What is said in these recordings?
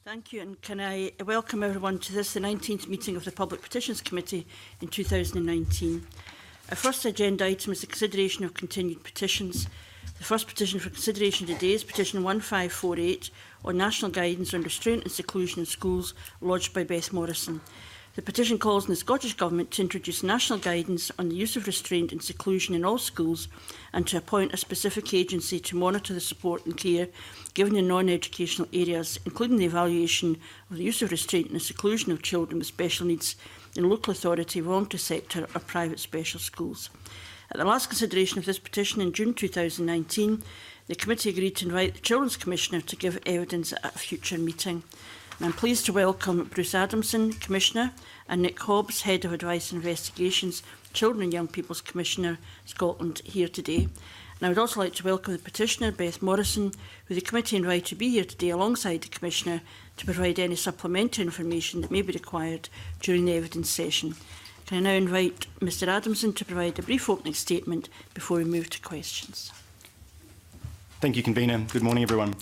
Thank you, and can I welcome everyone to this, the 19th meeting of the Public Petitions Committee in 2019. Our first agenda item is the consideration of continued petitions. The first petition for consideration today is Petition 1548 on national guidance on restraint and seclusion in schools, lodged by Beth Morrison. The petition calls on the Scottish Government to introduce national guidance on the use of restraint and seclusion in all schools and to appoint a specific agency to monitor the support and care given in non-educational areas, including the evaluation of the use of restraint and seclusion of children with special needs in local authority, voluntary sector or private special schools. At the last consideration of this petition in June 2019, the committee agreed to invite the Children's Commissioner to give evidence at a future meeting. And I'm pleased to welcome Bruce Adamson, Commissioner, and Nick Hobbs, Head of Advice and Investigations, Children and Young People's Commissioner, Scotland, here today. And I would also like to welcome the petitioner, Beth Morrison, who the committee invited to be here today alongside the Commissioner to provide any supplementary information that may be required during the evidence session. Can I now invite Mr Adamson to provide a brief opening statement before we move to questions? Thank you, Convener. Good morning, everyone.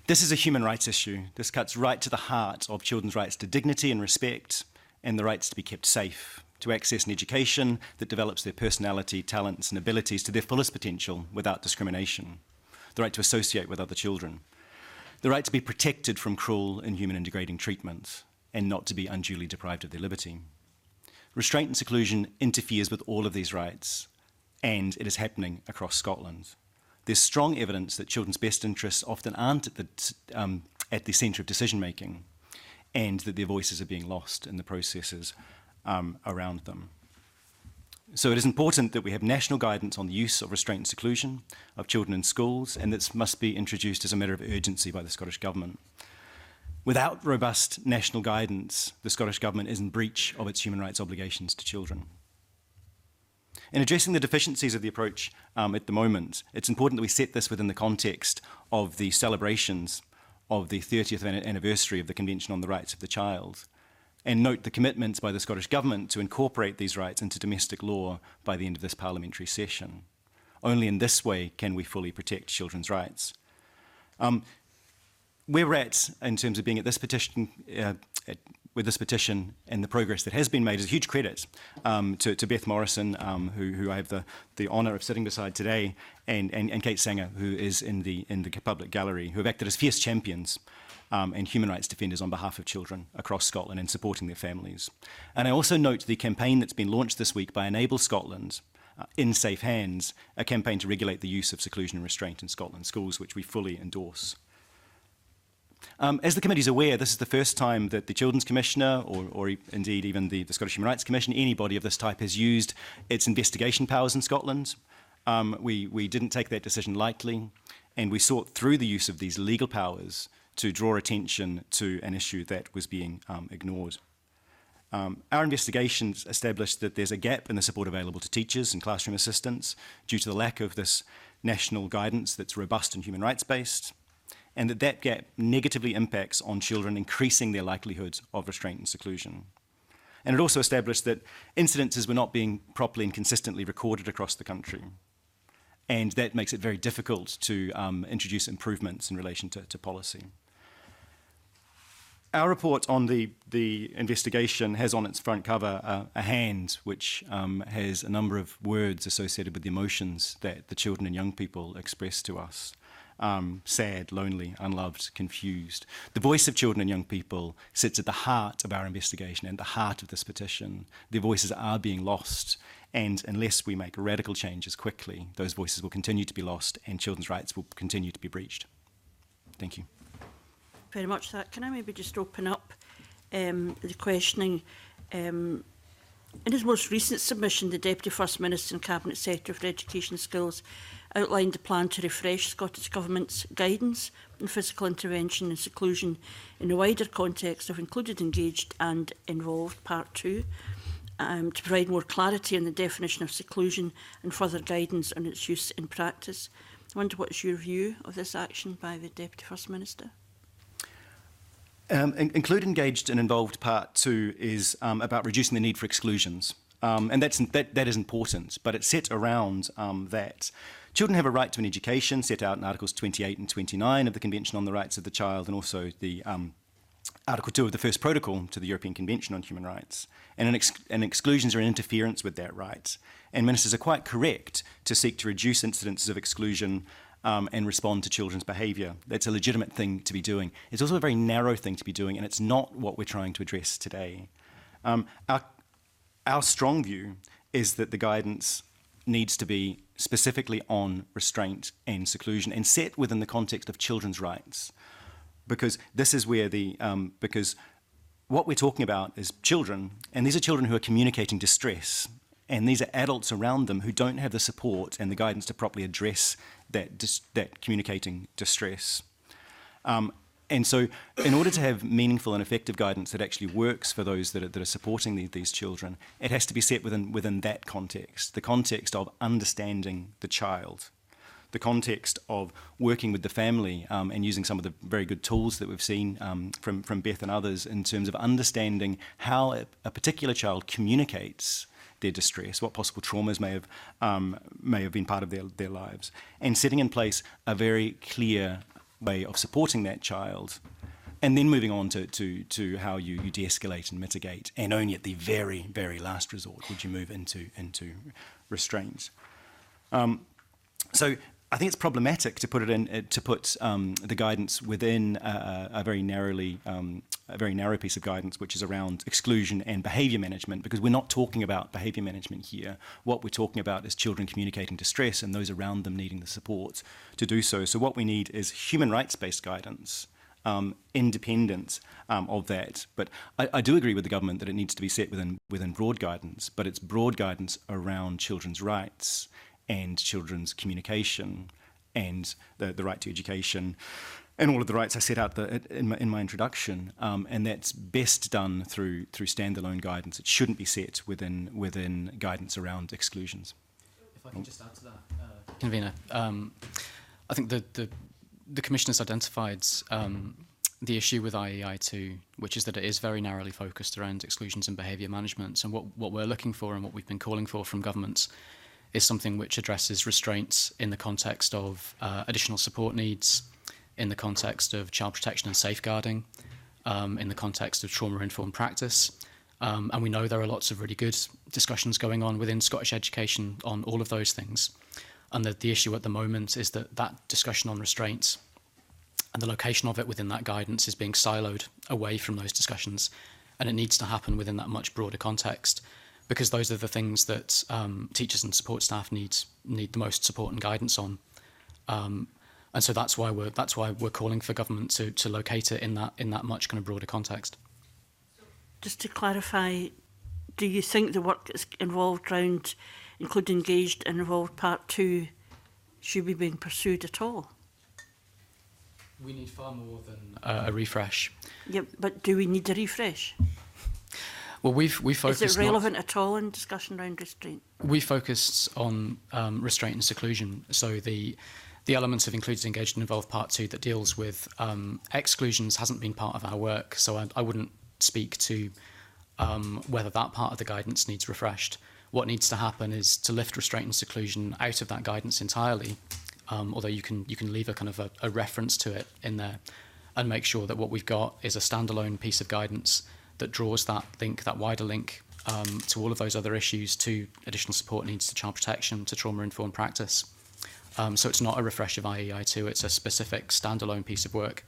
This is a human rights issue. This cuts right to the heart of children's rights to dignity and respect and the rights to be kept safe, to access an education that develops their personality, talents and abilities to their fullest potential without discrimination, the right to associate with other children, the right to be protected from cruel, inhuman and degrading treatment and not to be unduly deprived of their liberty. Restraint and seclusion interferes with all of these rights, and it is happening across Scotland. There's strong evidence that children's best interests often aren't at the centre of decision-making and that their voices are being lost in the processes around them. So it is important that we have national guidance on the use of restraint and seclusion of children in schools, and this must be introduced as a matter of urgency by the Scottish Government. Without robust national guidance, the Scottish Government is in breach of its human rights obligations to children. In addressing the deficiencies of the approach at the moment, it's important that we set this within the context of the celebrations of the 30th anniversary of the Convention on the Rights of the Child, and note the commitments by the Scottish Government to incorporate these rights into domestic law by the end of this parliamentary session. Only in this way can we fully protect children's rights. Where we're at in terms of being at this petition, with this petition and the progress that has been made is a huge credit to Beth Morrison, who I have the honour of sitting beside today, and Kate Sanger, who is in the public gallery, who have acted as fierce champions and human rights defenders on behalf of children across Scotland and supporting their families. And I also note the campaign that's been launched this week by Enable Scotland, In Safe Hands, a campaign to regulate the use of seclusion and restraint in Scotland schools, which we fully endorse. As the committee is aware, this is the first time that the Children's Commissioner, or indeed even the Scottish Human Rights Commission, any body of this type, has used its investigation powers in Scotland. We didn't take that decision lightly, and we sought through the use of these legal powers to draw attention to an issue that was being ignored. Our investigations established that there's a gap in the support available to teachers and classroom assistants due to the lack of this national guidance that's robust and human rights based, and that gap negatively impacts on children, increasing their likelihood of restraint and seclusion. And it also established that incidences were not being properly and consistently recorded across the country, and that makes it very difficult to introduce improvements in relation to policy. Our report on the investigation has on its front cover a hand which has a number of words associated with the emotions that the children and young people express to us. Sad, lonely, unloved, confused. The voice of children and young people sits at the heart of our investigation and the heart of this petition. Their voices are being lost, and unless we make radical changes quickly, those voices will continue to be lost and children's rights will continue to be breached. Thank you. Very much for that. Can I maybe just open up the questioning? In his most recent submission, the Deputy First Minister and Cabinet Secretary for Education and Skills outlined a plan to refresh Scottish Government's guidance on physical intervention and seclusion in the wider context of included, engaged and involved, Part 2, to provide more clarity on the definition of seclusion and further guidance on its use in practice. I wonder what is your view of this action by the Deputy First Minister? Include, engaged and involved Part 2 is about reducing the need for exclusions. And that is important, but it's set around that children have a right to an education set out in Articles 28 and 29 of the Convention on the Rights of the Child, and also the Article 2 of the first protocol to the European Convention on Human Rights. And exclusions are an interference with that right. And ministers are quite correct to seek to reduce incidences of exclusion and respond to children's behaviour. That's a legitimate thing to be doing. It's also a very narrow thing to be doing, and it's not what we're trying to address today. Our strong view is that the guidance needs to be specifically on restraint and seclusion and set within the context of children's rights. Because this is where because what we're talking about is children, and these are children who are communicating distress, and these are adults around them who don't have the support and the guidance to properly address that communicating distress. And so in order to have meaningful and effective guidance that actually works for those that are supporting these children, it has to be set within that context, the context of understanding the child, the context of working with the family and using some of the very good tools that we've seen from Beth and others in terms of understanding how a particular child communicates their distress, what possible traumas may have been part of their lives, and setting in place a very clear way of supporting that child, and then moving on to how you de-escalate and mitigate, and only at the very, very last resort would you move into restraint. So I think it's problematic to put the guidance within a very narrow piece of guidance, which is around exclusion and behaviour management, because we're not talking about behaviour management here. What we're talking about is children communicating distress and those around them needing the support to do so. So what we need is human rights-based guidance, independent of that. But I do agree with the government that it needs to be set within broad guidance, but it's broad guidance around children's rights and children's communication and the right to education and all of the rights I set out in my introduction. And that's best done through standalone guidance. It shouldn't be set within guidance around exclusions. If I can just add to that, Convener, I think the Commissioner's identified the issue with IEI2, which is that it is very narrowly focused around exclusions and behaviour management. And what we're looking for and what we've been calling for from governments is something which addresses restraints in the context of additional support needs, in the context of child protection and safeguarding, in the context of trauma-informed practice. And we know there are lots of really good discussions going on within Scottish education on all of those things. And the issue at the moment is that discussion on restraints and the location of it within that guidance is being siloed away from those discussions. And it needs to happen within that much broader context, because those are the things that teachers and support staff need the most support and guidance on. And so that's why we're calling for government to locate it in that much kind of broader context. Just to clarify, do you think the work that's involved around including engaged and involved part 2 should be being pursued at all? We need far more than a refresh. Yeah, but do we need a refresh? Well, we focused. Is it relevant at all in discussion around restraint? We focused on restraint and seclusion. So the elements of included, engaged and involved part 2 that deals with exclusions hasn't been part of our work. So I wouldn't speak to whether that part of the guidance needs refreshed. What needs to happen is to lift restraint and seclusion out of that guidance entirely, although you can leave a kind of a reference to it in there, and make sure that what we've got is a standalone piece of guidance that draws that wider link to all of those other issues, to additional support needs, to child protection, to trauma-informed practice. So it's not a refresh of IEI2, it's a specific standalone piece of work.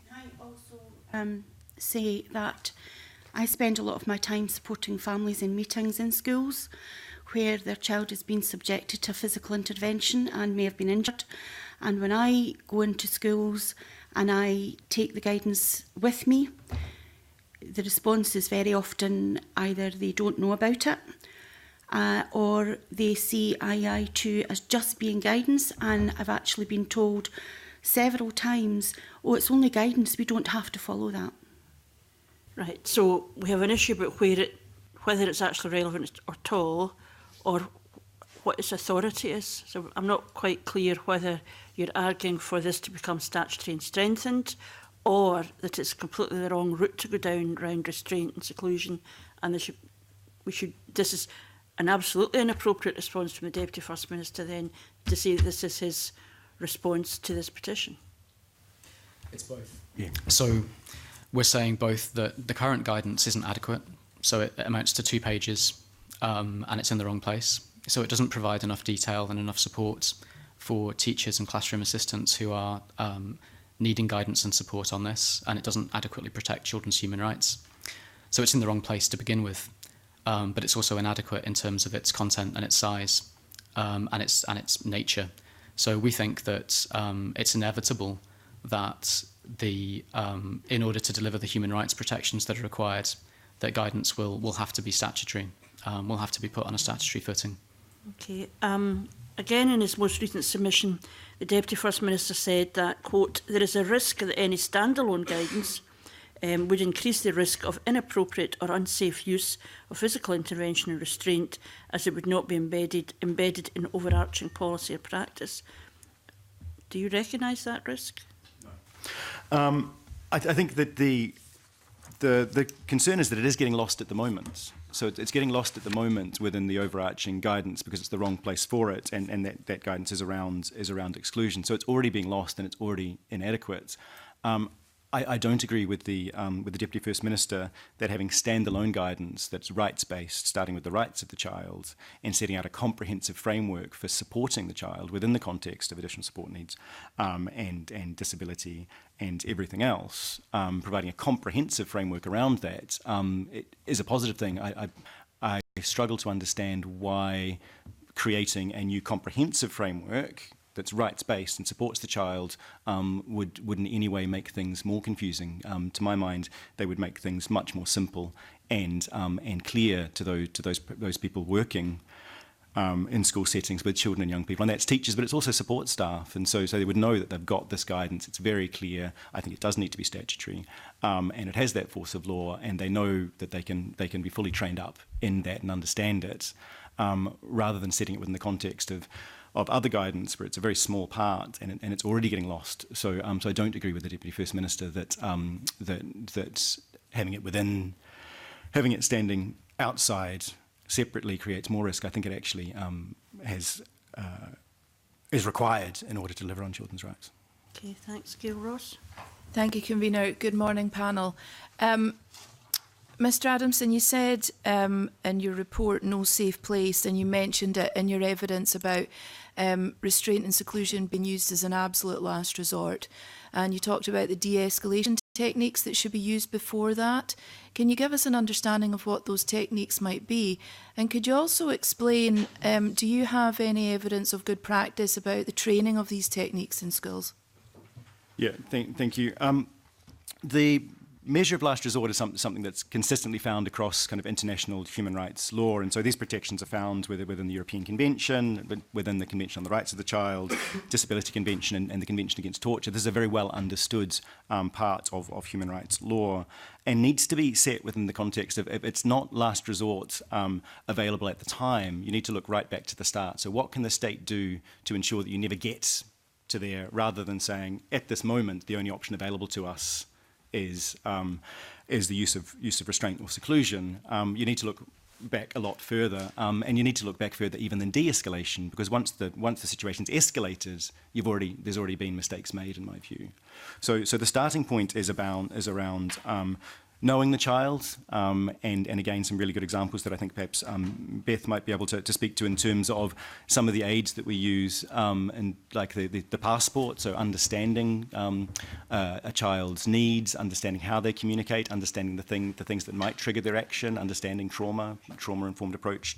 Can I also say that I spend a lot of my time supporting families in meetings in schools where their child has been subjected to physical intervention and may have been injured. And when I go into schools and I take the guidance with me, the response is very often either they don't know about it or they see IEI2 as just being guidance, and I've actually been told several times, oh, it's only guidance, we don't have to follow that. Right, so we have an issue about whether it's actually relevant at all, or what its authority is. So I'm not quite clear whether you're arguing for this to become statutory and strengthened, or that it's completely the wrong route to go down around restraint and seclusion, and this is an absolutely inappropriate response from the Deputy First Minister then to say that this is his response to this petition. It's both. Yeah. So we're saying both that the current guidance isn't adequate, so it amounts to 2 pages, and it's in the wrong place. So it doesn't provide enough detail and enough support for teachers and classroom assistants who are needing guidance and support on this, and it doesn't adequately protect children's human rights. So it's in the wrong place to begin with, but it's also inadequate in terms of its content and its size, and its nature. So we think that it's inevitable that in order to deliver the human rights protections that are required, that guidance will have to be statutory, will have to be put on a statutory footing. Okay. Again, in his most recent submission, the Deputy First Minister said that, quote, there is a risk that any standalone guidance would increase the risk of inappropriate or unsafe use of physical intervention and restraint, as it would not be embedded in overarching policy or practice. Do you recognise that risk? No. I think that the concern is that it is getting lost at the moment. So it's getting lost at the moment within the overarching guidance because it's the wrong place for it, and that guidance is around exclusion. So it's already being lost and it's already inadequate. I don't agree with the Deputy First Minister that having standalone guidance that's rights-based, starting with the rights of the child, and setting out a comprehensive framework for supporting the child within the context of additional support needs and disability and everything else, providing a comprehensive framework around that, it is a positive thing. I struggle to understand why creating a new comprehensive framework that's rights-based and supports the child would in any way make things more confusing. To my mind, they would make things much more simple and clear to those people working in school settings with children and young people. And that's teachers, but it's also support staff. And so they would know that they've got this guidance. It's very clear. I think it does need to be statutory, and it has that force of law. And they know that they can be fully trained up in that and understand it, rather than setting it within the context of other guidance where it's a very small part and it's already getting lost. So I don't agree with the Deputy First Minister that having it standing outside separately creates more risk. I think it actually is required in order to deliver on children's rights. Okay, thanks. Gail Ross. Thank you, Convener. Good morning, panel. Mr Adamson, you said in your report no safe place, and you mentioned it in your evidence about restraint and seclusion being used as an absolute last resort. And you talked about the de-escalation techniques that should be used before that. Can you give us an understanding of what those techniques might be? And could you also explain, do you have any evidence of good practice about the training of these techniques in schools? Yeah, thank you. The measure of last resort is something that's consistently found across kind of international human rights law, and so these protections are found within the European Convention, within the Convention on the Rights of the Child, Disability Convention, and the Convention Against Torture. This is a very well understood part of human rights law, and needs to be set within the context of, if it's not last resort available at the time, you need to look right back to the start. So what can the state do to ensure that you never get to there, rather than saying, at this moment, the only option available to us is the use of restraint or seclusion. You need to look back a lot further, and you need to look back further even than de-escalation, because once the situation's escalated, there's already been mistakes made, in my view. So the starting point is around knowing the child, and again, some really good examples that I think perhaps Beth might be able to speak to in terms of some of the aids that we use, and like the passport, so understanding a child's needs, understanding how they communicate, understanding the things that might trigger their action, understanding trauma-informed approach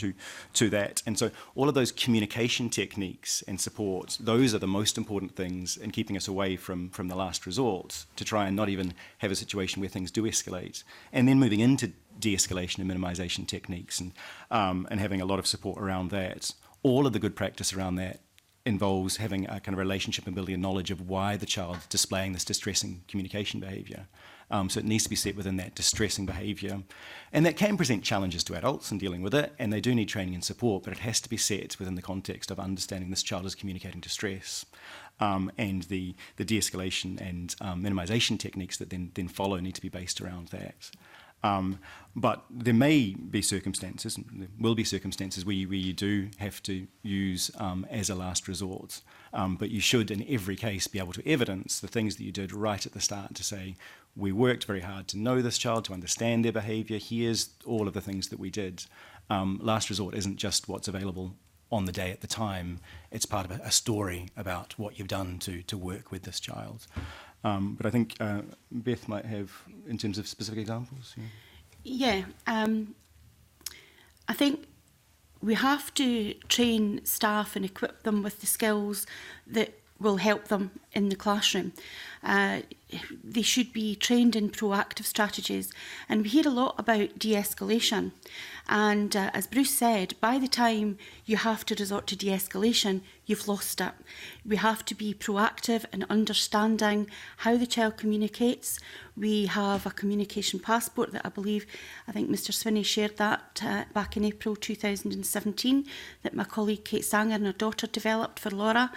to that. And so all of those communication techniques and support, those are the most important things in keeping us away from the last resort, to try and not even have a situation where things do escalate. And then moving into de-escalation and minimisation techniques, and having a lot of support around that. All of the good practice around that involves having a kind of relationship and building a knowledge of why the child's displaying this distressing communication behaviour. So it needs to be set within that distressing behaviour. And that can present challenges to adults in dealing with it, and they do need training and support, but it has to be set within the context of understanding this child is communicating distress. And the de-escalation and minimisation techniques that then follow need to be based around that. But there may be circumstances, and there will be circumstances where you do have to use as a last resort. But you should, in every case, be able to evidence the things that you did right at the start to say, We worked very hard to know this child, to understand their behaviour. Here's all of the things that we did. Last resort isn't just what's available on the day at the time. It's part of a story about what you've done to work with this child. But I think Beth might have, in terms of specific examples. Yeah, I think we have to train staff and equip them with the skills that will help them in the classroom. They should be trained in proactive strategies, and we hear a lot about de-escalation. And as Bruce said, by the time you have to resort to de-escalation, you've lost it. We have to be proactive in understanding how the child communicates. We have a communication passport that I think Mr Swinney shared that back in April 2017, that my colleague Kate Sanger and her daughter developed for Laura.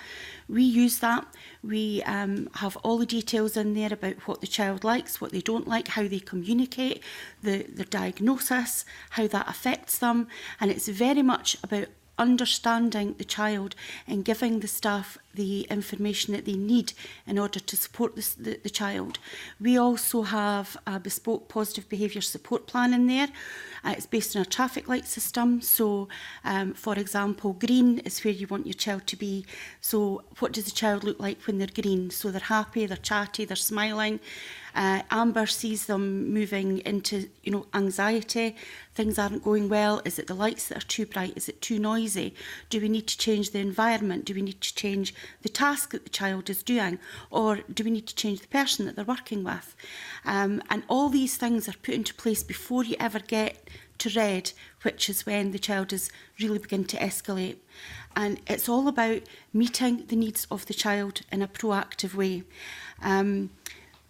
We use that. We have all the details in there about what the child likes, what they don't like, how they communicate, their diagnosis, how that affects them. And it's very much about understanding the child and giving the staff the information that they need in order to support the child. We also have a bespoke positive behaviour support plan in there. It's based on a traffic light system. So, for example, green is where you want your child to be. So what does the child look like when they're green? So they're happy, they're chatty, they're smiling. Amber sees them moving into, anxiety. Things aren't going well. Is it the lights that are too bright? Is it too noisy? Do we need to change the environment? Do we need to change the task that the child is doing? Or do we need to change the person that they're working with? And all these things are put into place before you ever get to red, which is when the child is really beginning to escalate. And it's all about meeting the needs of the child in a proactive way.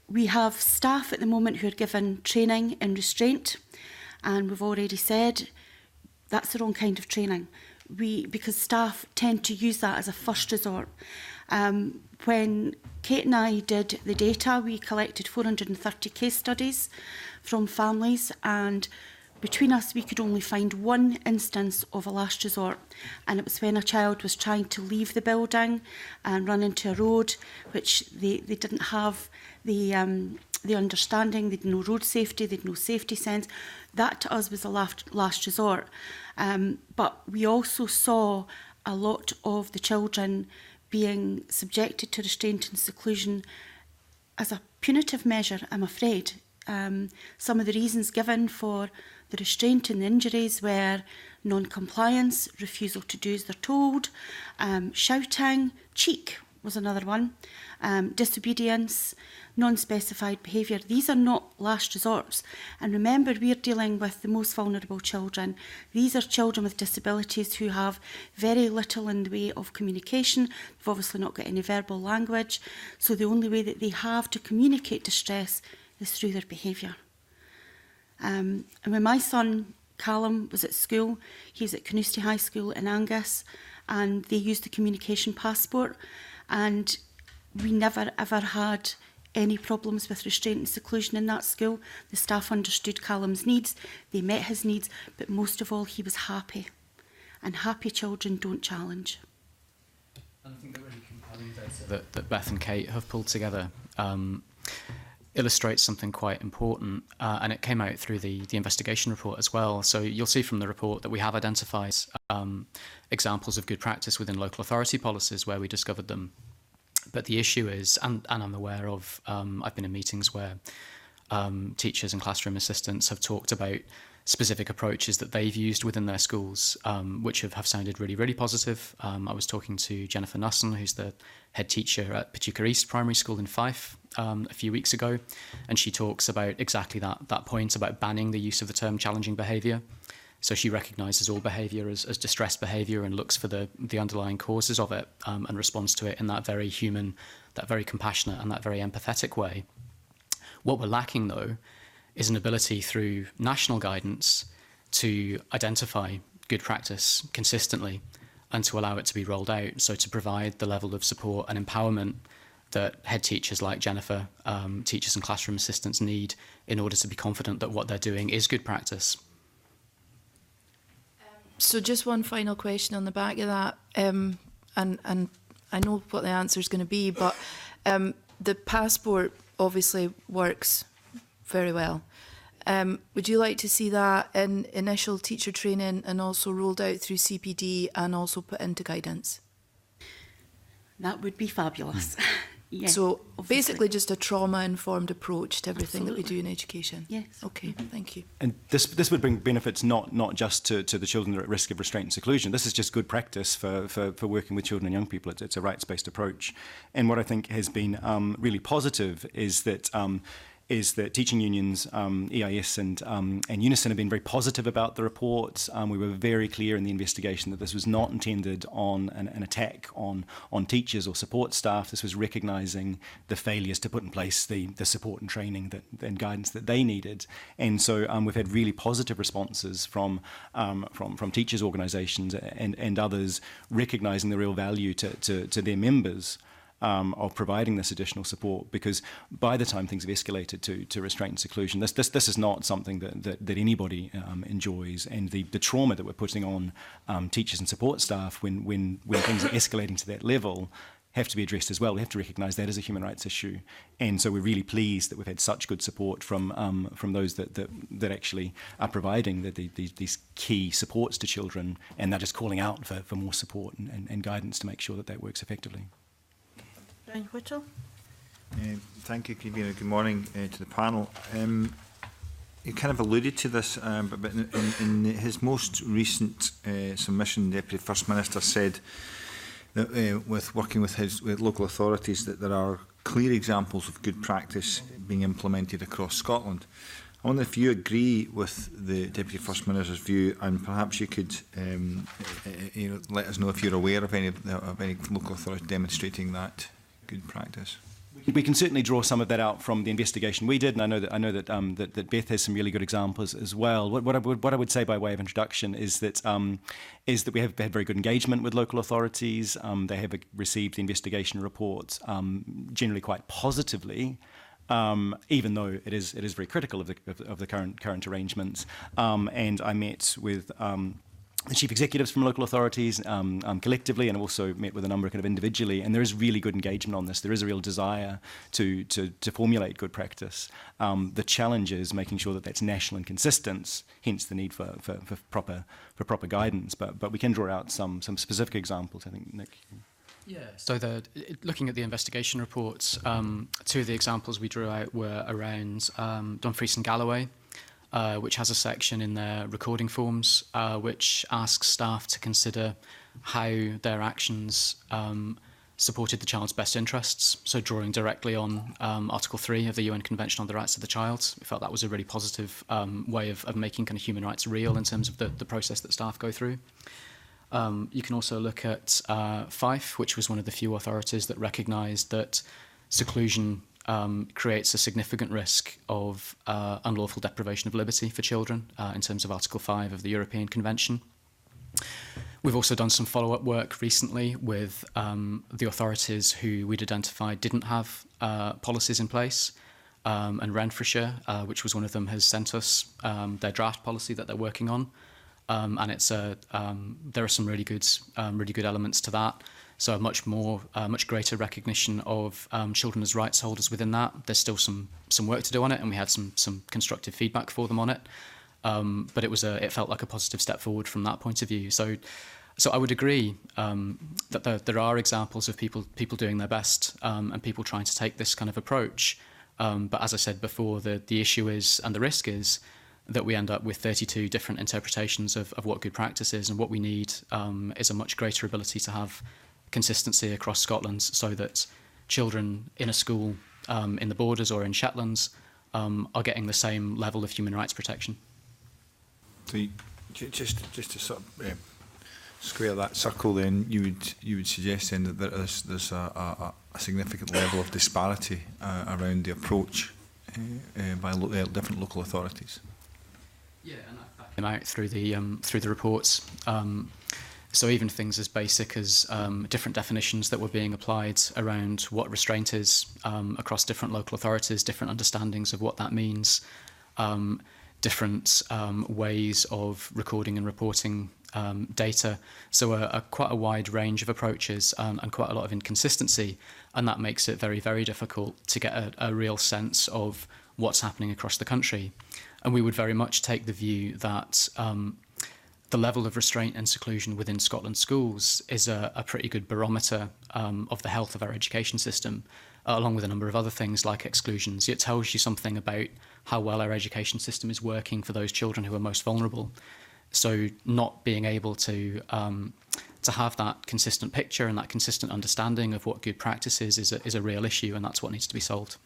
We have staff at the moment who are given training in restraint, and we've already said that's the wrong kind of training. Because staff tend to use that as a first resort. When Kate and I did the data, we collected 430 case studies from families, and between us we could only find one instance of a last resort, and it was when a child was trying to leave the building and run into a road, which they didn't have the understanding, they'd no road safety, they'd no safety sense. That to us was a last resort. But we also saw a lot of the children being subjected to restraint and seclusion as a punitive measure, I'm afraid. Some of the reasons given for the restraint and the injuries were non-compliance, refusal to do as they're told, shouting, cheek was another one, disobedience, non-specified behaviour. These are not last resorts. And remember, we're dealing with the most vulnerable children. These are children with disabilities who have very little in the way of communication. They've obviously not got any verbal language. So the only way that they have to communicate distress is through their behaviour. And when my son Callum was at school, he was at Carnoustie High School in Angus, and they used the communication passport, and we never ever had any problems with restraint and seclusion in that school. The staff understood Callum's needs, they met his needs, but most of all he was happy, and happy children don't challenge. And I think the really compelling data that Beth and Kate have pulled together illustrates something quite important, and it came out through the investigation report as well. So you'll see from the report that we have identified examples of good practice within local authority policies where we discovered them. But the issue is, and I'm aware of, I've been in meetings where teachers and classroom assistants have talked about specific approaches that they've used within their schools, which have sounded really, really positive. I was talking to Jennifer Nusson, who's the head teacher at Petitions East Primary School in Fife a few weeks ago, and she talks about exactly that point about banning the use of the term challenging behaviour. So she recognises all behaviour as distress behaviour and looks for the underlying causes of it and responds to it in that very human, that very compassionate and that very empathetic way. What we're lacking, though, is an ability through national guidance to identify good practice consistently and to allow it to be rolled out. So to provide the level of support and empowerment that head teachers like Jennifer, teachers and classroom assistants need in order to be confident that what they're doing is good practice. So just one final question on the back of that, and I know what the answer is going to be, but the passport obviously works very well. Would you like to see that in initial teacher training and also rolled out through CPD and also put into guidance? That would be fabulous. Yeah, So obviously. basically just a trauma-informed approach to everything that we Absolutely. do in education. Yes. Okay, thank you. And this would bring benefits not just to the children that are at risk of restraint and seclusion. This is just good practice for working with children and young people. It's a rights-based approach. And what I think has been really positive is that teaching unions, EIS and Unison have been very positive about the report. We were very clear in the investigation that this was not intended on an attack on teachers or support staff. This was recognising the failures to put in place the support and training and guidance that they needed. And so we've had really positive responses from teachers' organisations and others recognising the real value to their members of providing this additional support, because by the time things have escalated to restraint and seclusion, this is not something that anybody enjoys, and the trauma that we're putting on teachers and support staff when things are escalating to that level have to be addressed as well. We have to recognise that as a human rights issue, and so we're really pleased that we've had such good support from those that actually are providing these key supports to children, and they're just calling out for more support and guidance to make sure that works effectively. Brian Whittle. Thank you, Convener. Good morning to the panel. You kind of alluded to this, but in his most recent submission, the Deputy First Minister said that with working with local authorities, that there are clear examples of good practice being implemented across Scotland. I wonder if you agree with the Deputy First Minister's view, and perhaps you could let us know if you're aware of any local authorities demonstrating that good practice. We can certainly draw some of that out from the investigation we did, and I know that Beth has some really good examples as well. What I would say by way of introduction is that we have had very good engagement with local authorities. They have received the investigation reports generally quite positively, even though it is very critical of the current arrangements. And I met with the chief executives from local authorities collectively, and I've also met with a number kind of individually, and there is really good engagement on this. There is a real desire to formulate good practice. The challenge is making sure that that's national and consistent, hence the need for proper guidance. But we can draw out some specific examples, I think, Nick. Yeah. So looking at the investigation reports, two of the examples we drew out were around Dumfries and Galloway, which has a section in their recording forms which asks staff to consider how their actions supported the child's best interests, so drawing directly on Article 3 of the UN Convention on the Rights of the Child. We felt that was a really positive way of making kind of human rights real in terms of the process that staff go through. You can also look at Fife, which was one of the few authorities that recognised that seclusion creates a significant risk of unlawful deprivation of liberty for children in terms of Article 5 of the European Convention. We've also done some follow-up work recently with the authorities who we'd identified didn't have policies in place, and Renfrewshire, which was one of them, has sent us their draft policy that they're working on, and it's there are some really good elements to that. So a much greater recognition of children as rights holders within that. There's still some work to do on it, and we had some constructive feedback for them on it. But it felt like a positive step forward from that point of view. So I would agree that there are examples of people doing their best and people trying to take this kind of approach. But as I said before, the issue is, and the risk is, that we end up with 32 different interpretations of what good practice is, and what we need is a much greater ability to have consistency across Scotland, so that children in a school in the Borders or in Shetlands are getting the same level of human rights protection. So just to sort of square that circle, then you would suggest then that there's a significant level of disparity around the approach by different local authorities. Yeah, and that came out through the reports. So even things as basic as different definitions that were being applied around what restraint is across different local authorities, different understandings of what that means, different ways of recording and reporting data. So quite a wide range of approaches and quite a lot of inconsistency, and that makes it very, very difficult to get a real sense of what's happening across the country. And we would very much take the view that the level of restraint and seclusion within Scotland schools is a pretty good barometer of the health of our education system, along with a number of other things like exclusions. It tells you something about how well our education system is working for those children who are most vulnerable. So not being able to have that consistent picture and that consistent understanding of what good practice is a real issue, and that's what needs to be solved.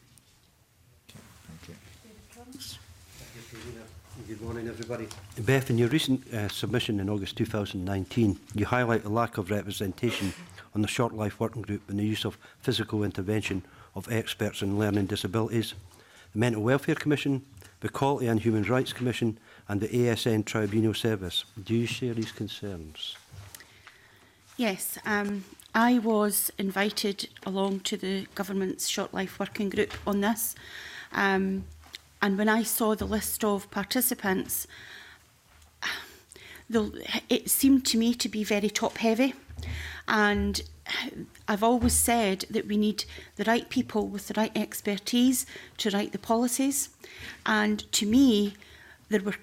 Good morning, everybody. Beth, in your recent submission in August 2019, you highlight the lack of representation on the Short Life Working Group and the use of physical intervention of experts in learning disabilities, the Mental Welfare Commission, the Equality and Human Rights Commission and the ASN Tribunal Service. Do you share these concerns? Yes, I was invited along to the government's Short Life Working Group on this. And when I saw the list of participants, it seemed to me to be very top-heavy. And I've always said that we need the right people with the right expertise to write the policies. And to me, there were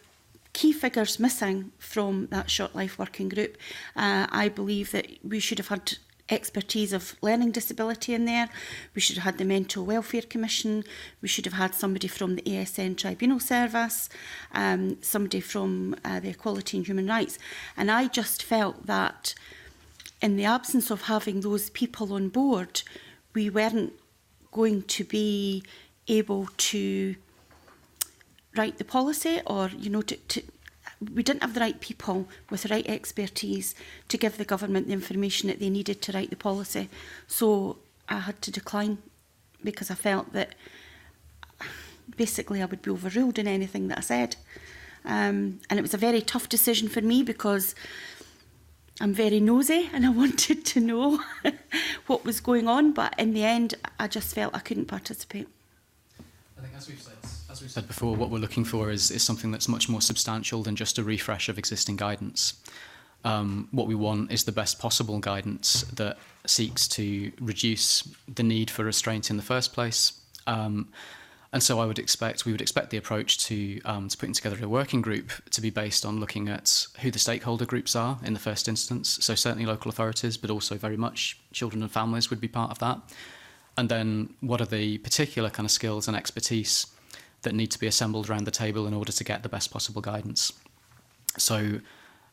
key figures missing from that Short Life Working Group. I believe that we should have had expertise of learning disability in there. We should have had the Mental Welfare Commission. We should have had somebody from the ASN Tribunal Service, somebody from the Equality and Human Rights. And I just felt that in the absence of having those people on board, we weren't going to be able to write the policy, or, you know, we didn't have the right people with the right expertise to give the government the information that they needed to write the policy. So I had to decline because I felt that basically I would be overruled in anything that I said. And it was a very tough decision for me because I'm very nosy and I wanted to know what was going on. But in the end, I just felt I couldn't participate. I think as we've said before, what we're looking for is something that's much more substantial than just a refresh of existing guidance. What we want is the best possible guidance that seeks to reduce the need for restraint in the first place. And so we would expect the approach to putting together a working group to be based on looking at who the stakeholder groups are in the first instance. So certainly local authorities, but also very much children and families would be part of that. And then what are the particular kind of skills and expertise that need to be assembled around the table in order to get the best possible guidance. So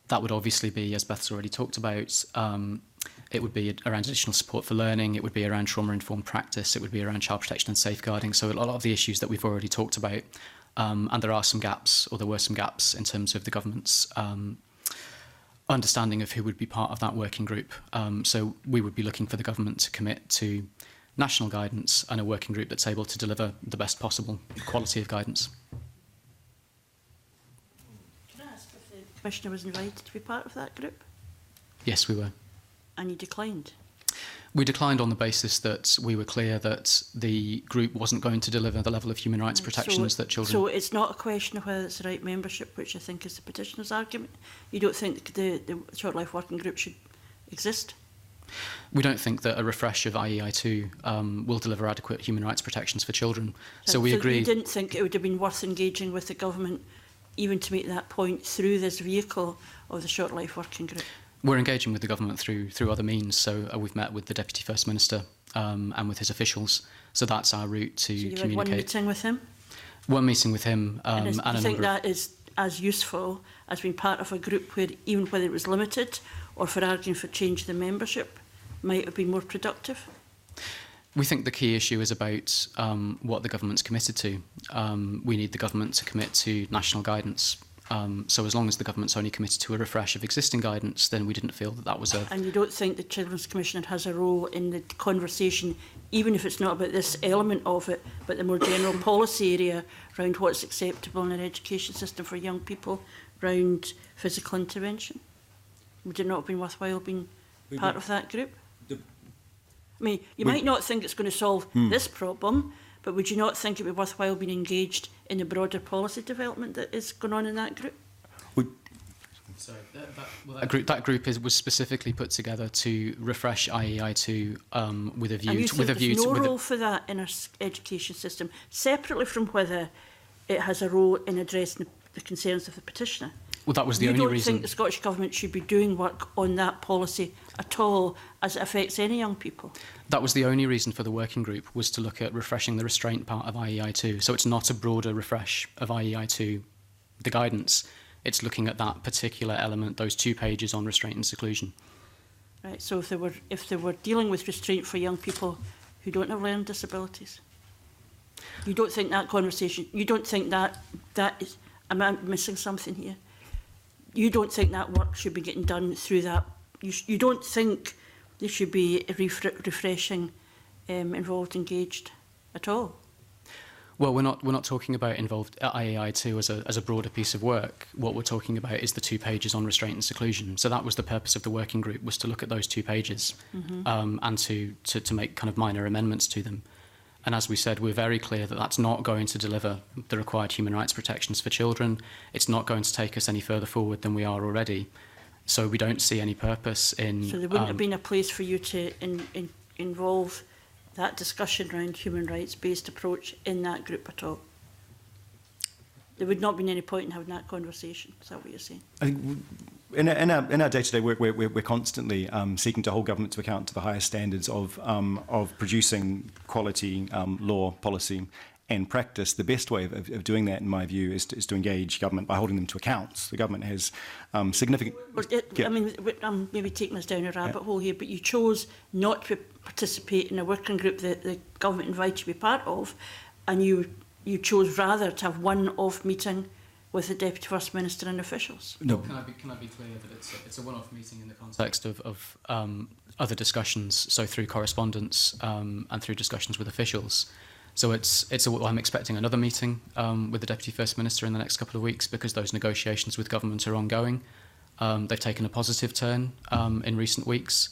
that would obviously be, as Beth's already talked about, it would be around additional support for learning, it would be around trauma-informed practice, it would be around child protection and safeguarding, so a lot of the issues that we've already talked about. And there are some gaps, or there were some gaps in terms of the government's understanding of who would be part of that working group. So we would be looking for the government to commit to national guidance and a working group that's able to deliver the best possible quality of guidance. Can I ask if the Commissioner was invited to be part of that group? Yes, we were. And you declined? We declined on the basis that we were clear that the group wasn't going to deliver the level of human rights protections that children... So it's not a question of whether it's the right membership, which I think is the petitioner's argument? You don't think the Short Life Working Group should exist? We don't think that a refresh of IEI2 will deliver adequate human rights protections for children. So we agree... You didn't think it would have been worth engaging with the government even to make that point through this vehicle of the Short Life Working Group? We're engaging with the government through other means. So we've met with the Deputy First Minister and with his officials. So that's our route to communicate. So you had one meeting with him? One meeting with him. Do you think that is as useful as being part of a group where, even whether it was limited or for arguing for change of the membership, might have been more productive? We think the key issue is about what the government's committed to. We need the government to commit to national guidance. So as long as the government's only committed to a refresh of existing guidance, then we didn't feel that that was a... And you don't think the Children's Commissioner has a role in the conversation, even if it's not about this element of it, but the more general policy area around what's acceptable in our education system for young people, around physical intervention? Would it not have been worthwhile being part of that group? I mean, you might not think it's going to solve this problem, but would you not think it would be worthwhile being engaged in the broader policy development that is going on in that group? Sorry, that group was specifically put together to refresh IEI2 with a view. And you think there's no with role for that in our education system, separately from whether it has a role in addressing the concerns of the petitioner? Well, that was the only reason. You don't think the Scottish Government should be doing work on that policy at all as it affects any young people? That was the only reason for the working group, was to look at refreshing the restraint part of IEI2. So it's not a broader refresh of IEI2, the guidance. It's looking at that particular element, those 2 pages on restraint and seclusion. Right, so if they were dealing with restraint for young people who don't have learning disabilities, you don't think that conversation, you don't think that is, am I missing something here? You don't think that work should be getting done through that? You don't think there should be a refreshing, involved, engaged at all? Well, we're not talking about involved IEI2 as a broader piece of work. What we're talking about is the 2 pages on restraint and seclusion. So that was the purpose of the working group, was to look at those 2 pages and to make kind of minor amendments to them. And as we said, we're very clear that that's not going to deliver the required human rights protections for children. It's not going to take us any further forward than we are already. So we don't see any purpose in... So there wouldn't have been a place for you to involve that discussion around human rights-based approach in that group at all? There would not have been any point in having that conversation. Is that what you're saying? I think in our day-to-day work, we're constantly seeking to hold government to account to the highest standards of producing quality law, policy and practice. The best way of doing that, in my view, is to engage government by holding them to account. The government has significant... I mean, I'm maybe taking us down a rabbit hole here, but you chose not to participate in a working group that the government invited you to be part of, and you chose rather to have one-off meeting with the Deputy First Minister and officials. No. Can I be clear that it's a one-off meeting in the context of other discussions, so through correspondence and through discussions with officials. So I'm expecting another meeting with the Deputy First Minister in the next couple of weeks, because those negotiations with government are ongoing. They've taken a positive turn in recent weeks.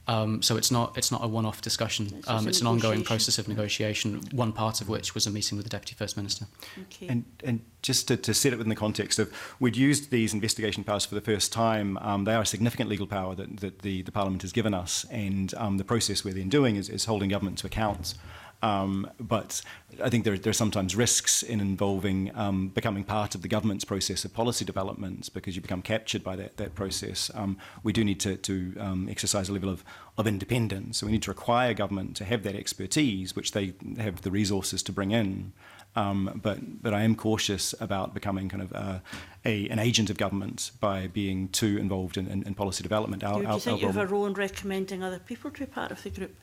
So it's not a one-off discussion. It's an ongoing process of negotiation, one part of which was a meeting with the Deputy First Minister. Okay. And just to set it within the context of, we'd used these investigation powers for the first time. They are a significant legal power that the Parliament has given us, and the process we're then doing is holding government to account. But I think there are sometimes risks in involving becoming part of the government's process of policy development, because you become captured by that process. We do need to exercise a level of independence. So we need to require government to have that expertise, which they have the resources to bring in. But I am cautious about becoming kind of an agent of government by being too involved in policy development. Do you think you have a role in recommending other people to be part of the group?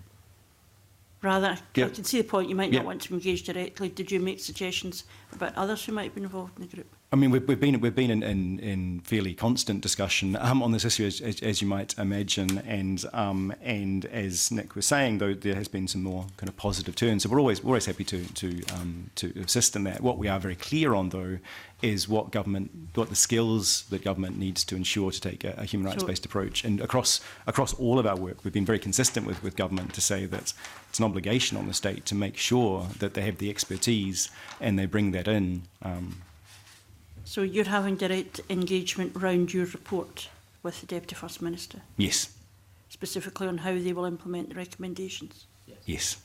Rather, I can see the point, you might not want to engage directly. Did you make suggestions about others who might have been involved in the group? I mean, we've been in fairly constant discussion on this issue, as you might imagine, and as Nick was saying, though, there has been some more kind of positive turns. So we're always happy to assist in that. What we are very clear on, though, is what the skills that government needs to ensure to take a human rights-based approach. And across all of our work, we've been very consistent with government to say that it's an obligation on the state to make sure that they have the expertise and they bring that in. So you're having direct engagement around your report with the Deputy First Minister? Yes. Specifically on how they will implement the recommendations? Yes.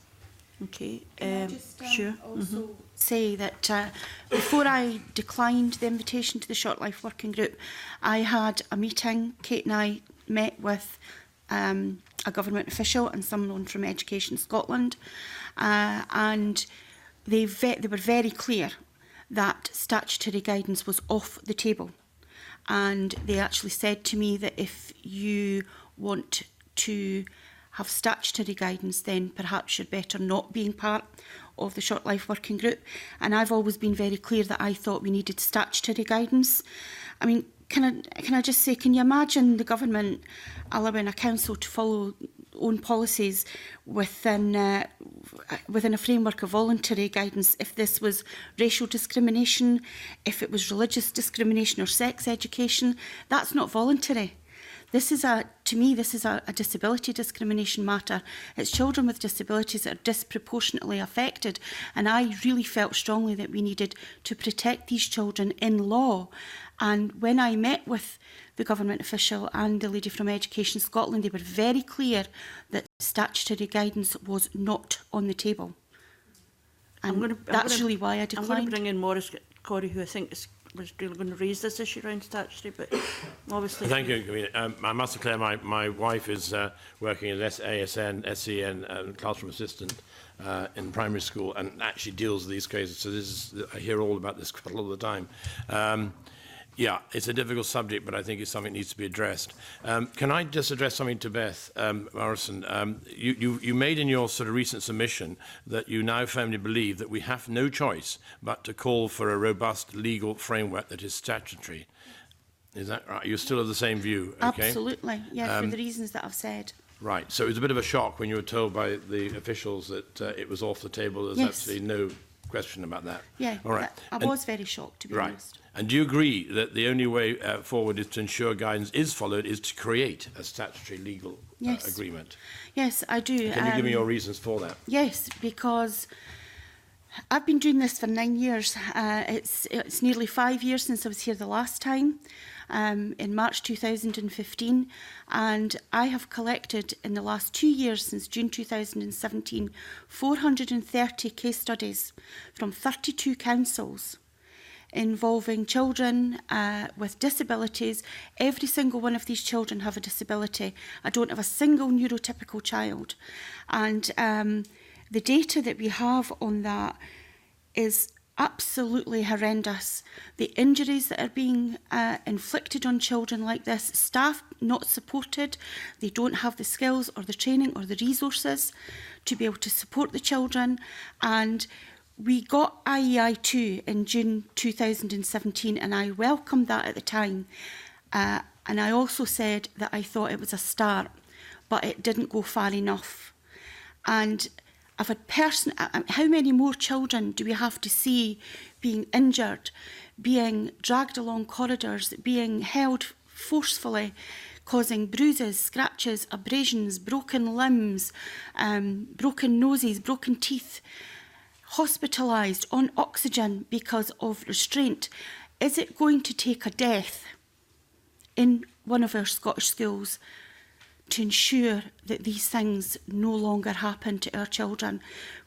Okay. Can I just sure. also say that before I declined the invitation to the Short Life Working Group, I had a meeting. Kate and I met with a government official and someone from Education Scotland, and they were very clear that statutory guidance was off the table. And they actually said to me that if you want to have statutory guidance, then perhaps you're better not being part of the Short Life Working Group. And I've always been very clear that I thought we needed statutory guidance. I mean, can I just say, can you imagine the government allowing a council to follow own policies within a framework of voluntary guidance if this was racial discrimination, if it was religious discrimination or sex education? That's not voluntary. To me, this is a disability discrimination matter. It's children with disabilities that are disproportionately affected, and I really felt strongly that we needed to protect these children in law. And when I met with the government official and the lady from Education Scotland, they were very clear that statutory guidance was not on the table. And that's really why I declined. I'm going to bring in Maurice Corey, who I think was really going to raise this issue around statutory, but obviously... Thank you. I must declare my wife is working as ASN, SEN classroom assistant in primary school and actually deals with these cases, so I hear all about this quite a lot of the time. Yeah, it's a difficult subject, but I think it's something that needs to be addressed. Can I just address something to Beth Morrison? You made in your sort of recent submission that you now firmly believe that we have no choice but to call for a robust legal framework that is statutory. Is that right? You're still of the same view? Okay? Absolutely, yeah, for the reasons that I've said. Right, so it was a bit of a shock when you were told by the officials that it was off the table. There's absolutely no question about that. Yeah, all right. I was very shocked, to be honest. And do you agree that the only way forward is to ensure guidance is followed is to create a statutory legal agreement? Yes, I do. Can you give me your reasons for that? Yes, because I've been doing this for 9 years. It's nearly 5 years since I was here the last time, in March 2015, and I have collected in the last 2 years, since June 2017, 430 case studies from 32 councils involving children with disabilities. Every single one of these children have a disability. I don't have a single neurotypical child. And the data that we have on that is absolutely horrendous. The injuries that are being inflicted on children like this, staff not supported, they don't have the skills or the training or the resources to be able to support the children. And we got IEI2 in June 2017, and I welcomed that at the time. And I also said that I thought it was a start, but it didn't go far enough. And I've had how many more children do we have to see being injured, being dragged along corridors, being held forcefully, causing bruises, scratches, abrasions, broken limbs, broken noses, broken teeth, hospitalised on oxygen because of restraint? Is it going to take a death in one of our Scottish schools to ensure that these things no longer happen to our children?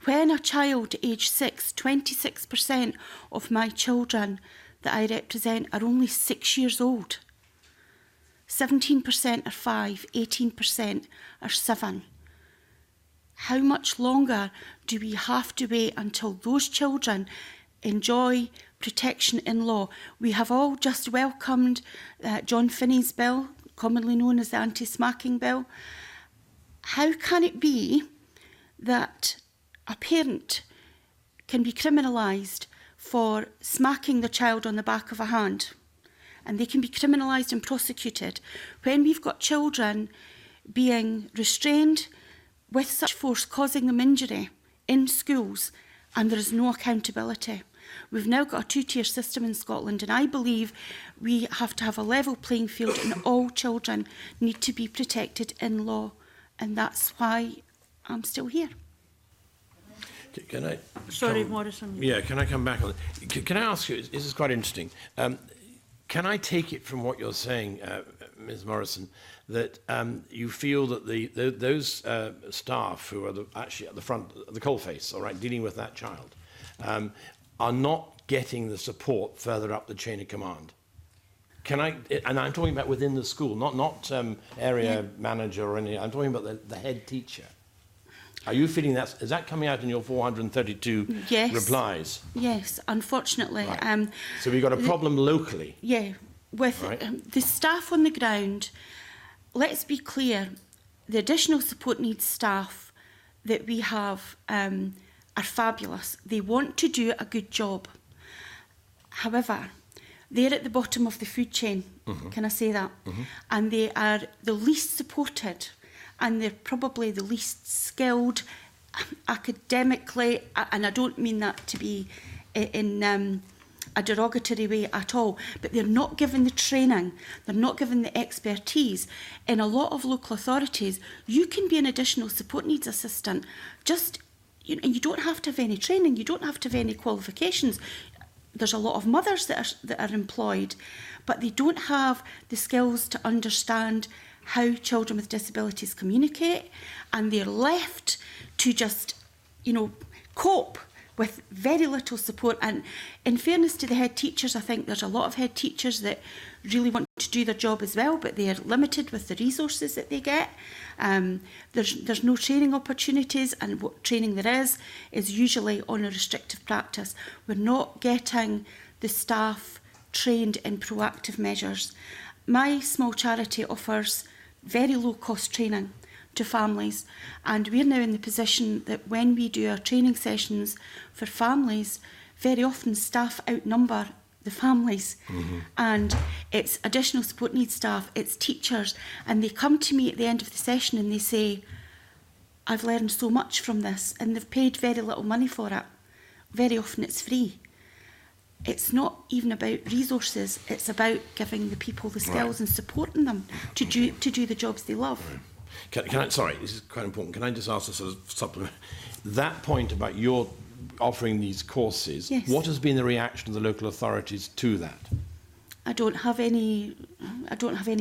When a child aged 6, 26% of my children that I represent are only 6 years old. 17% are 5, 18% are 7. How much longer do we have to wait until those children enjoy protection in law? We have all just welcomed John Finney's bill, commonly known as the anti-smacking bill. How can it be that a parent can be criminalised for smacking the child on the back of a hand, and they can be criminalised and prosecuted, when we've got children being restrained with such force, causing them injury in schools, and there is no accountability? We've now got a two-tier system in Scotland, and I believe we have to have a level playing field, and all children need to be protected in law, and that's why I'm still here. Can I? Sorry, Morrison. Yeah, can I come back on it? Can I ask you, this is quite interesting. Can I take it from what you're saying, Ms. Morrison, that you feel that those staff who are actually at the front, the coalface, all right, dealing with that child, are not getting the support further up the chain of command? Can I? And I'm talking about within the school, not area manager or anything. I'm talking about the head teacher. Are you feeling that? Is that coming out in your 432 replies? Yes, unfortunately. Right. So we've got a problem locally. Yeah, with the staff on the ground. Let's be clear, the additional support needs staff that we have are fabulous. They want to do a good job. However, they're at the bottom of the food chain, can I say that? And they are the least supported, and they're probably the least skilled academically, and I don't mean that to be in a derogatory way at all, but they're not given the training, they're not given the expertise. In a lot of local authorities, you can be an additional support needs assistant, just, you know, you don't have to have any training, you don't have to have any qualifications. There's a lot of mothers that are employed, but they don't have the skills to understand how children with disabilities communicate, and they're left to just, you know, cope with very little support. And in fairness to the head teachers, I think there's a lot of head teachers that really want to do their job as well, but they are limited with the resources that they get. There's no training opportunities, and what training there is usually on a restrictive practice. We're not getting the staff trained in proactive measures. My small charity offers very low cost training to families, and we're now in the position that when we do our training sessions for families, very often staff outnumber the families. And it's additional support needs staff, it's teachers, and they come to me at the end of the session and they say, I've learned so much from this, and they've paid very little money for it. Very often it's free. It's not even about resources, it's about giving the people the skills and supporting them to do the jobs they love. Can I, sorry, this is quite important. Can I just ask a sort of supplement? That point about your offering these courses, yes. What has been the reaction of the local authorities to that? I don't have any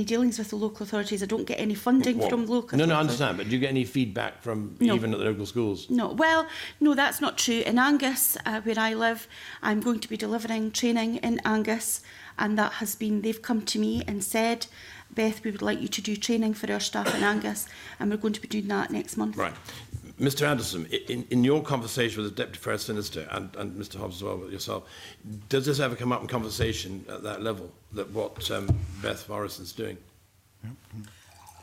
dealings with the local authorities. I don't get any funding from local authorities. No, I understand, but do you get any feedback from even at the local schools? No, well, no, that's not true. In Angus, where I live, I'm going to be delivering training in Angus, and that has been, they've come to me and said, Beth, we would like you to do training for our staff in Angus, and we're going to be doing that next month. Right. Mr Anderson, in your conversation with the Deputy First Minister and Mr Hobbs as well with yourself, does this ever come up in conversation at that level, that what Beth Morrison's doing?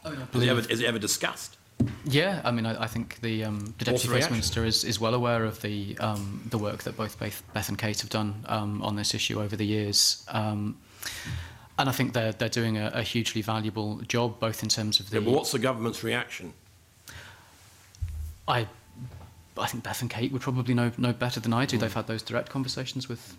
Is it ever discussed? Yeah, I mean, I think the Deputy First Minister is well aware of the work that both Beth and Kate have done on this issue over the years. And I think they're doing a hugely valuable job, both in terms of the... Yeah, but what's the government's reaction? I think Beth and Kate would probably know better than I do. They've had those direct conversations with...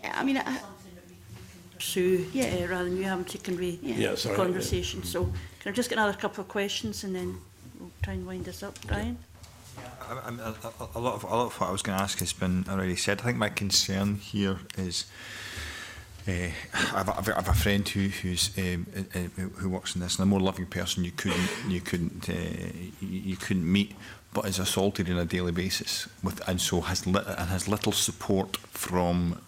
Yeah, I mean... something that we can pursue rather than you having to convey the conversation. So can I just get another couple of questions and then we'll try and wind this up, Brian? A lot of what I was going to ask has been already said. I think my concern here is... I have a friend who works in this, and a more loving person you couldn't meet, but is assaulted on a daily basis and has little support from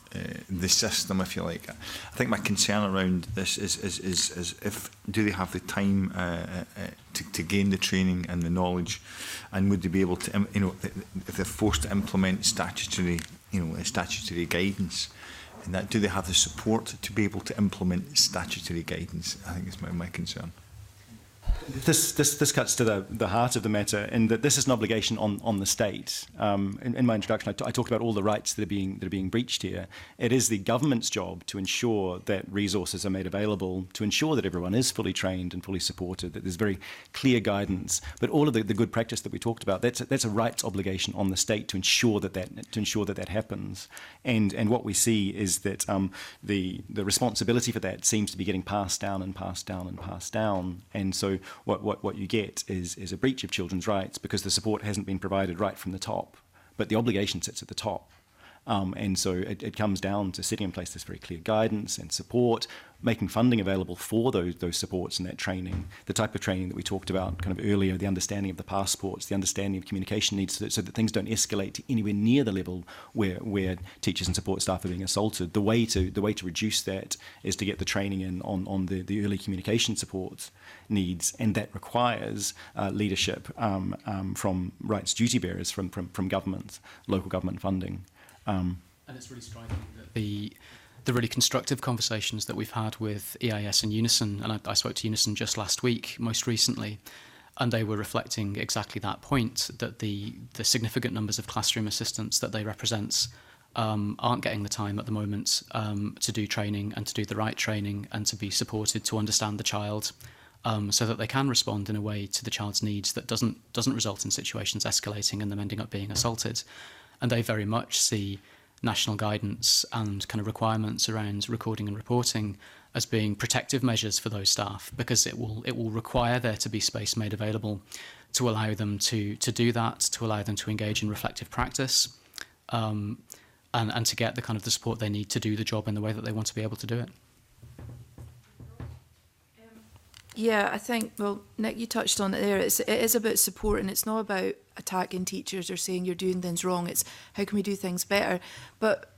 the system, if you like. I think my concern around this is if do they have the time to gain the training and the knowledge, and would they be able to if they're forced to implement statutory guidance. And that, do they have the support to be able to implement statutory guidance? I think is my concern. This cuts to the heart of the matter, in that this is an obligation on the state. In my introduction, I talked about all the rights that are being breached here. It is the government's job to ensure that resources are made available, to ensure that everyone is fully trained and fully supported, that there's very clear guidance. But all of the good practice that we talked about, that's a rights obligation on the state to ensure that happens. And what we see is that the responsibility for that seems to be getting passed down and passed down and passed down. And so what you get is a breach of children's rights because the support hasn't been provided right from the top, but the obligation sits at the top. And so it comes down to setting in place this very clear guidance and support, making funding available for those supports and that training, the type of training that we talked about kind of earlier, the understanding of the passports, the understanding of communication needs, so that things don't escalate to anywhere near the level where teachers and support staff are being assaulted. The way to reduce that is to get the training in on the early communication support needs, and that requires leadership from rights duty bearers, from government, local government funding. And it's really striking that the really constructive conversations that we've had with EIS and Unison, and I spoke to Unison just last week, most recently, and they were reflecting exactly that point, that the significant numbers of classroom assistants that they represent aren't getting the time at the moment to do training and to do the right training and to be supported to understand the child, so that they can respond in a way to the child's needs that doesn't result in situations escalating and them ending up being assaulted. And they very much see national guidance and kind of requirements around recording and reporting as being protective measures for those staff, because it will require there to be space made available to allow them to do that, to allow them to engage in reflective practice, and to get the kind of the support they need to do the job in the way that they want to be able to do it. Yeah, I think, well, Nick, you touched on it there. It is about support, and it's not about attacking teachers or saying you're doing things wrong. It's how can we do things better. But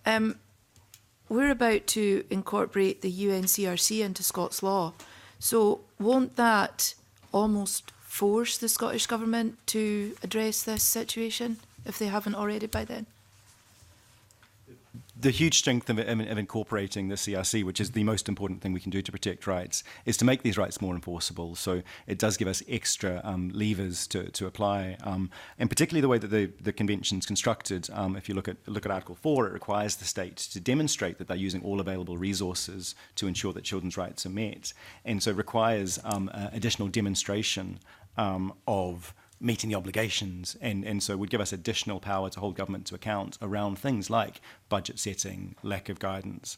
we're about to incorporate the UNCRC into Scots law. So won't that almost force the Scottish Government to address this situation if they haven't already by then? The huge strength of incorporating the CRC, which is the most important thing we can do to protect rights, is to make these rights more enforceable. So it does give us extra levers to apply, and particularly the way that the convention's constructed. If you look at Article 4, it requires the state to demonstrate that they're using all available resources to ensure that children's rights are met, and so it requires additional demonstration of meeting the obligations, and so would give us additional power to hold government to account around things like budget setting, lack of guidance.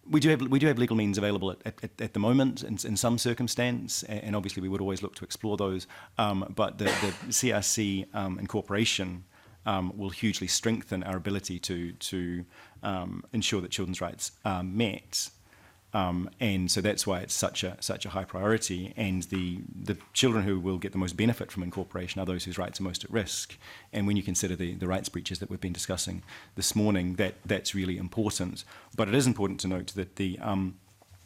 We do have legal means available at the moment in some circumstance, and obviously we would always look to explore those. But the CRC incorporation will hugely strengthen our ability to ensure that children's rights are met. And so that's why it's such a high priority, and the children who will get the most benefit from incorporation are those whose rights are most at risk. And when you consider the rights breaches that we've been discussing this morning, that's really important. But it is important to note that the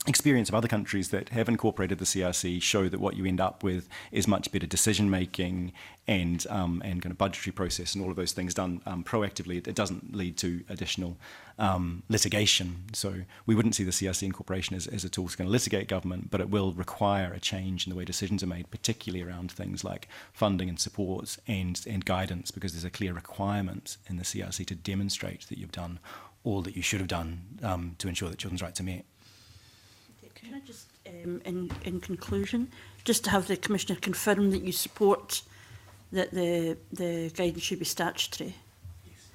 experience of other countries that have incorporated the CRC show that what you end up with is much better decision making and kind of budgetary process and all of those things done proactively. It doesn't lead to additional litigation. So we wouldn't see the CRC incorporation as a tool to kind of litigate government, but it will require a change in the way decisions are made, particularly around things like funding and support and guidance, because there's a clear requirement in the CRC to demonstrate that you've done all that you should have done to ensure that children's rights are met. Can I just, in conclusion, just to have the Commissioner confirm that you support that the guidance should be statutory? Yes.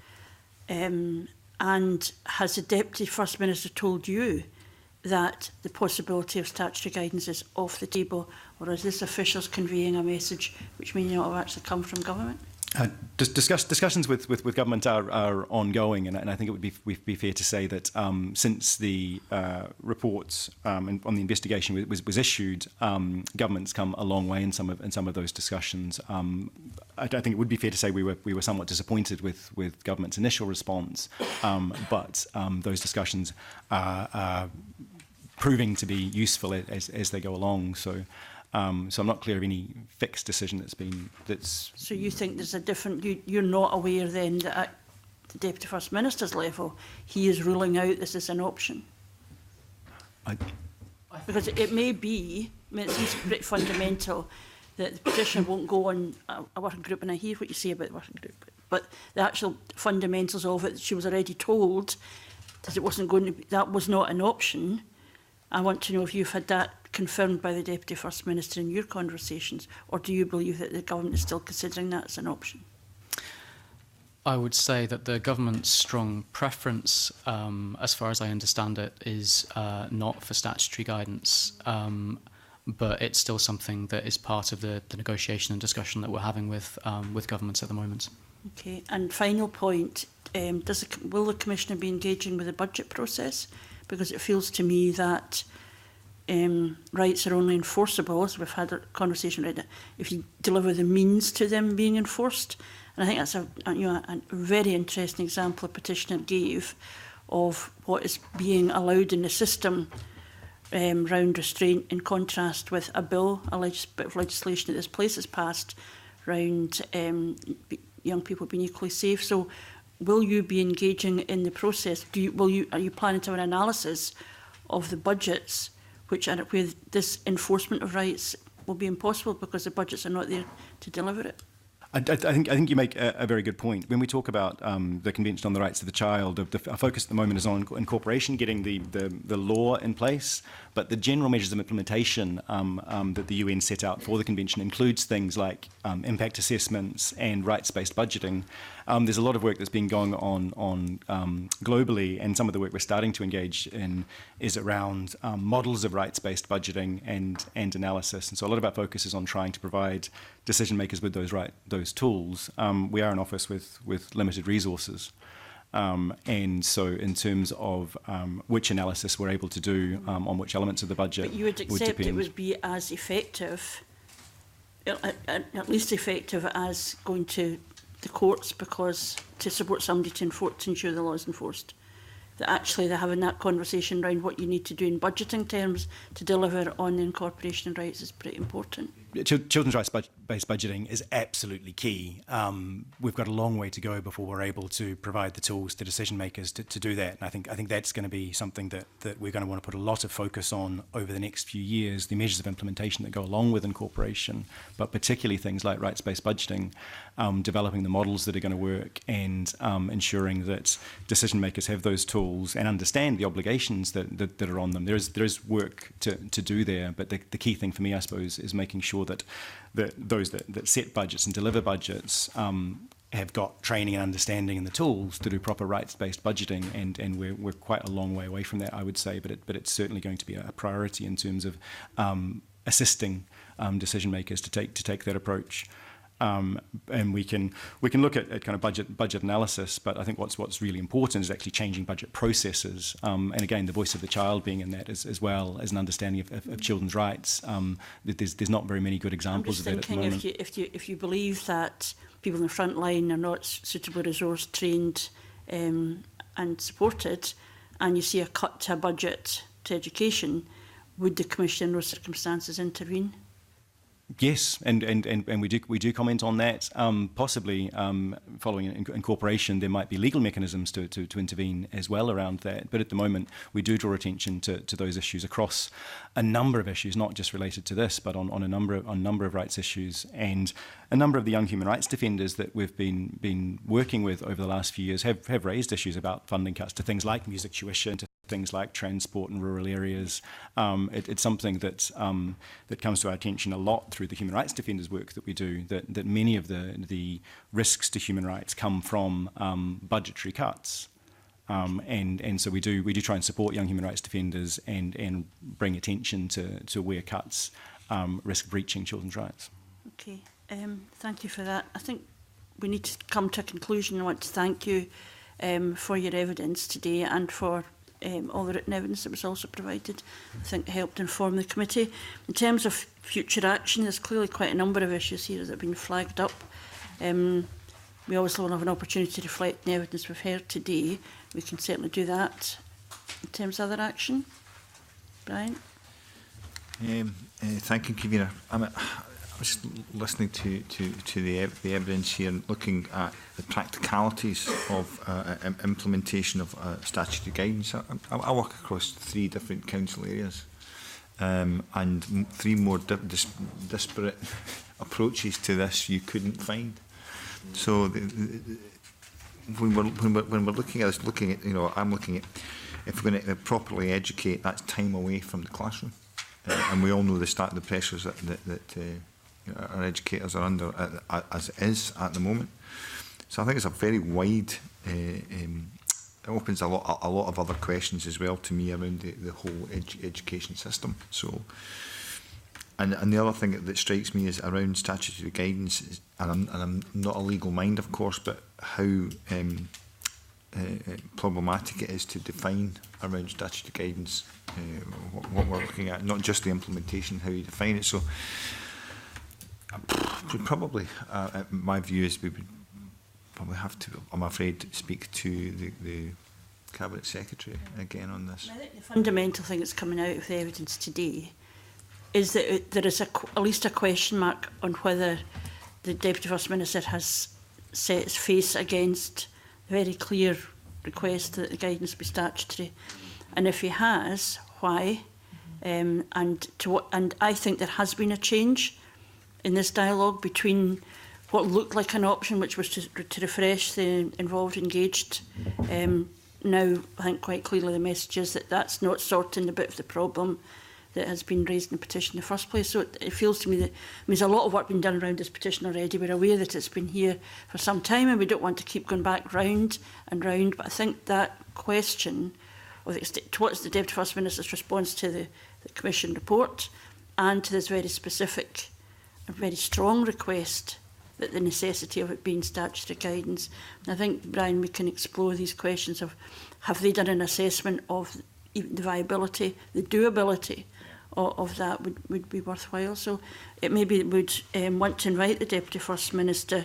And has the Deputy First Minister told you that the possibility of statutory guidance is off the table, or is this officials conveying a message which may not have actually come from government? Discussions with government are ongoing, and I think it would be fair to say that since the reports on the investigation was issued, government's come a long way in some of those discussions. I think it would be fair to say we were somewhat disappointed with government's initial response, but those discussions are proving to be useful as they go along. So I'm not clear of any fixed decision that's. So you think there's a different? You're not aware then that at the Deputy First Minister's level he is ruling out this as an option? Because it may be. I mean, it seems pretty fundamental that the petition won't go on a working group, and I hear what you say about the working group, but the actual fundamentals of it, she was already told that it wasn't going to be, that was not an option. I want to know if you've had that confirmed by the Deputy First Minister in your conversations, or do you believe that the government is still considering that as an option? I would say that the government's strong preference, as far as I understand it, is not for statutory guidance, but it's still something that is part of the negotiation and discussion that we're having with governments at the moment. Okay, and final point, will the Commissioner be engaging with the budget process? Because it feels to me that rights are only enforceable, as we've had a conversation about it, if you deliver the means to them being enforced. And I think that's a very interesting example a petitioner gave of what is being allowed in the system round restraint, in contrast with a bill, bit of legislation that this place has passed round young people being equally safe. So will you be engaging in the process? Are you planning to have an analysis of the budgets where this enforcement of rights will be impossible because the budgets are not there to deliver it? I think you make a very good point. When we talk about the Convention on the Rights of the Child, our focus at the moment is on incorporation, getting the law in place, but the general measures of implementation that the UN set out for the Convention includes things like impact assessments and rights-based budgeting. There's a lot of work that's been going on globally, and some of the work we're starting to engage in is around models of rights-based budgeting and analysis. And so a lot of our focus is on trying to provide decision makers with those tools. We are an office with limited resources. And so in terms of which analysis we're able to do on which elements of the budget but you would accept it would be as effective, at least effective as going to the courts, because to support somebody to ensure the law is enforced, that actually they're having that conversation around what you need to do in budgeting terms to deliver on the incorporation rights is pretty important. Children's rights-based budgeting is absolutely key. We've got a long way to go before we're able to provide the tools to decision makers to do that. And I think that's going to be something that we're going to want to put a lot of focus on over the next few years, the measures of implementation that go along with incorporation, but particularly things like rights-based budgeting, developing the models that are going to work, and ensuring that decision makers have those tools and understand the obligations that are on them. There is work to do there, but the key thing for me, I suppose, is making sure that those that set budgets and deliver budgets have got training and understanding and the tools to do proper rights-based budgeting, and we're quite a long way away from that, I would say, but it's certainly going to be a priority in terms of assisting decision makers to take that approach. And we can look at kind of budget analysis, but I think what's really important is actually changing budget processes, and again the voice of the child being in that as well as an understanding of children's rights. There's not very many good examples of that at the moment. If you believe that people in the front line are not suitably resourced, trained, and supported, and you see a cut to a budget to education, would the Commission in those circumstances intervene? Yes, and we do comment on that. Possibly following incorporation, there might be legal mechanisms to intervene as well around that. But at the moment, we do draw attention to those issues across a number of issues, not just related to this, but on a number of rights issues. And a number of the young human rights defenders that we've been working with over the last few years have raised issues about funding cuts to things like music tuition, to things like transport in rural areas. It's something that comes to our attention a lot through the human rights defenders work that we do, that many of the risks to human rights come from budgetary cuts. And so we do try and support young human rights defenders and bring attention to where cuts risk breaching children's rights. Okay, thank you for that. I think we need to come to a conclusion. I want to thank you for your evidence today and for all the written evidence that was also provided. I think it helped inform the committee. In terms of future action, there's clearly quite a number of issues here that have been flagged up. We always will have an opportunity to reflect on the evidence we've heard today. We can certainly do that. In terms of other action, Brian? Thank you, Convener. I was listening to the evidence here and looking at the practicalities of implementation of statutory guidance. I work across 3 different council areas and 3 more disparate approaches to this you couldn't find. So when we're looking at this, I'm looking at if we're going to properly educate, that's time away from the classroom, and we all know the pressures that our educators are under as it is at the moment. So I think it's a very wide, it opens a lot of other questions as well to me around the whole education system. So, and the other thing that strikes me is around statutory guidance, and I'm not a legal mind, of course, but how problematic it is to define around statutory guidance, what we're looking at, not just the implementation, how you define it. So probably, my view is we would probably have to, I'm afraid, speak to the Cabinet Secretary again on this. I think the fundamental thing that's coming out of the evidence today is that there is at least a question mark on whether the Deputy First Minister has set his face against the very clear request that the guidance be statutory. And if he has, why? And I think there has been a change in this dialogue between what looked like an option, which was to refresh the involved, engaged. Now, I think quite clearly the message is that that's not sorting the bit of the problem. that has been raised in the petition in the first place. So it feels to me that there's a lot of work being done around this petition already. We're aware that it's been here for some time and we don't want to keep going back round and round. But I think that question of what's the Deputy First Minister's response to the Commission report and to this very specific and very strong request that the necessity of it being statutory guidance. And I think, Brian, we can explore these questions of have they done an assessment of even the viability, the doability of that would be worthwhile. So it maybe would want to invite the Deputy First Minister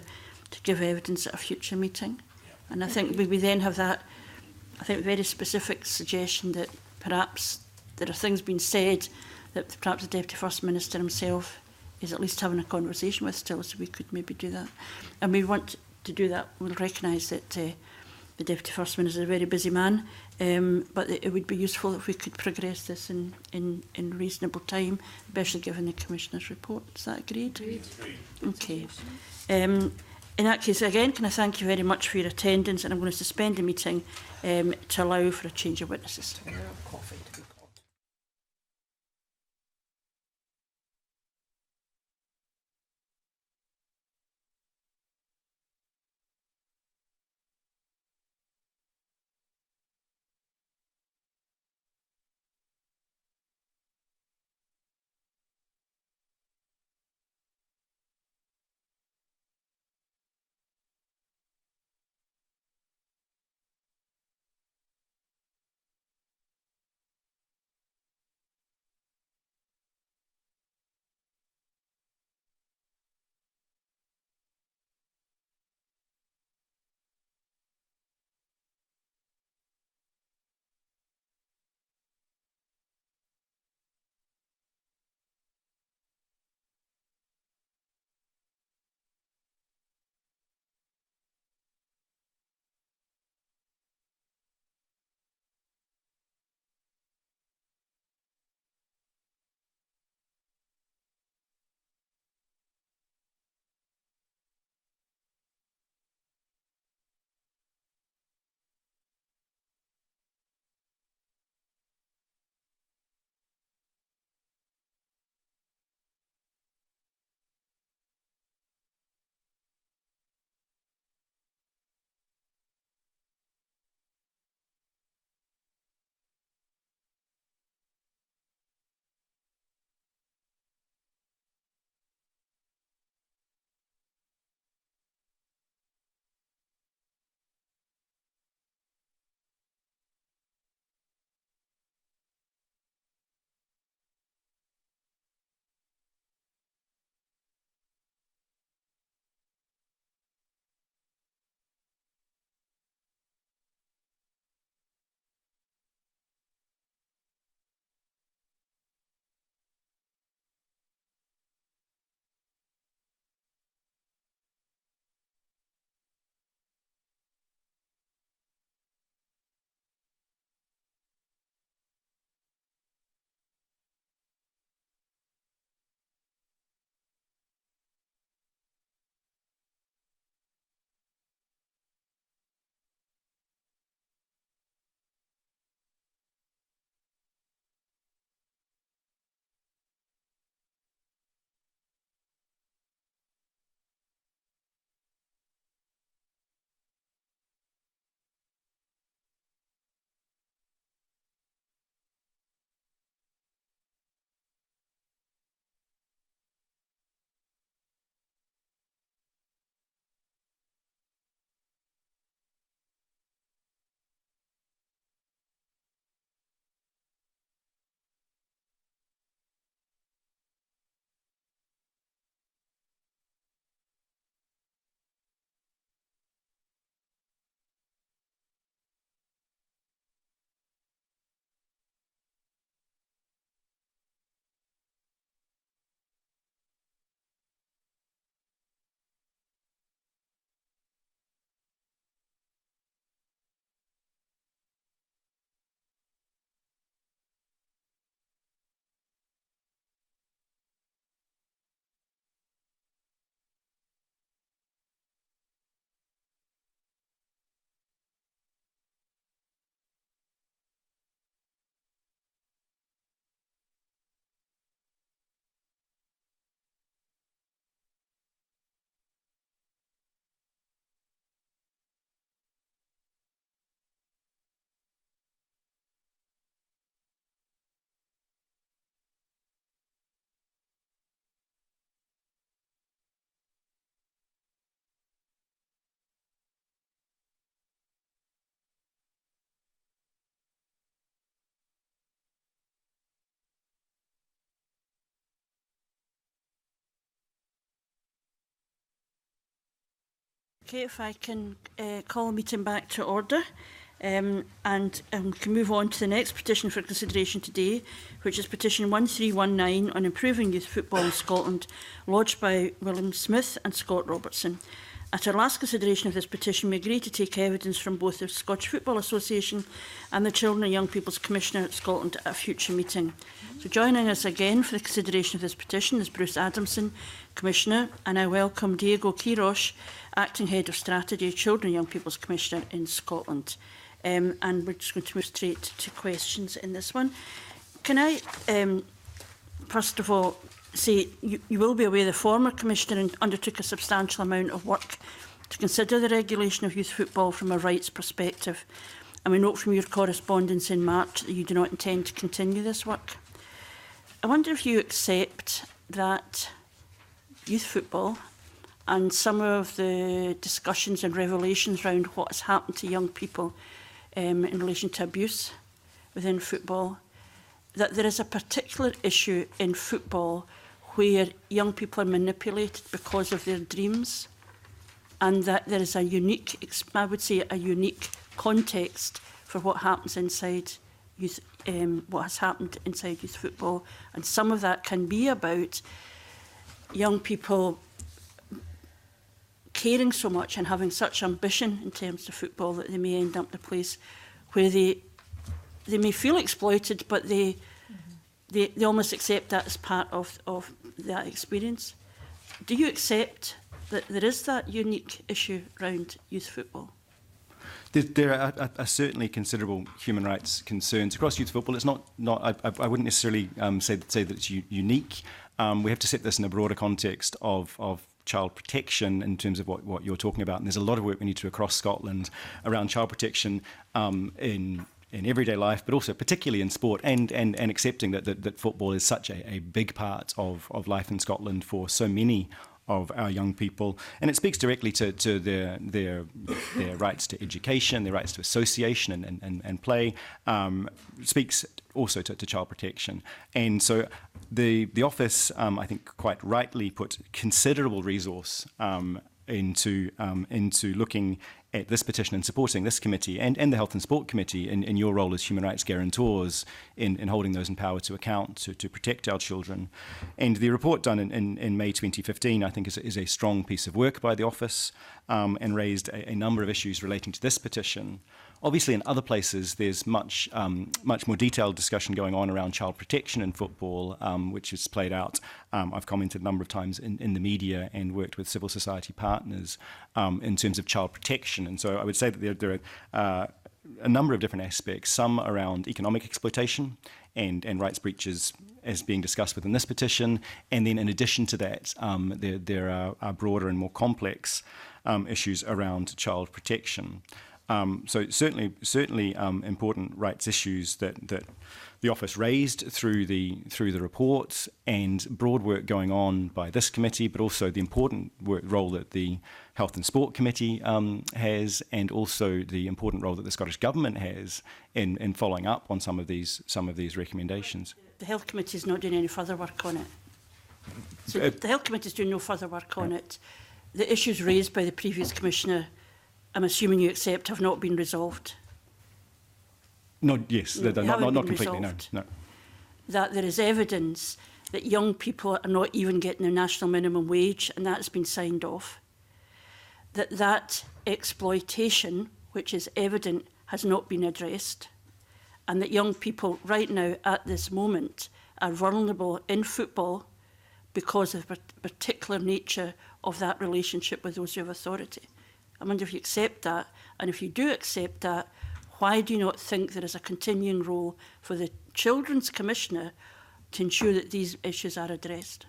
to give evidence at a future meeting. And I think we then have that, I think, very specific suggestion that perhaps there are things being said that perhaps the Deputy First Minister himself is at least having a conversation with still, so we could maybe do that. And we want to do that. We'll recognise that the Deputy First Minister is a very busy man, but it would be useful if we could progress this in reasonable time, especially given the Commissioner's report. Is that agreed? Agreed. Okay. In that case, again, can I thank you very much for your attendance, and I'm going to suspend the meeting to allow for a change of witnesses. Okay, if I can call the meeting back to order. And we can move on to the next petition for consideration today, which is petition 1319 on improving youth football in Scotland, lodged by William Smith and Scott Robertson. At our last consideration of this petition, we agreed to take evidence from both the Scottish Football Association and the Children and Young People's Commissioner at Scotland at a future meeting. So joining us again for the consideration of this petition is Bruce Adamson, Commissioner, and I welcome Diego Quiroz, Acting Head of Strategy, Children and Young People's Commissioner in Scotland. And we're just going to move straight to questions in this one. Can I, first of all, say you will be aware the former Commissioner undertook a substantial amount of work to consider the regulation of youth football from a rights perspective. And we note from your correspondence in March that you do not intend to continue this work. I wonder if you accept that youth football and some of the discussions and revelations around what has happened to young people in relation to abuse within football, that there is a particular issue in football where young people are manipulated because of their dreams, and that there is a unique, I would say, a unique context for what happens inside youth, what has happened inside youth football, and some of that can be about young people caring so much and having such ambition in terms of football that they may end up in a place where they may feel exploited, but they almost accept that as part of that experience. Do you accept that there is that unique issue around youth football? There are certainly considerable human rights concerns across youth football. It's not I wouldn't necessarily say that it's unique. We have to set this in a broader context of child protection in terms of what you're talking about. And there's a lot of work we need to do across Scotland around child protection in everyday life, but also particularly in sport, and accepting that football is such a big part of life in Scotland for so many of our young people. And it speaks directly to their rights to education, their rights to association and play, speaks also to child protection. And so the office, I think quite rightly, put considerable resource into looking at this petition and supporting this committee and the Health and Sport Committee in your role as human rights guarantors in holding those in power to account to protect our children. And the report done in May 2015, I think, is a strong piece of work by the office and raised a number of issues relating to this petition. Obviously, in other places, there's much more detailed discussion going on around child protection in football, which is played out. I've commented a number of times in the media and worked with civil society partners in terms of child protection. And so I would say that there are a number of different aspects, some around economic exploitation and rights breaches as being discussed within this petition. And then in addition to that, there are broader and more complex issues around child protection. So certainly important rights issues that the office raised through the report, and broad work going on by this committee, but also the important role that the Health and Sport Committee has, and also the important role that the Scottish Government has in following up on some of these recommendations. The Health Committee is not doing any further work on it. So the Health Committee is doing no further work on it. The issues raised by the previous Commissioner, I'm assuming you accept, have not been resolved. Yes, not completely, no. That there is evidence that young people are not even getting their national minimum wage, and that's been signed off. That exploitation, which is evident, has not been addressed, and that young people right now at this moment are vulnerable in football because of the particular nature of that relationship with those who have authority. I wonder if you accept that, and if you do accept that, why do you not think there is a continuing role for the Children's Commissioner to ensure that these issues are addressed?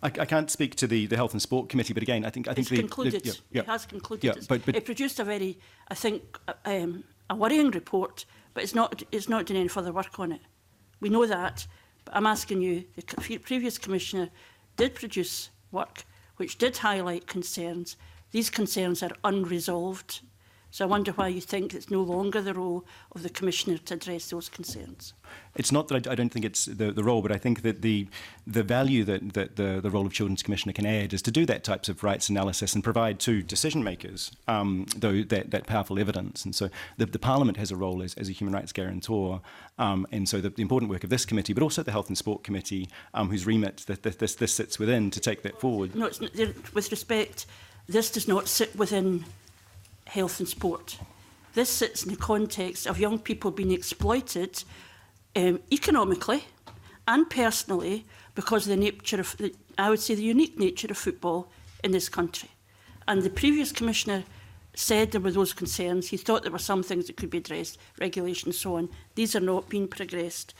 I can't speak to the Health and Sport Committee, but again, I think it's concluded. It has concluded. But it produced a very, I think, a worrying report, but it's not doing any further work on it. We know that, but I'm asking you, the previous Commissioner did produce work which did highlight concerns. These concerns are unresolved. So I wonder why you think it's no longer the role of the Commissioner to address those concerns. It's not that I don't think it's the role, but I think that the value that the role of Children's Commissioner can add is to do that types of rights analysis and provide to decision makers that powerful evidence. And so the Parliament has a role as a human rights guarantor, and so the important work of this committee, but also the Health and Sport Committee, whose remit this sits within, to take that forward. No, with respect, this does not sit within health and sport. This sits in the context of young people being exploited economically and personally because of the nature of, I would say, the unique nature of football in this country. And the previous Commissioner said there were those concerns. He thought there were some things that could be addressed, regulation and so on. These are not being progressed.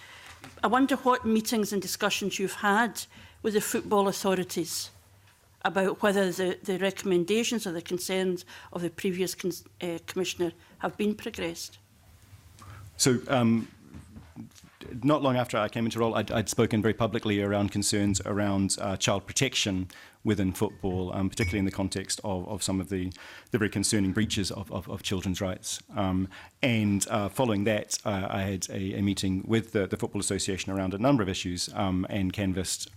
I wonder what meetings and discussions you've had with the football authorities about whether the recommendations or the concerns of the previous Commissioner have been progressed. So not long after I came into role, I'd spoken very publicly around concerns around child protection within football, particularly in the context of some of the very concerning breaches of children's rights. And following that, I had a meeting with the Football Association around a number of issues and canvassed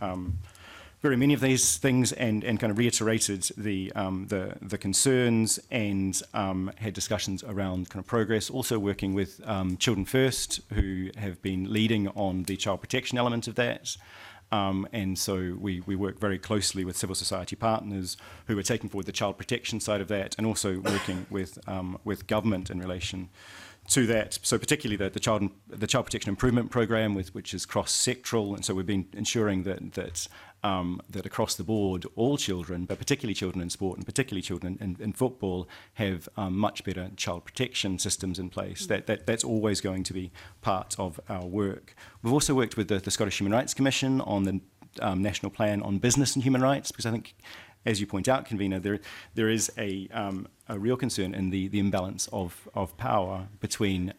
very many of these things and kind of reiterated the concerns and had discussions around kind of progress, also working with Children First, who have been leading on the child protection element of that. And so we work very closely with civil society partners who are taking forward the child protection side of that, and also working with government in relation to that. So particularly the child protection improvement program, which is cross-sectoral, and so we've been ensuring that across the board, all children, but particularly children in sport and particularly children in football, have much better child protection systems in place. That's always going to be part of our work. We've also worked with the Scottish Human Rights Commission on the National Plan on Business and Human Rights, because I think, as you point out, Convener, there is a real concern in the imbalance of power between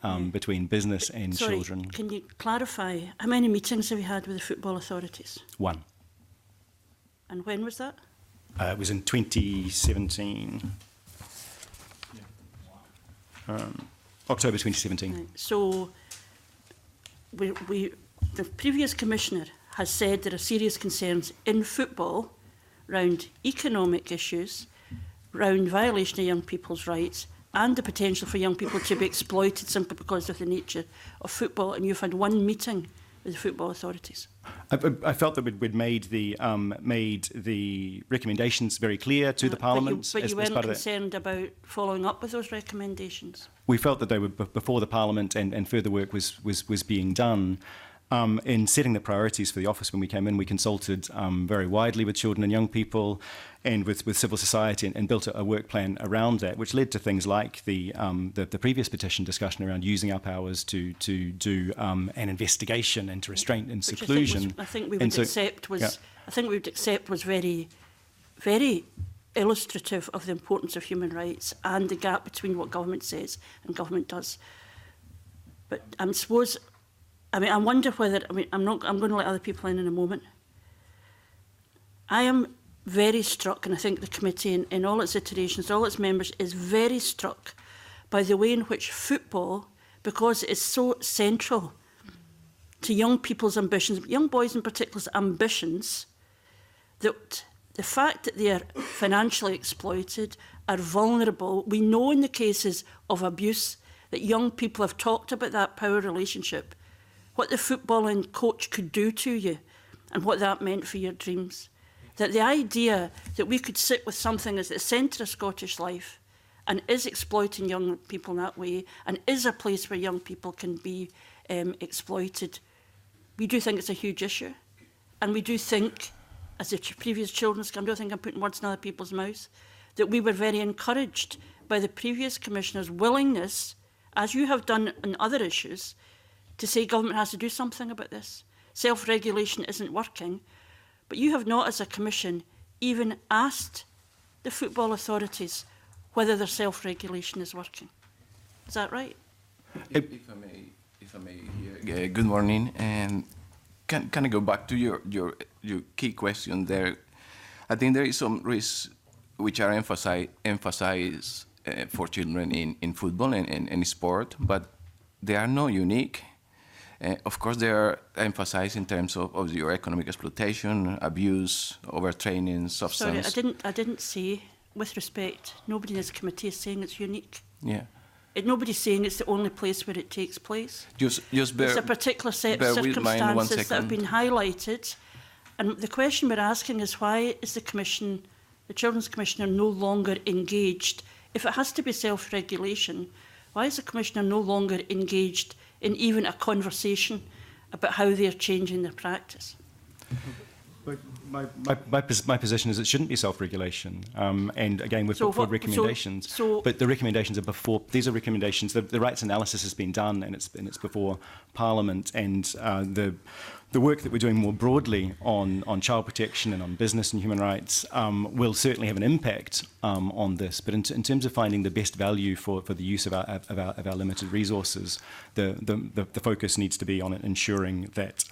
business and children. Can you clarify, how many meetings have you had with the football authorities? One. And when was that? It was in 2017. October 2017. Right. So the previous Commissioner has said there are serious concerns in football around economic issues, around violation of young people's rights, and the potential for young people to be exploited simply because of the nature of football. And you've had one meeting with the football authorities. I felt that we'd made the recommendations very clear to the Parliament. But you weren't concerned about following up with those recommendations? We felt that they were before the Parliament, and further work was being done. In setting the priorities for the office when we came in, we consulted very widely with children and young people and with civil society, and built a work plan around that, which led to things like the previous petition discussion around using our powers to do an investigation into restraint and seclusion. I think we would accept was very, very illustrative of the importance of human rights and the gap between what government says and government does. But I wonder whether, I'm going to let other people in a moment. I am very struck, and I think the committee in all its iterations, all its members, is very struck by the way in which football, because it's so central to young people's ambitions, young boys in particular's ambitions, that the fact that they are financially exploited, are vulnerable. We know in the cases of abuse that young people have talked about that power relationship, what the footballing coach could do to you and what that meant for your dreams. That the idea that we could sit with something that's at the centre of Scottish life and is exploiting young people in that way and is a place where young people can be exploited, we do think it's a huge issue. And we do think, as the previous children's, I don't think I'm putting words in other people's mouths, that we were very encouraged by the previous Commissioner's willingness, as you have done on other issues, to say government has to do something about this. Self-regulation isn't working. But you have not, as a commission, even asked the football authorities whether their self-regulation is working. Is that right? If I may here, good morning. And can I go back to your key question there? I think there is some risks which are emphasized for children in football and in sport, but they are not unique. Of course, they are emphasized in terms of your economic exploitation, abuse, overtraining, substance. Sorry, I didn't say, with respect, nobody in this committee is saying it's unique. Yeah. Nobody's saying it's the only place where it takes place. Just bear, it's a particular set of circumstances that have been highlighted. And the question we're asking is, why is the Commission, the Children's Commissioner, no longer engaged? If it has to be self-regulation, why is the Commissioner no longer engaged in even a conversation about how they're changing their practice? But my position is it shouldn't be self-regulation. And again, we've put forward recommendations. But the recommendations are before, these are recommendations, the rights analysis has been done and it's before Parliament, and the work that we're doing more broadly on child protection and on business and human rights will certainly have an impact on this. But in terms of finding the best value for the use of our limited resources, the focus needs to be on ensuring that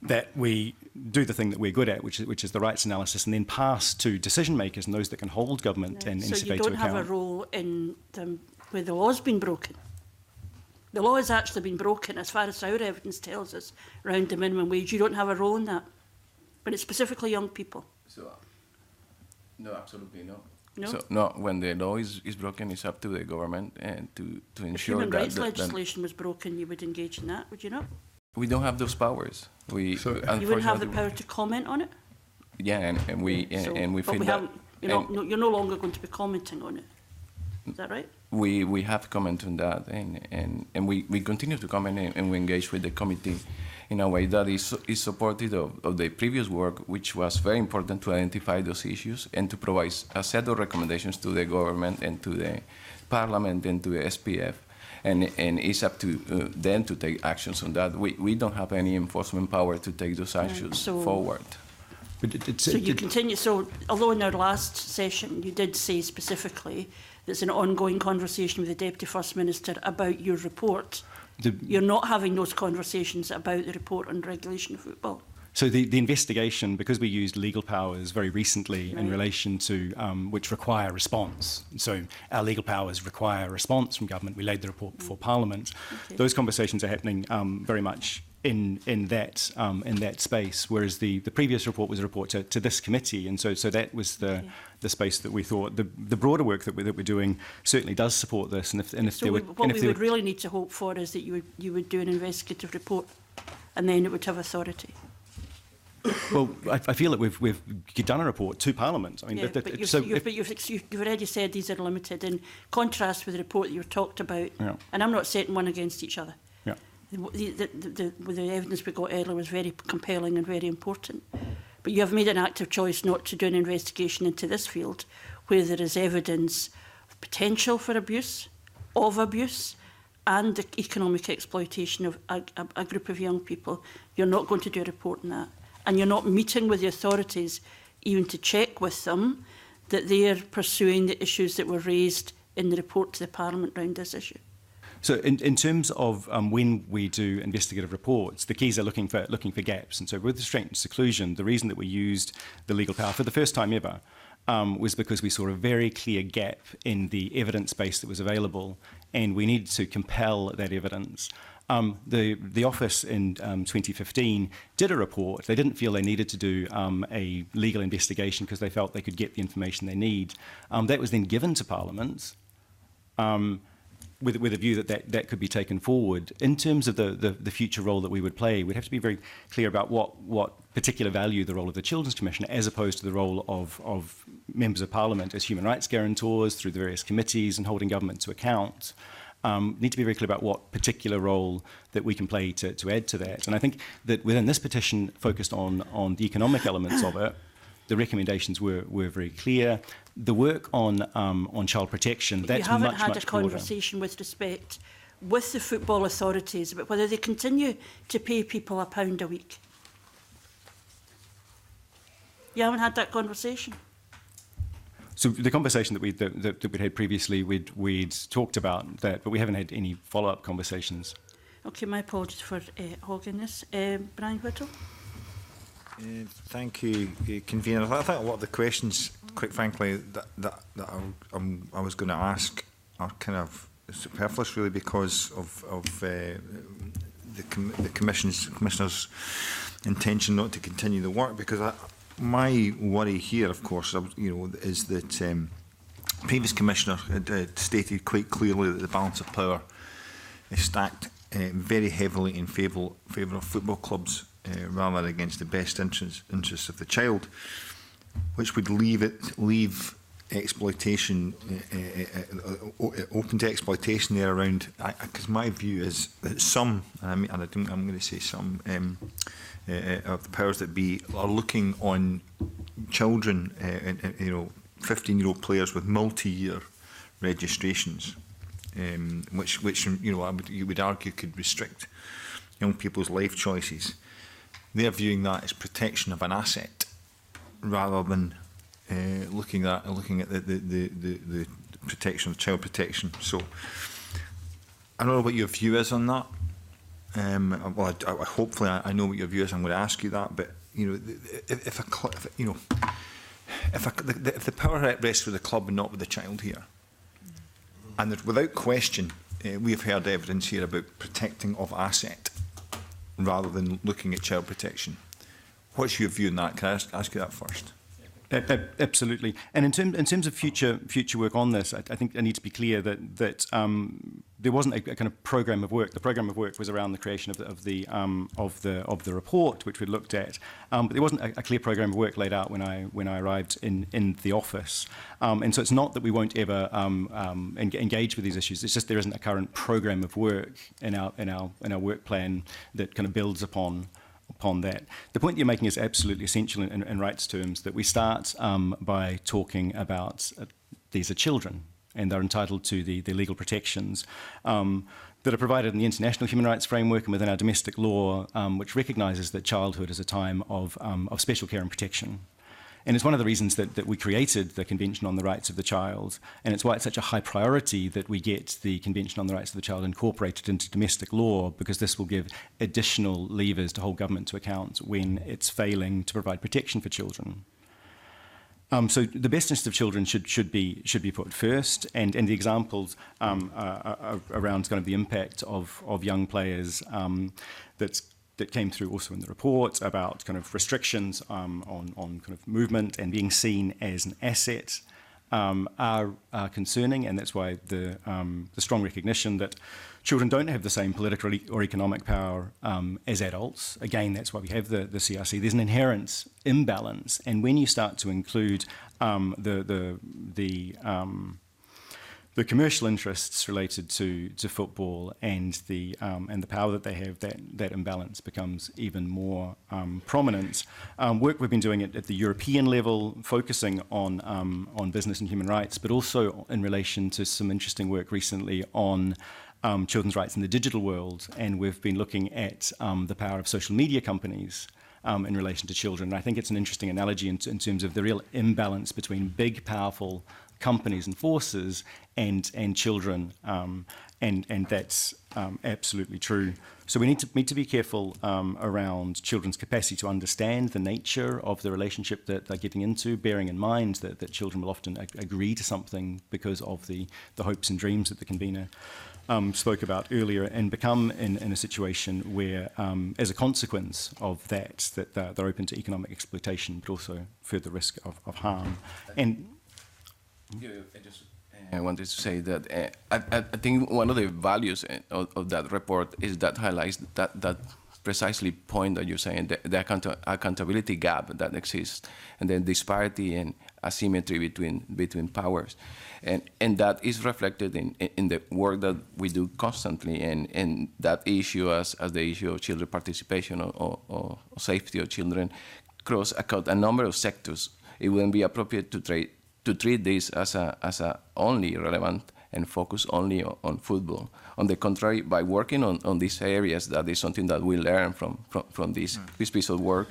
that we do the thing that we're good at, which is the rights analysis, and then pass to decision makers and those that can hold government and NCBA to account. So you don't have a role in where the law's been broken. The law has actually been broken, as far as our evidence tells us, around the minimum wage. You don't have a role in that, but it's specifically young people. So, no, absolutely no. No? So, no, when the law is broken, it's up to the government and to ensure if human that... rights legislation was broken, you would engage in that, would you not? We don't have those powers. You wouldn't have the power to comment on it? Yeah, and we feel that... You're no longer going to be commenting on it. Is that right? We have commented on that, and we continue to comment, and we engage with the committee in a way that is supportive of the previous work, which was very important to identify those issues and to provide a set of recommendations to the government and to the Parliament and to the SPF. And it's up to them to take actions on that. We don't have any enforcement power to take those actions forward. But so you continue. So although in our last session you did say specifically there's an ongoing conversation with the Deputy First Minister about your report, you're not having those conversations about the report on regulation of football. So the investigation, because we used legal powers very recently in relation to which require response. So our legal powers require a response from government. We laid the report before Parliament. Okay. Those conversations are happening very much in that space, whereas the previous report was a report to this committee, and so that was the space that we thought the broader work that we're doing certainly does support this. And if we would really need to hope for is that you would do an investigative report, and then it would have authority. Well, I feel that we've done a report to Parliament. I mean, but you've already said these are limited, in contrast with the report that you've talked about. Yeah. And I'm not setting one against each other. Yeah. The evidence we got earlier was very compelling and very important. But you have made an active choice not to do an investigation into this field, where there is evidence of potential for abuse, and the economic exploitation of a group of young people. You're not going to do a report on that. And you're not meeting with the authorities even to check with them that they are pursuing the issues that were raised in the report to the Parliament around this issue. So in terms of when we do investigative reports, the keys are looking for gaps. And so with restraint and seclusion, the reason that we used the legal power for the first time ever was because we saw a very clear gap in the evidence base that was available, and we needed to compel that evidence. The office in 2015 did a report. They didn't feel they needed to do a legal investigation because they felt they could get the information they need. That was then given to Parliament with a view that could be taken forward. In terms of the future role that we would play, we'd have to be very clear about what particular value the role of the Children's Commissioner, as opposed to the role of members of Parliament as human rights guarantors through the various committees and holding government to account. Need to be very clear about what particular role that we can play to add to that. And I think that within this petition focused on the economic elements of it, the recommendations were very clear. The work on child protection, that's much, much broader. You haven't had a conversation with respect with the football authorities about whether they continue to pay people £1 a week. You haven't had that conversation? So the conversation that we'd had previously, we'd talked about that, but we haven't had any follow-up conversations. Okay, my apologies for hogging this. Brian Whittle? Thank you, Convener. I think a lot of the questions quite frankly, I was going to ask are kind of superfluous, really, because of the Commissioner's intention not to continue the work. Because my worry here, of course, is that previous Commissioner had stated quite clearly that the balance of power is stacked very heavily in favour of football clubs rather than against the best interests of the child, which would leave exploitation open to exploitation there around. Because my view is that some, and I'm going to say some of the powers that be are looking on children, 15-year-old players with multi-year registrations, which you would argue could restrict young people's life choices. They're viewing that as protection of an asset rather than looking at the protection of child protection. So I don't know what your view is on that. Well, hopefully I know what your view is. I'm going to ask you that. But if the power rests with the club and not with the child here, and that without question, we have heard evidence here about protecting of asset rather than looking at child protection. What's your view on that? Can I ask you that first? Absolutely. And in terms of future work on this, I think I need to be clear that there wasn't a kind of program of work. The program of work was around the creation of the report, which we looked at, but there wasn't a clear program of work laid out when I arrived in the office. And so it's not that we won't ever engage with these issues. It's just there isn't a current program of work in our work plan that kind of builds upon that. The point you're making is absolutely essential in rights terms, that we start by talking about these are children and they're entitled to the legal protections that are provided in the international human rights framework and within our domestic law, which recognises that childhood is a time of special care and protection. And it's one of the reasons that we created the Convention on the Rights of the Child, and it's why it's such a high priority that we get the Convention on the Rights of the Child incorporated into domestic law, because this will give additional levers to hold government to account when it's failing to provide protection for children. So the best interest of children should be put first, and the examples around kind of the impact of young players that came through also in the report about kind of restrictions on kind of movement and being seen as an asset are concerning, and that's why the strong recognition that children don't have the same political or economic power as adults. Again, that's why we have the CRC. There's an inherent imbalance, and when you start to include the commercial interests related to football and the power that they have, that imbalance becomes even more prominent. Work we've been doing at the European level, focusing on business and human rights, but also in relation to some interesting work recently on children's rights in the digital world, and we've been looking at the power of social media companies in relation to children. And I think it's an interesting analogy in terms of the real imbalance between big, powerful companies and forces and children, and that's absolutely true. So we need to be careful around children's capacity to understand the nature of the relationship that they're getting into, bearing in mind that children will often agree to something because of the hopes and dreams that the convener spoke about earlier, and become in a situation where, as a consequence of that they're open to economic exploitation, but also further risk of harm. And I wanted to say that I think one of the values of that report is that highlights that precisely point that you're saying, the accountability gap that exists, and then disparity and asymmetry between powers, and that is reflected in the work that we do constantly, and that issue as the issue of children participation or safety of children cross a number of sectors. It wouldn't be appropriate to treat this as a only relevant and focus only on football. On the contrary, by working on these areas, that is something that we learn from this piece of work.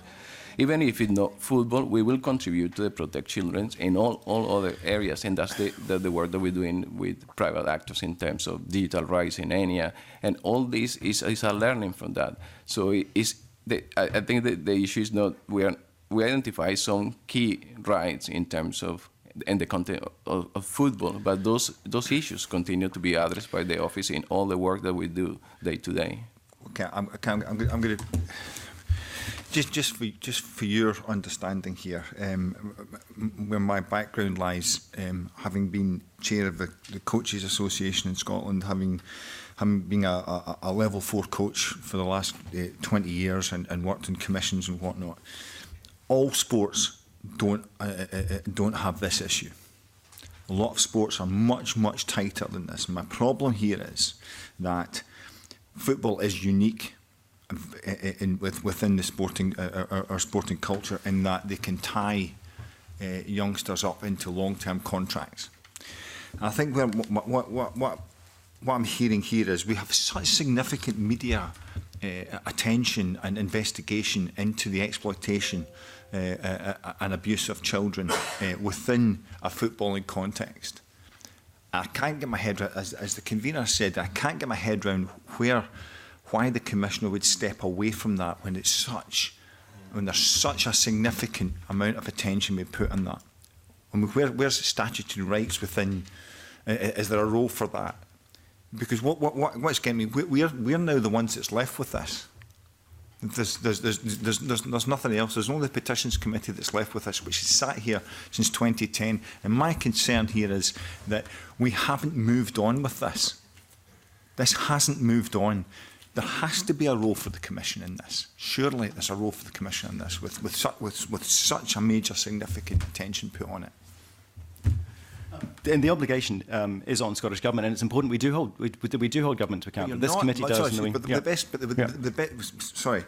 Even if it's not football, we will contribute to the protect children in all other areas, and that's the work that we're doing with private actors in terms of digital rights in ENIA, and all this is a learning from that. So I think that the issue is not we identify some key rights in terms of and the content of football. But those issues continue to be addressed by the office in all the work that we do day to day. Okay, I'm going to just for your understanding here, where my background lies, having been chair of the Coaches Association in Scotland, having been a level 4 coach for the last 20 years and worked in commissions and whatnot. All sports don't have this issue. A lot of sports are much tighter than this. My problem here is that football is unique within the sporting our sporting culture, in that they can tie youngsters up into long-term contracts. And I think what I'm hearing here is we have such significant media attention and investigation into the exploitation and abuse of children within a footballing context. I can't get my head around, as the convener said, I can't get my head around why the Commissioner would step away from that when there's such a significant amount of attention being put on that. I mean, where's the statutory rights within? Is there a role for that? Because what's getting me, we're now the ones that's left with this. There's nothing else. There's only the Petitions Committee that's left with us, which has sat here since 2010. And my concern here is that we haven't moved on with this. This hasn't moved on. There has to be a role for the Commission in this. Surely there's a role for the Commission in this, with such a major significant attention put on it. And the obligation is on Scottish Government, and it's important we do hold government to account. This committee does. Sorry,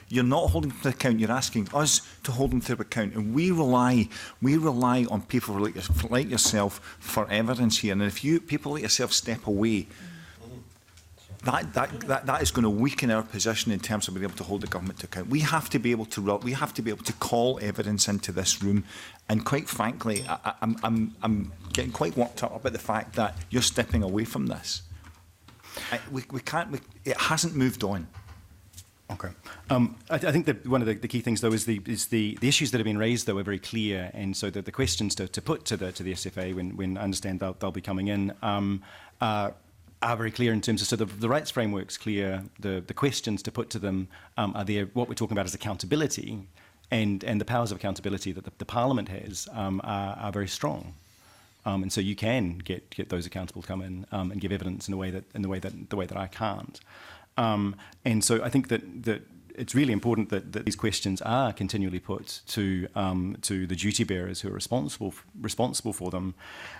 you're not holding them to account. You're asking us to hold them to account, and we rely on people like yourself for evidence here. And if people like yourself step away, that is going to weaken our position in terms of being able to hold the government to account. We have to be able to call evidence into this room, and quite frankly, I'm getting quite worked up about the fact that you're stepping away from this. We can't. It hasn't moved on. Okay. I think that one of the key things, though, is the issues that have been raised, though, are very clear, and so that the questions to put to the SFA when I understand they'll be coming in are very clear in terms of, so the rights framework's clear, the questions to put to them are there. What we're talking about is accountability, and the powers of accountability that the Parliament has are very strong, and so you can get those accountable to come in and give evidence in the way that I can't, and so I think that it's really important that these questions are continually put to the duty bearers who are responsible for them,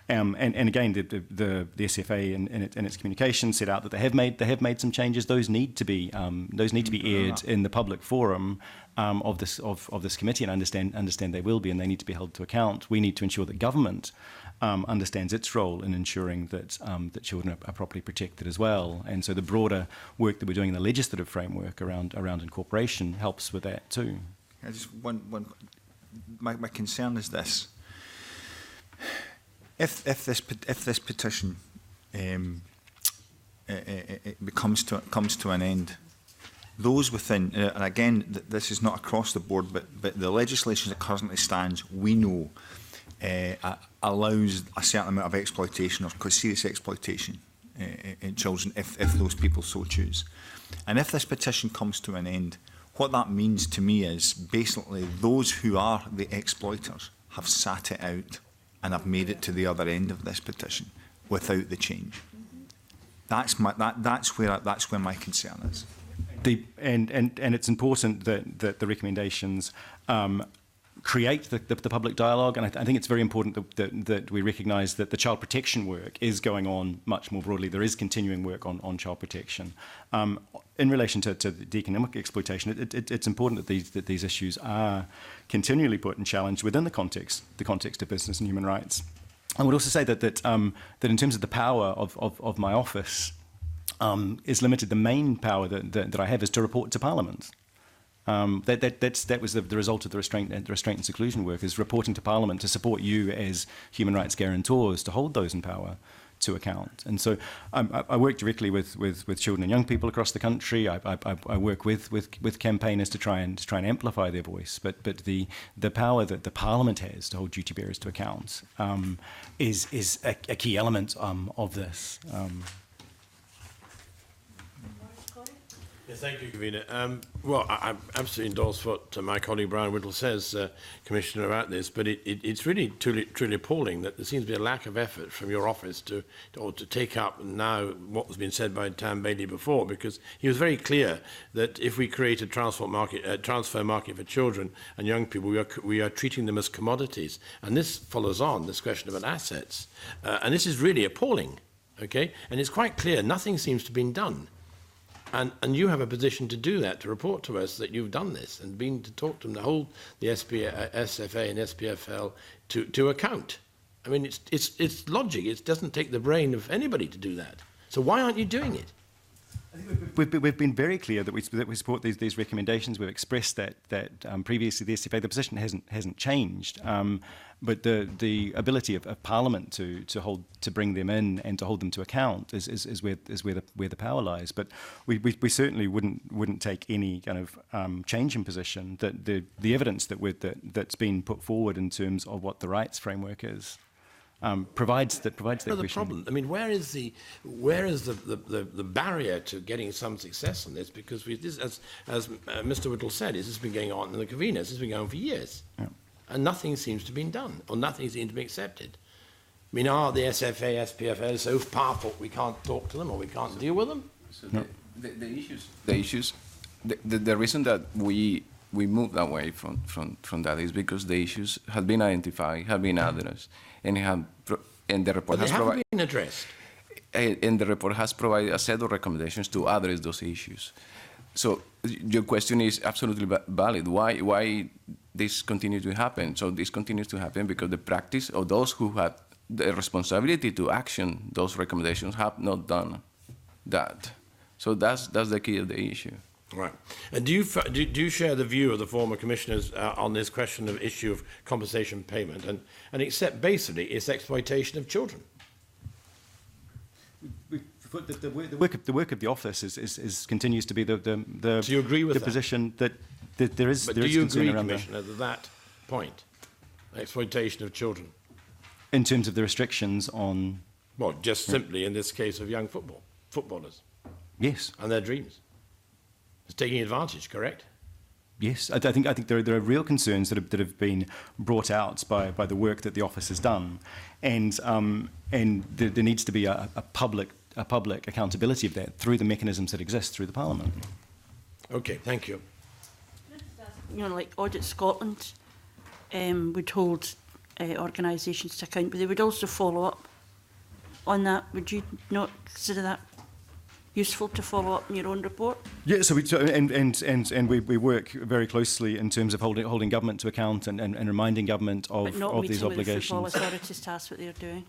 and again the SFA in its communication set out that they have made some changes. Those need to be aired in the public forum of this committee, and understand they will be, and they need to be held to account. We need to ensure that government understands its role in ensuring that children are properly protected as well. And so the broader work that we're doing in the legislative framework around incorporation helps with that too. My concern is this: if this petition comes to an end, those within, and again, this is not across the board, but the legislation that currently stands, we know, allows a certain amount of exploitation, or serious exploitation in children, if those people so choose. And if this petition comes to an end, what that means to me is basically those who are the exploiters have sat it out and have made it to the other end of this petition without the change. That's where my concern is. And it's important that the recommendations create the public dialogue, and I think it's very important that we recognise that the child protection work is going on much more broadly. There is continuing work on child protection. In relation to the economic exploitation, it's important that these issues are continually put and challenged within the context of business and human rights. I would also say that in terms of the power of my office is limited. The main power that I have is to report to Parliament. That was the result of the restraint and seclusion work, is reporting to Parliament to support you as human rights guarantors, to hold those in power to account. And so I work directly with children and young people across the country. I work with campaigners to try and amplify their voice. But the power that the Parliament has to hold duty bearers to account is a key element of this. Yes, thank you, Kavina. Well, I absolutely endorse what my colleague Brian Whittle says, Commissioner, about this, but it's really truly appalling that there seems to be a lack of effort from your office to take up now what was being said by Tam Bailey before, because he was very clear that if we create a transfer market for children and young people, we are treating them as commodities. And this follows on this question about assets. And this is really appalling, okay? And it's quite clear nothing seems to have been done. And you have a position to do that, to report to us that you've done this and been to talk to them, to hold the SFA and SPFL to account. I mean, it's logic. It doesn't take the brain of anybody to do that. So why aren't you doing it? I think we've been very clear that we support these recommendations. We've expressed that previously the SFA, the position hasn't changed, but the ability of Parliament to bring them in and to hold them to account is where the power lies. But we certainly wouldn't take any kind of change in position. That the evidence that's been put forward in terms of what the rights framework is. Provides that question. The problem. I mean, where is the barrier to getting some success on this? Because this, as Mr. Whittle said, this has been going on in the conveners. This has been going on for years, and nothing seems to have been done, or nothing seems to be accepted. I mean, are the SFA, SPFL so powerful we can't talk to them or we can't deal with them? So the issues. The reason that we moved away from that is because the issues have been identified, have been addressed, and the report has provided. Been addressed. And the report has provided a set of recommendations to address those issues. So your question is absolutely valid. Why this continues to happen? So this continues to happen because the practice of those who have the responsibility to action those recommendations have not done that. So that's the key of the issue. Right. And do you share the view of the former commissioners on this question of issue of compensation payment and accept basically its exploitation of children? The work of the office is continues to be the Do you agree with the that? position that there is. But there do is you concern agree, around Commissioner, to that point, exploitation of children? In terms of the restrictions on. Well, just simply in this case of young footballers. Yes. And their dreams. It's taking advantage, correct? Yes, I think there are real concerns that have been brought out by the work that the office has done, and there needs to be a public accountability of that through the mechanisms that exist through the Parliament. Okay, thank you. You know, like Audit Scotland would hold organisations to account, but they would also follow up on that. Would you not consider that useful to follow up in your own report? Yeah, so we work very closely in terms of holding government to account and reminding government of these obligations. But not meeting with the football authorities to ask what they're doing,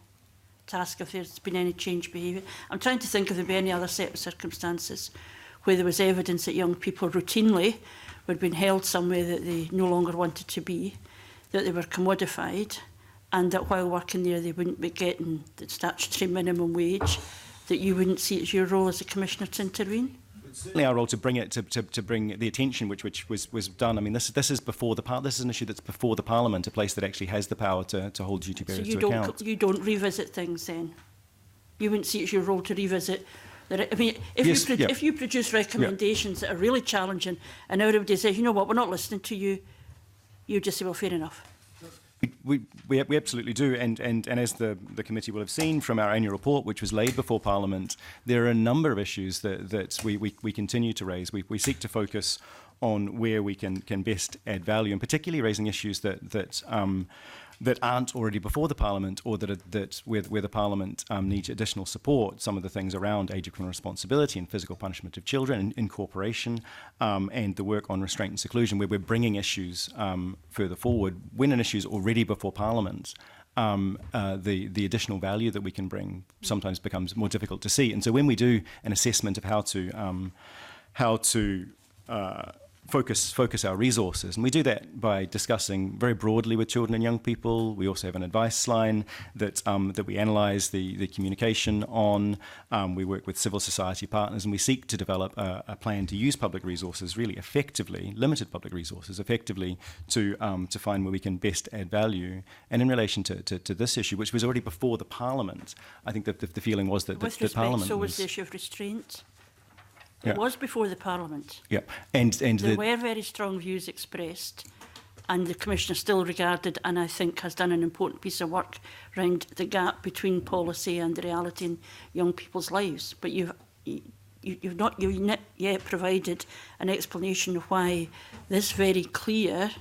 to ask if there's been any change behaviour. I'm trying to think if there'd be any other set of circumstances where there was evidence that young people routinely were being held somewhere that they no longer wanted to be, that they were commodified, and that while working there they wouldn't be getting the statutory minimum wage, that you wouldn't see it as your role as a commissioner to intervene? It's certainly our role to bring it to bring the attention which was done. I mean, this is before this is an issue that's before the Parliament, a place that actually has the power to hold duty bearers to account. So you don't revisit things then? You wouldn't see it as your role to revisit. I mean, if you produce recommendations that are really challenging, and everybody says, you know what, we're not listening to you, you just say, well, fair enough. We absolutely do, and as the committee will have seen from our annual report, which was laid before Parliament, there are a number of issues that we continue to raise. We seek to focus on where we can best add value, and particularly raising issues that aren't already before the Parliament, or where the Parliament needs additional support. Some of the things around age of criminal responsibility and physical punishment of children, incorporation, and the work on restraint and seclusion, where we're bringing issues further forward. When an issue is already before Parliament, the additional value that we can bring sometimes becomes more difficult to see. And so when we do an assessment of how to focus our resources. And we do that by discussing very broadly with children and young people. We also have an advice line that we analyse the communication on. We work with civil society partners, and we seek to develop a plan to use public resources really effectively, limited public resources effectively, to find where we can best add value. And in relation to this issue, which was already before the Parliament, I think that the feeling was that the Parliament so was the issue of restraint. It Yeah. was before the Parliament. Yeah, and There were very strong views expressed, and the Commissioner still regarded, and I think has done an important piece of work around the gap between policy and the reality in young people's lives. But you've not yet provided an explanation of why this very clear,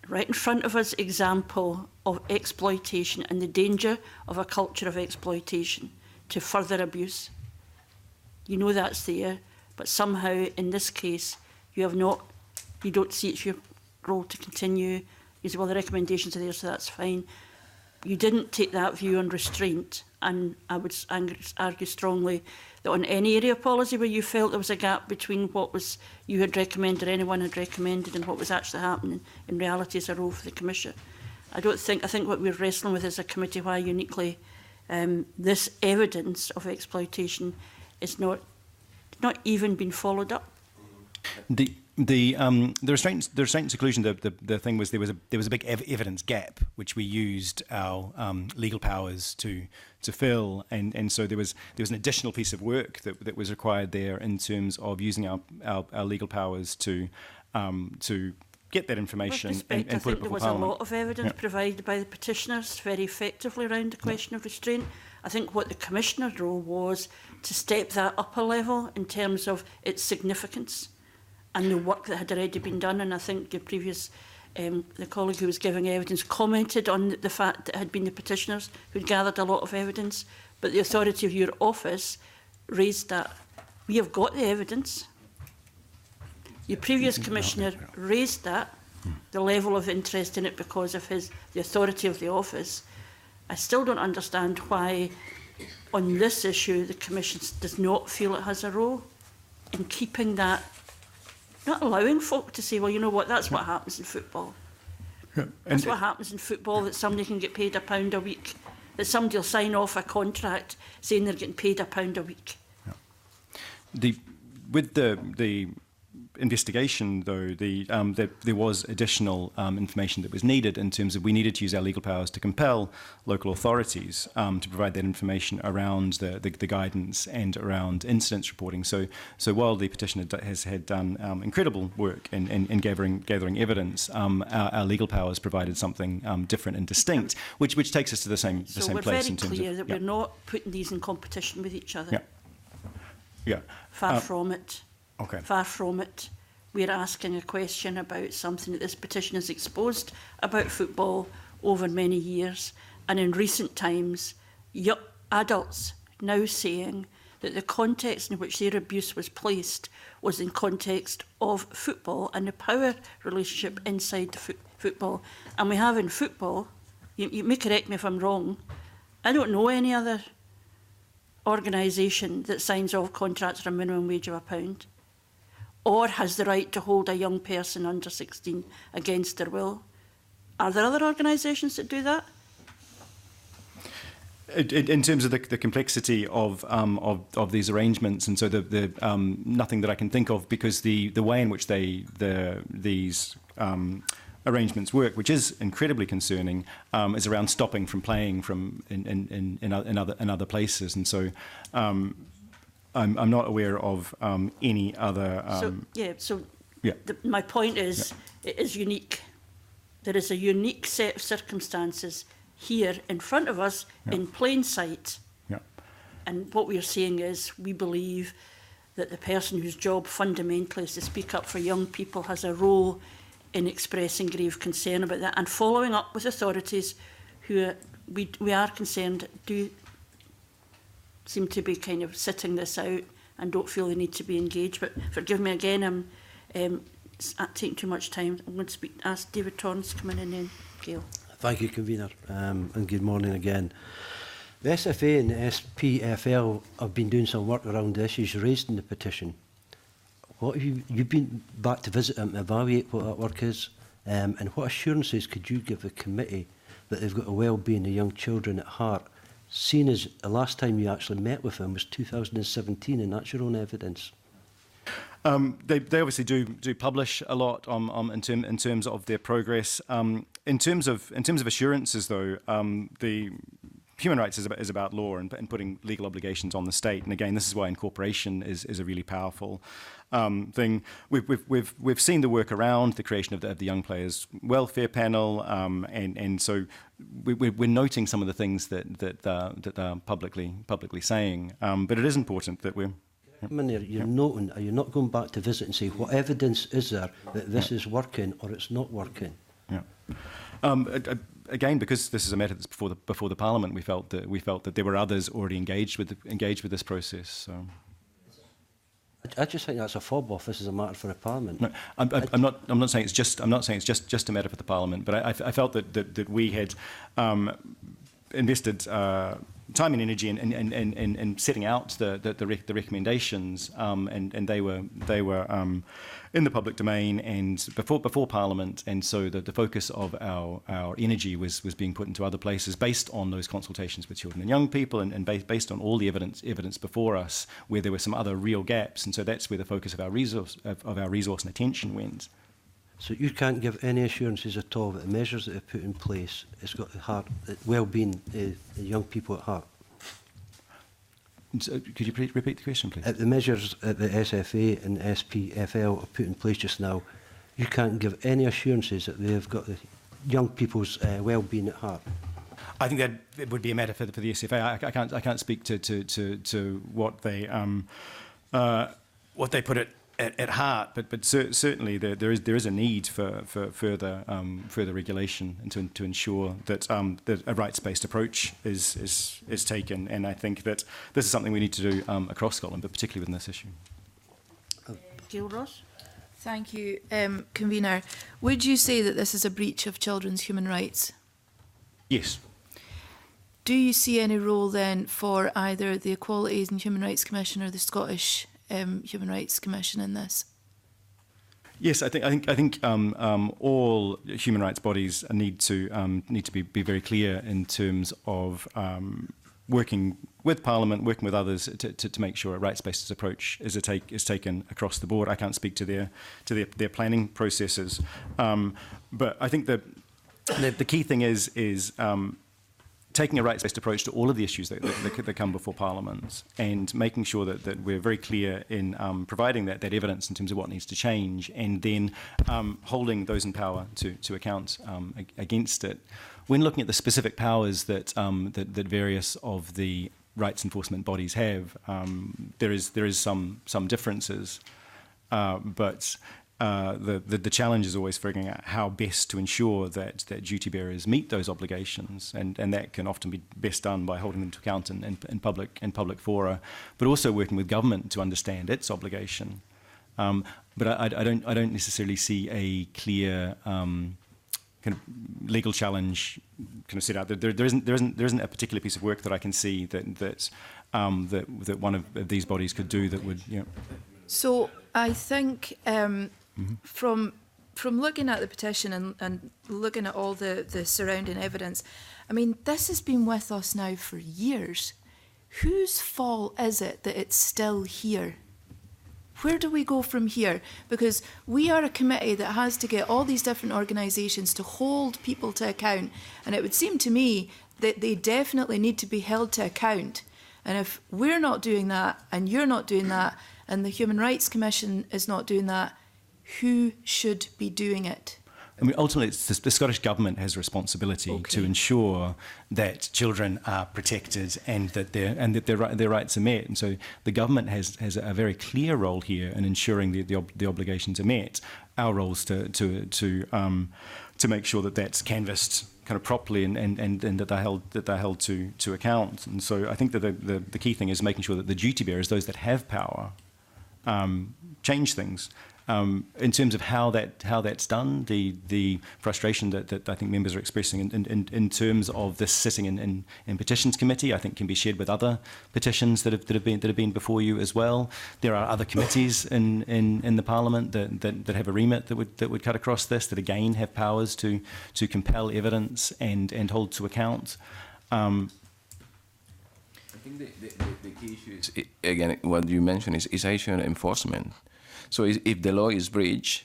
right in front of us, example of exploitation and the danger of a culture of exploitation to further abuse. You know that's there, but somehow in this case you don't see it's your role to continue. You say, well, the recommendations are there, so that's fine. You didn't take that view on restraint, and I would argue strongly that on any area of policy where you felt there was a gap between what was you had recommended or anyone had recommended and what was actually happening in reality is a role for the Commission. I think what we're wrestling with as a committee, why uniquely this evidence of exploitation is not even been followed up. The restraint seclusion. The thing was there was a big evidence gap which we used our legal powers to fill, and so there was an additional piece of work that was required there in terms of using our legal powers to get that information and put it before Parliament. I think there was a lot of evidence provided by the petitioners very effectively around the question of restraint. I think what the Commissioner's role was to step that up a level in terms of its significance and the work that had already been done. And I think your previous, the colleague who was giving evidence commented on the fact that it had been the petitioners who'd gathered a lot of evidence, but the authority of your office raised that. We have got the evidence. Your previous Commissioner raised that, the level of interest in it because of the authority of the office. I still don't understand why on this issue the Commission does not feel it has a role in keeping that, not allowing folk to say, well, you know what, that's what happens in football. That's what happens in football, that somebody can get paid £1 a week, that somebody will sign off a contract saying they're getting paid £1 a week. With the investigation, though, there was additional information that was needed in terms of we needed to use our legal powers to compel local authorities to provide that information around the guidance and around incidents reporting. So while the petitioner had done incredible work in gathering evidence, our legal powers provided something different and distinct, which takes us to the same place. So we're very clear that we're not putting these in competition with each other. Yeah. Far from it. Okay. Far from it. We're asking a question about something that this petition has exposed about football over many years, and in recent times, adults now saying that the context in which their abuse was placed was in context of football and the power relationship inside the football. And we have in football, you may correct me if I'm wrong, I don't know any other organisation that signs off contracts for a minimum wage of £1 or has the right to hold a young person under 16 against their will. Are there other organisations that do that? In terms of the complexity of these arrangements, and so the nothing that I can think of, because the way in which these arrangements work, which is incredibly concerning, is around stopping from playing in other places, and so I'm not aware of any other. My point is, it is unique. There is a unique set of circumstances here in front of us, in plain sight. And what we are saying is, we believe that the person whose job fundamentally is to speak up for young people has a role in expressing grave concern about that and following up with authorities who we are concerned do seem to be kind of sitting this out and don't feel they need to be engaged. But forgive me again, I'm taking too much time. I'm going to ask David Torrance to come in and then Gail. Thank you, Convener, and good morning again. The SFA and the SPFL have been doing some work around the issues raised in the petition. What have you've been back to visit them and evaluate what that work is, and what assurances could you give the committee that they've got the well-being of young children at heart, seeing as the last time you actually met with them was 2017, and that's your own evidence? They obviously do publish a lot in terms of their progress. In terms of assurances, though, the human rights is about law and putting legal obligations on the state. And again, this is why incorporation is a really powerful thing. We've seen the work around the creation of the Young Players Welfare Panel, and so we're noting some of the things that they're publicly saying. But it is important that we're. You're noting, are you not going back to visit and say what evidence is there that this is working or it's not working? Yeah. Again, because this is a matter that's before the Parliament, we felt that there were others already engaged with this process. So. I just think that's a fob off. This is a matter for the Parliament. No, I'm not saying it's just a matter for the Parliament, but I felt that we had invested time and energy in setting out the recommendations, and they were in the public domain and before Parliament, and so the focus of our energy was being put into other places based on those consultations with children and young people, and based on all the evidence before us where there were some other real gaps, and so that's where the focus of our resource and attention went. So you can't give any assurances at all that the measures that are put in place, it's got the heart, the well-being of the young people at heart? So could you repeat the question, please? The measures that the SFA and SPFL have put in place just now, you can't give any assurances that they've got the young people's well-being at heart? I think that it would be a matter for the SFA. I can't speak to what they put at heart, but certainly there is a need for further regulation and to ensure that a rights-based approach is taken. And I think that this is something we need to do across Scotland, but particularly within this issue. Gail Ross. Thank you, Convener. Would you say that this is a breach of children's human rights? Yes. Do you see any role then for either the Equalities and Human Rights Commission or the Scottish Human Rights Commission in this? Yes, I think all human rights bodies need to be very clear in terms of working with Parliament, working with others to make sure a rights-based approach is taken across the board. I can't speak to their planning processes, but I think that the key thing is taking a rights-based approach to all of the issues that come before Parliament, and making sure that we're very clear in providing that evidence in terms of what needs to change, and then holding those in power to account against it. When looking at the specific powers that various of the rights enforcement bodies have, there is some differences, but the challenge is always figuring out how best to ensure that duty bearers meet those obligations, and that can often be best done by holding them to account in public fora, but also working with government to understand its obligation. But I don't necessarily see a clear kind of legal challenge kind of set out. There isn't a particular piece of work that I can see that one of these bodies could do that would. You know. So I think. From looking at the petition and looking at all the surrounding evidence, I mean, this has been with us now for years. Whose fault is it that it's still here? Where do we go from here? Because we are a committee that has to get all these different organisations to hold people to account, and it would seem to me that they definitely need to be held to account. And if we're not doing that, and you're not doing that, and the Human Rights Commission is not doing that, who should be doing it? I mean, ultimately, it's the Scottish Government has a responsibility to ensure that children are protected and that their rights are met. And so the government has a very clear role here in ensuring the obligations are met. Our role is to make sure that that's canvassed kind of properly and that they're held to account. And so I think that the key thing is making sure that the duty bearers, those that have power, change things. In terms of how that's done, the frustration that I think members are expressing in terms of this sitting in Petitions Committee, I think can be shared with other petitions that have been before you as well. There are other committees in the Parliament that have a remit that would cut across this, that again have powers to compel evidence and hold to account. I think the key issue is, again, what you mentioned is issue and enforcement. So if the law is breached,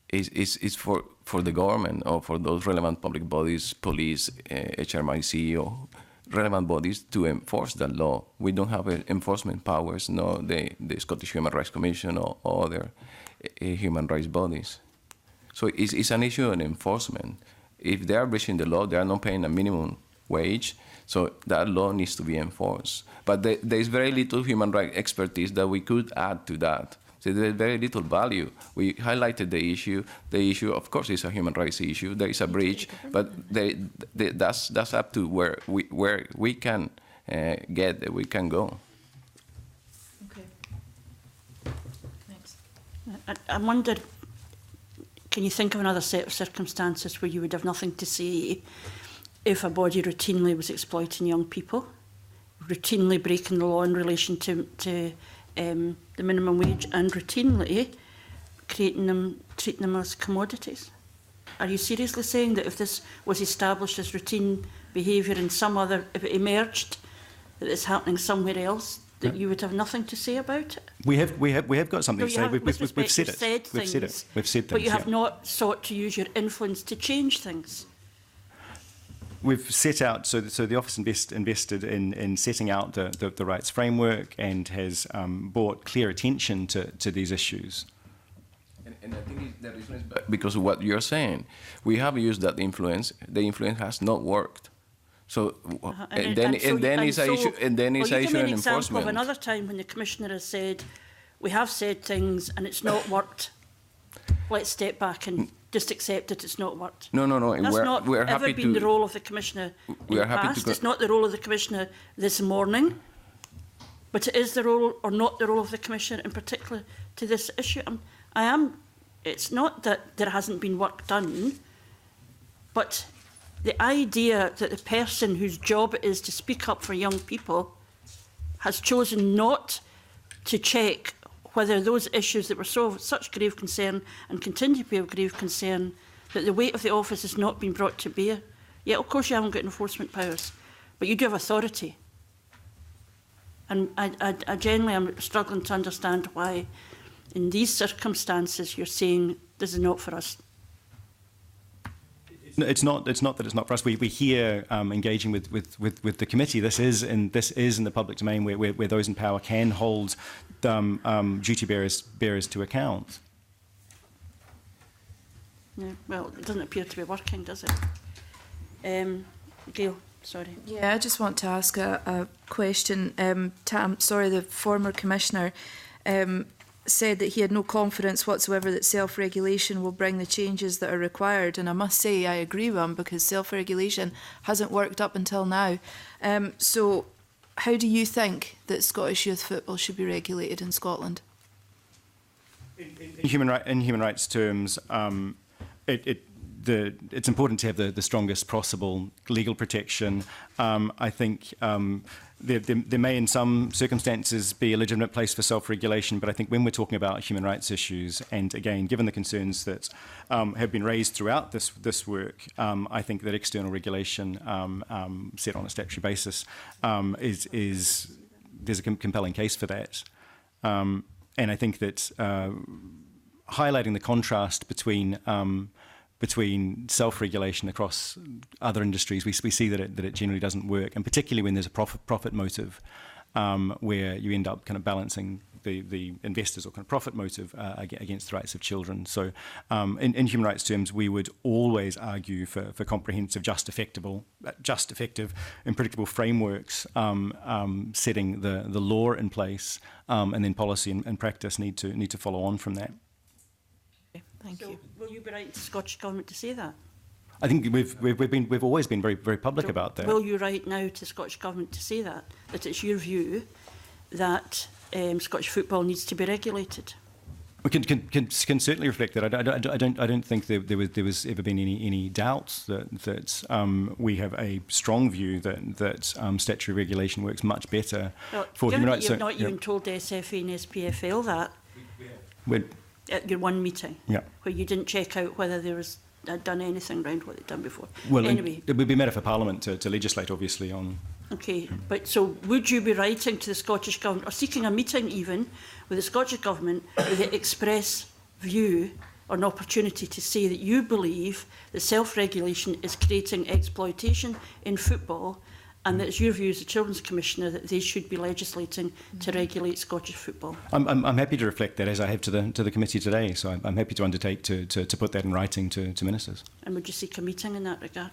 it's for the government or for those relevant public bodies, police, HMRC, or relevant bodies to enforce that law. We don't have enforcement powers, no, the Scottish Human Rights Commission or other human rights bodies. So it's an issue of enforcement. If they are breaching the law, they are not paying a minimum wage, so that law needs to be enforced. But there is very little human rights expertise that we could add to that. So there's very little value. We highlighted the issue. The issue, of course, is a human rights issue. There is a breach, but that's up to where we can we can go. Okay. Thanks. I wonder, can you think of another set of circumstances where you would have nothing to say if a body routinely was exploiting young people, routinely breaking the law in relation to the minimum wage, and routinely treating them as commodities? Are you seriously saying that if this was established as routine behaviour in some other, if it emerged that it's happening somewhere else, that you would have nothing to say about it? We have got something to say. We've said it. We've said it. We've said things. But you have not sought to use your influence to change things. We've set out, so the Office invested in setting out the rights framework and has brought clear attention to these issues. And I think the reason is because of what you're saying. We have used that influence. The influence has not worked. So and then it's an issue and enforcement. Example of another time when the Commissioner has said, we have said things and it's not worked. Let's step back and just accept that it's not worked. No. That's we're not happy ever been the role of the Commissioner in the past. It's not the role of the Commissioner this morning, but it is the role, or not the role of the Commissioner in particular to this issue. It's not that there hasn't been work done, but the idea that the person whose job it is to speak up for young people has chosen not to check whether those issues that were such grave concern and continue to be of grave concern, that the weight of the office has not been brought to bear. Yeah, of course you haven't got enforcement powers, but you do have authority. And I genuinely am struggling to understand why, in these circumstances, you're saying this is not for us. It's not that it's not for us. We're here engaging with the committee. This is in the public domain where those in power can hold duty bearers to account. Yeah, well, it doesn't appear to be working, does it? Gail, sorry. Yeah, I just want to ask a question. The former Commissioner said that he had no confidence whatsoever that self-regulation will bring the changes that are required, and I must say I agree with him, because self-regulation hasn't worked up until now. So how do you think that Scottish youth football should be regulated in Scotland? In human rights terms, it's important to have the strongest possible legal protection. I think there may in some circumstances be a legitimate place for self-regulation, but I think when we're talking about human rights issues, and again, given the concerns that have been raised throughout this work, I think that external regulation set on a statutory basis there's a compelling case for that. And I think that highlighting the contrast between self-regulation across other industries, we see that it generally doesn't work, and particularly when there's a profit motive, where you end up kind of balancing the investors or kind of profit motive against the rights of children. So in human rights terms, we would always argue for comprehensive, just effective and predictable frameworks, setting the law in place, and then policy and practice need to follow on from that. Thank you. Will you be writing to the Scottish Government to say that? I think we've always been very public about that. Will you write now to the Scottish Government to say that it's your view that Scottish football needs to be regulated? We can certainly reflect that. I don't think there was ever been any doubts that we have a strong view that statutory regulation works much better for human rights. You've not even told SFA and SPFL that at your one meeting, where you didn't check out whether there was done anything around what they'd done before. Well, anyway, it would be a matter for Parliament to legislate, obviously, on. Okay, but so would you be writing to the Scottish Government, or seeking a meeting even with the Scottish Government with the express view or an opportunity to say that you believe that self-regulation is creating exploitation in football, and that it's your view as the Children's Commissioner that they should be legislating to regulate Scottish football? I'm happy to reflect that, as I have to the committee today, so I'm happy to undertake to put that in writing to ministers. And would you seek a meeting in that regard?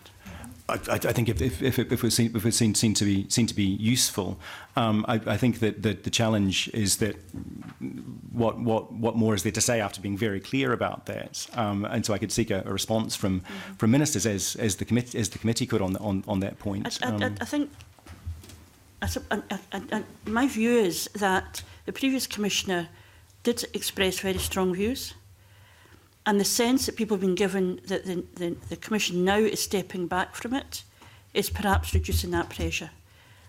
I think if it was seen to be useful, I think that the challenge is that what more is there to say after being very clear about that, and so I could seek a response from ministers as the committee could on that point. I think my view is that the previous commissioner did express very strong views. And the sense that people have been given that the Commission now is stepping back from it is perhaps reducing that pressure.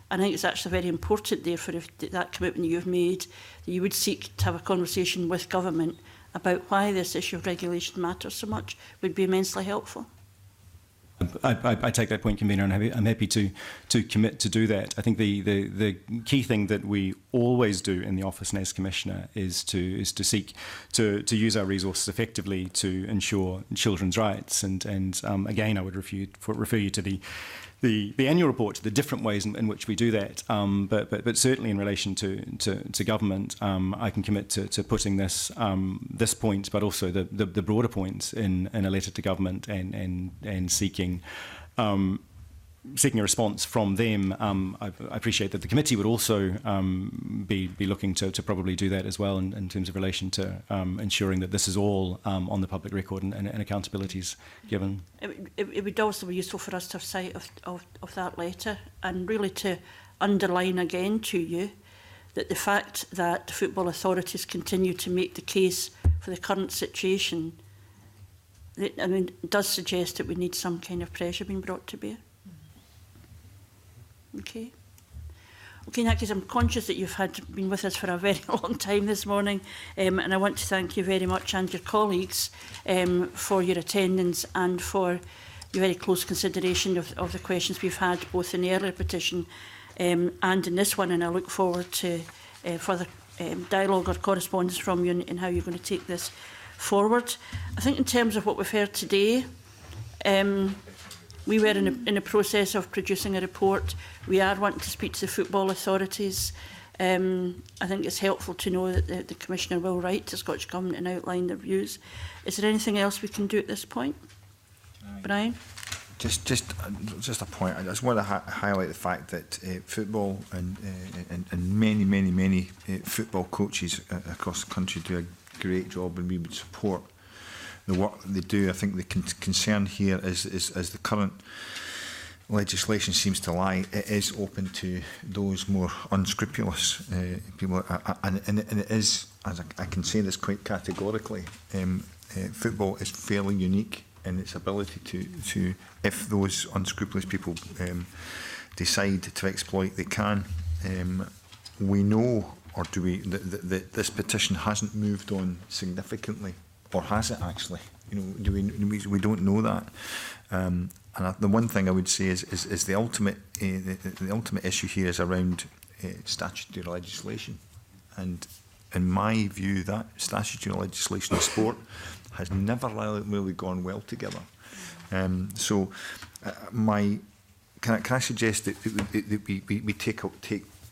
And I think it's actually very important, therefore, if that commitment you've made, that you would seek to have a conversation with government about why this issue of regulation matters so much would be immensely helpful. I take that point, Convener, and I'm happy to commit to do that. I think the key thing that we always do in the office and as Commissioner is to seek to use our resources effectively to ensure children's rights. And again, I would refer you to the annual report, to the different ways in which we do that. But certainly in relation to government, I can commit to putting this point, but also the broader points in a letter to government and seeking a response from them. I appreciate that the committee would also be looking to probably do that as well in terms of relation to ensuring that this is all on the public record and accountabilities given. It would also be useful for us to have sight of that letter and really to underline again to you that the fact that the football authorities continue to make the case for the current situation, does suggest that we need some kind of pressure being brought to bear. Okay. Okay, in that case, I'm conscious that you've been with us for a very long time this morning, and I want to thank you very much and your colleagues for your attendance and for your very close consideration of the questions we've had, both in the earlier petition and in this one, and I look forward to further dialogue or correspondence from you in how you're going to take this forward. I think in terms of what we've heard today, we were in a process of producing a report. We are wanting to speak to the football authorities. I think it's helpful to know that the Commissioner will write to the Scottish Government and outline their views. Is there anything else we can do at this point? Brian? Just a point. I just want to highlight the fact that football and many football coaches across the country do a great job, and we would support the work that they do. I think the concern here is the current legislation seems to lie. It is open to those more unscrupulous people, and it is, as I can say this quite categorically, football is fairly unique in its ability to if those unscrupulous people decide to exploit, they can. We know, or do we, that this petition hasn't moved on significantly, or has it actually? We don't know that. And the one thing I would say is the ultimate issue here is around statutory legislation, and in my view, that statutory legislation and sport has never really gone well together. Can I suggest that we take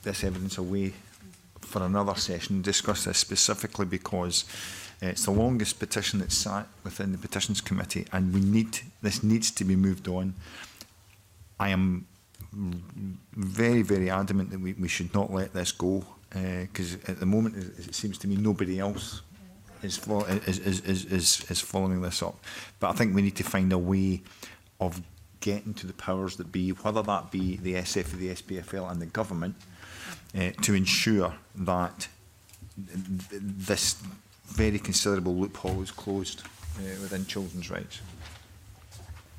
this evidence away for another session and discuss this specifically, because it's the longest petition that's sat within the Petitions Committee, and this needs to be moved on. I am very adamant that we should not let this go, because at the moment it seems to me nobody else is following this up. But I think we need to find a way of getting to the powers that be, whether that be the SF, the SPFL and the government, to ensure that this very considerable loophole is closed within children's rights.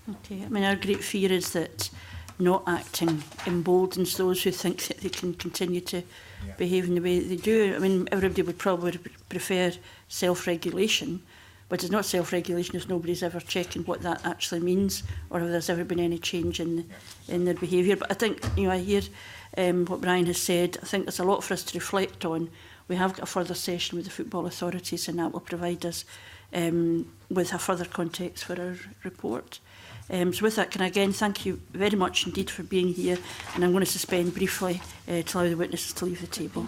Okay, I mean, our great fear is that not acting emboldens those who think that they can continue to behave in the way that they do. I mean, everybody would probably prefer self-regulation, but it's not self-regulation if nobody's ever checking what that actually means or if there's ever been any change in their behaviour. But I think, you know, I hear what Brian has said. I think there's a lot for us to reflect on. We have got a further session with the football authorities, and that will provide us with a further context for our report. So with that, can I again thank you very much indeed for being here, and I'm going to suspend briefly to allow the witnesses to leave the table.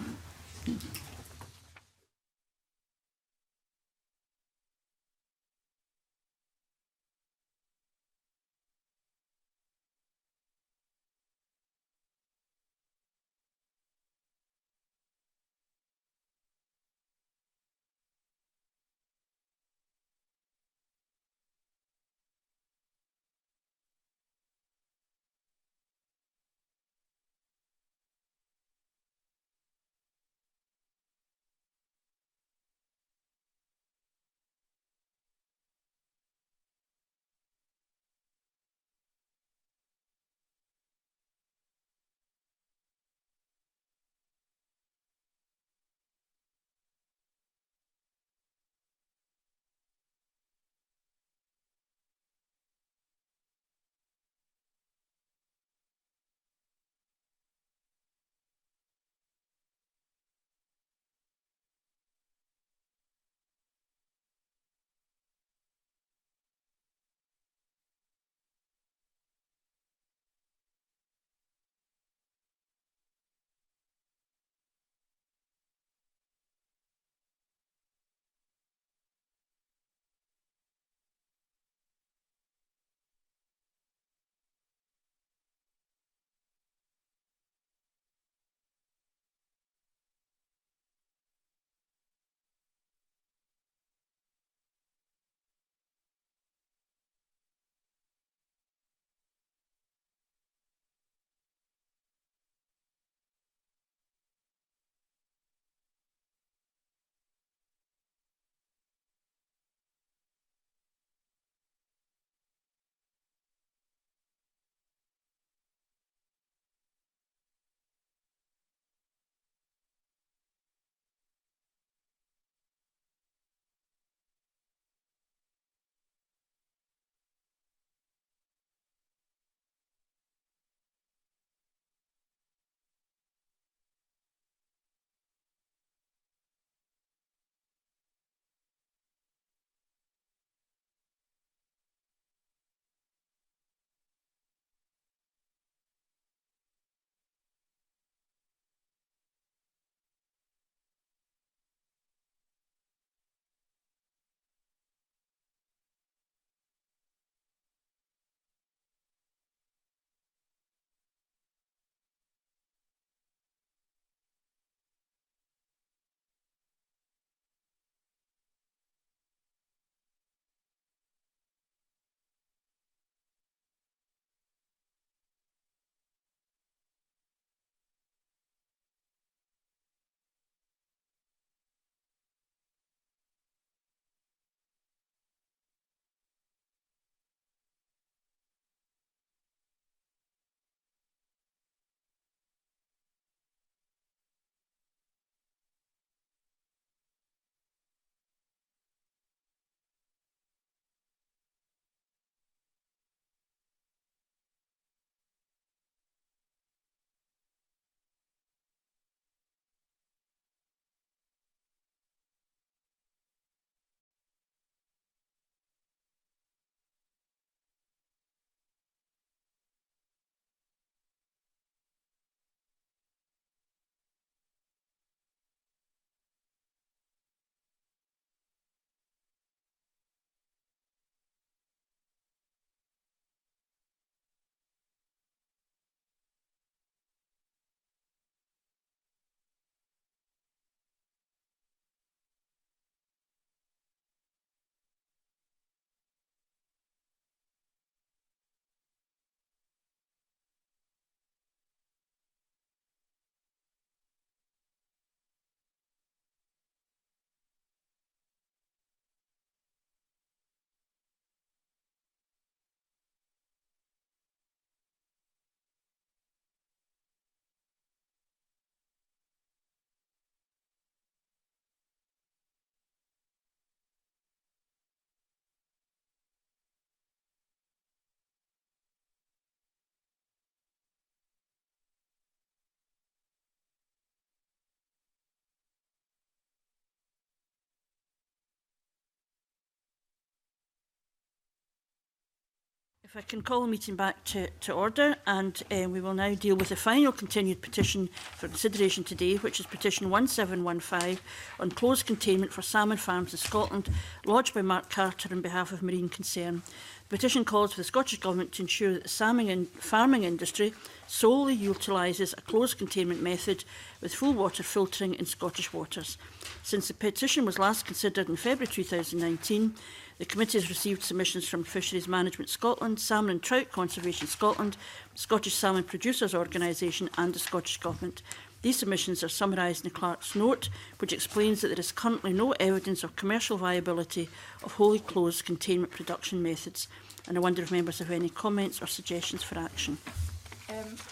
If I can call the meeting back to order, and we will now deal with the final continued petition for consideration today, which is petition 1715 on closed containment for salmon farms in Scotland, lodged by Mark Carter on behalf of Marine Concern. The petition calls for the Scottish Government to ensure that the salmon and farming industry solely utilises a closed containment method with full water filtering in Scottish waters. Since the petition was last considered in February 2019, the committee has received submissions from Fisheries Management Scotland, Salmon and Trout Conservation Scotland, Scottish Salmon Producers Organisation and the Scottish Government. These submissions are summarised in the Clerk's note, which explains that there is currently no evidence of commercial viability of wholly closed containment production methods. And I wonder if members have any comments or suggestions for action.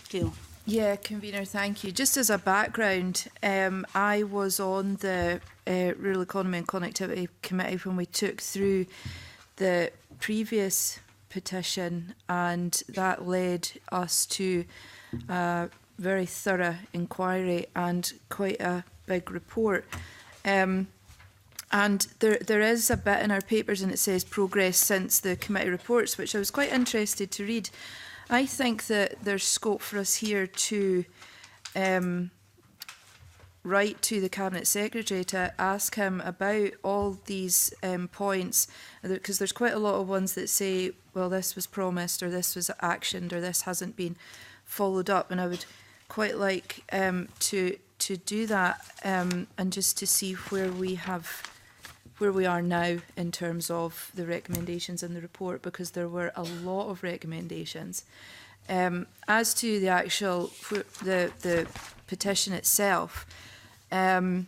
Gail. Yeah, Convener, thank you. Just as a background, I was on the Rural Economy and Connectivity Committee when we took through the previous petition, and that led us to a very thorough inquiry and quite a big report. And there is a bit in our papers, and it says progress since the committee reports, which I was quite interested to read. I think that there's scope for us here to write to the Cabinet Secretary to ask him about all these points, because there's quite a lot of ones that say, well, this was promised, or this was actioned, or this hasn't been followed up, and I would quite like to do that and just to see where we are now in terms of the recommendations in the report, because there were a lot of recommendations. As to the actual the petition itself, I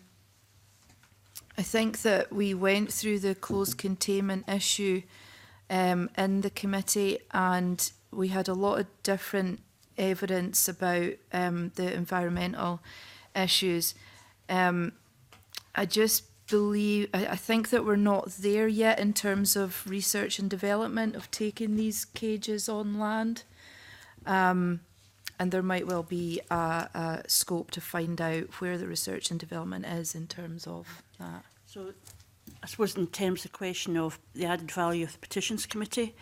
think that we went through the closed containment issue in the committee, and we had a lot of different evidence about the environmental issues. I think that we're not there yet in terms of research and development of taking these cages on land. And there might well be a scope to find out where the research and development is in terms of that. So I suppose in terms of the question of the added value of the Petitions Committee,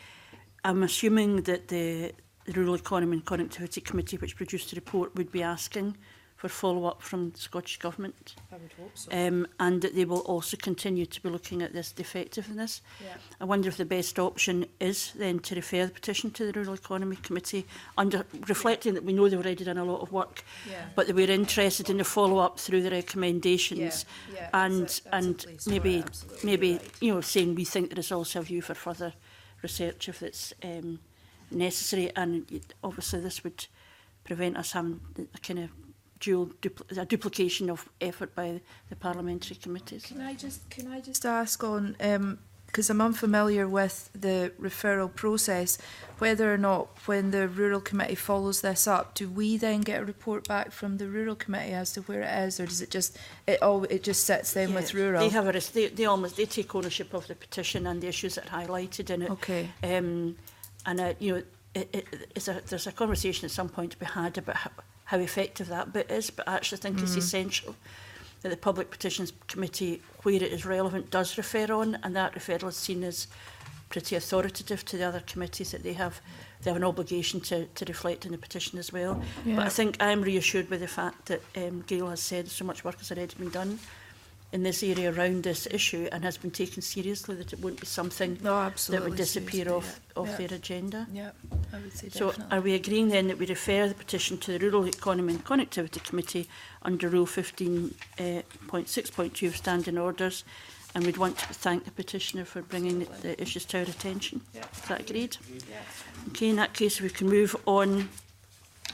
I'm assuming that the Rural Economy and Connectivity Committee, which produced the report, would be asking for follow-up from the Scottish Government. I would hope so. And that they will also continue to be looking at this, the effectiveness. Yeah. I wonder if the best option is then to refer the petition to the Rural Economy Committee, reflecting that we know they've already done a lot of work, but that we're interested in the follow-up through the recommendations, and maybe right. You know, saying we think there is also a view for further research if it's necessary, and obviously this would prevent us having a kind of duplication of effort by the parliamentary committees. Can I just ask on, because I'm unfamiliar with the referral process, whether or not when the Rural Committee follows this up, do we then get a report back from the Rural Committee as to where it is, or does it just it just sits then with Rural? They take ownership of the petition and the issues that are highlighted in it. Okay. You know, there's a conversation at some point to be had about how effective that bit is, but I actually think it's essential that the Public Petitions Committee, where it is relevant, does refer on, and that referral is seen as pretty authoritative to the other committees, that they have an obligation to reflect in the petition as well. Yeah. But I think I'm reassured by the fact that Gail has said so much work has already been done in this area around this issue and has been taken seriously, that it won't be something that would disappear off their agenda. Yeah, I would say so definitely. Are we agreeing then that we refer the petition to the Rural Economy and Connectivity Committee under Rule 15.6.2 of Standing Orders, and we'd want to thank the petitioner for bringing the issues to our attention? Yeah. Is that agreed? Yeah. Okay, in that case we can move on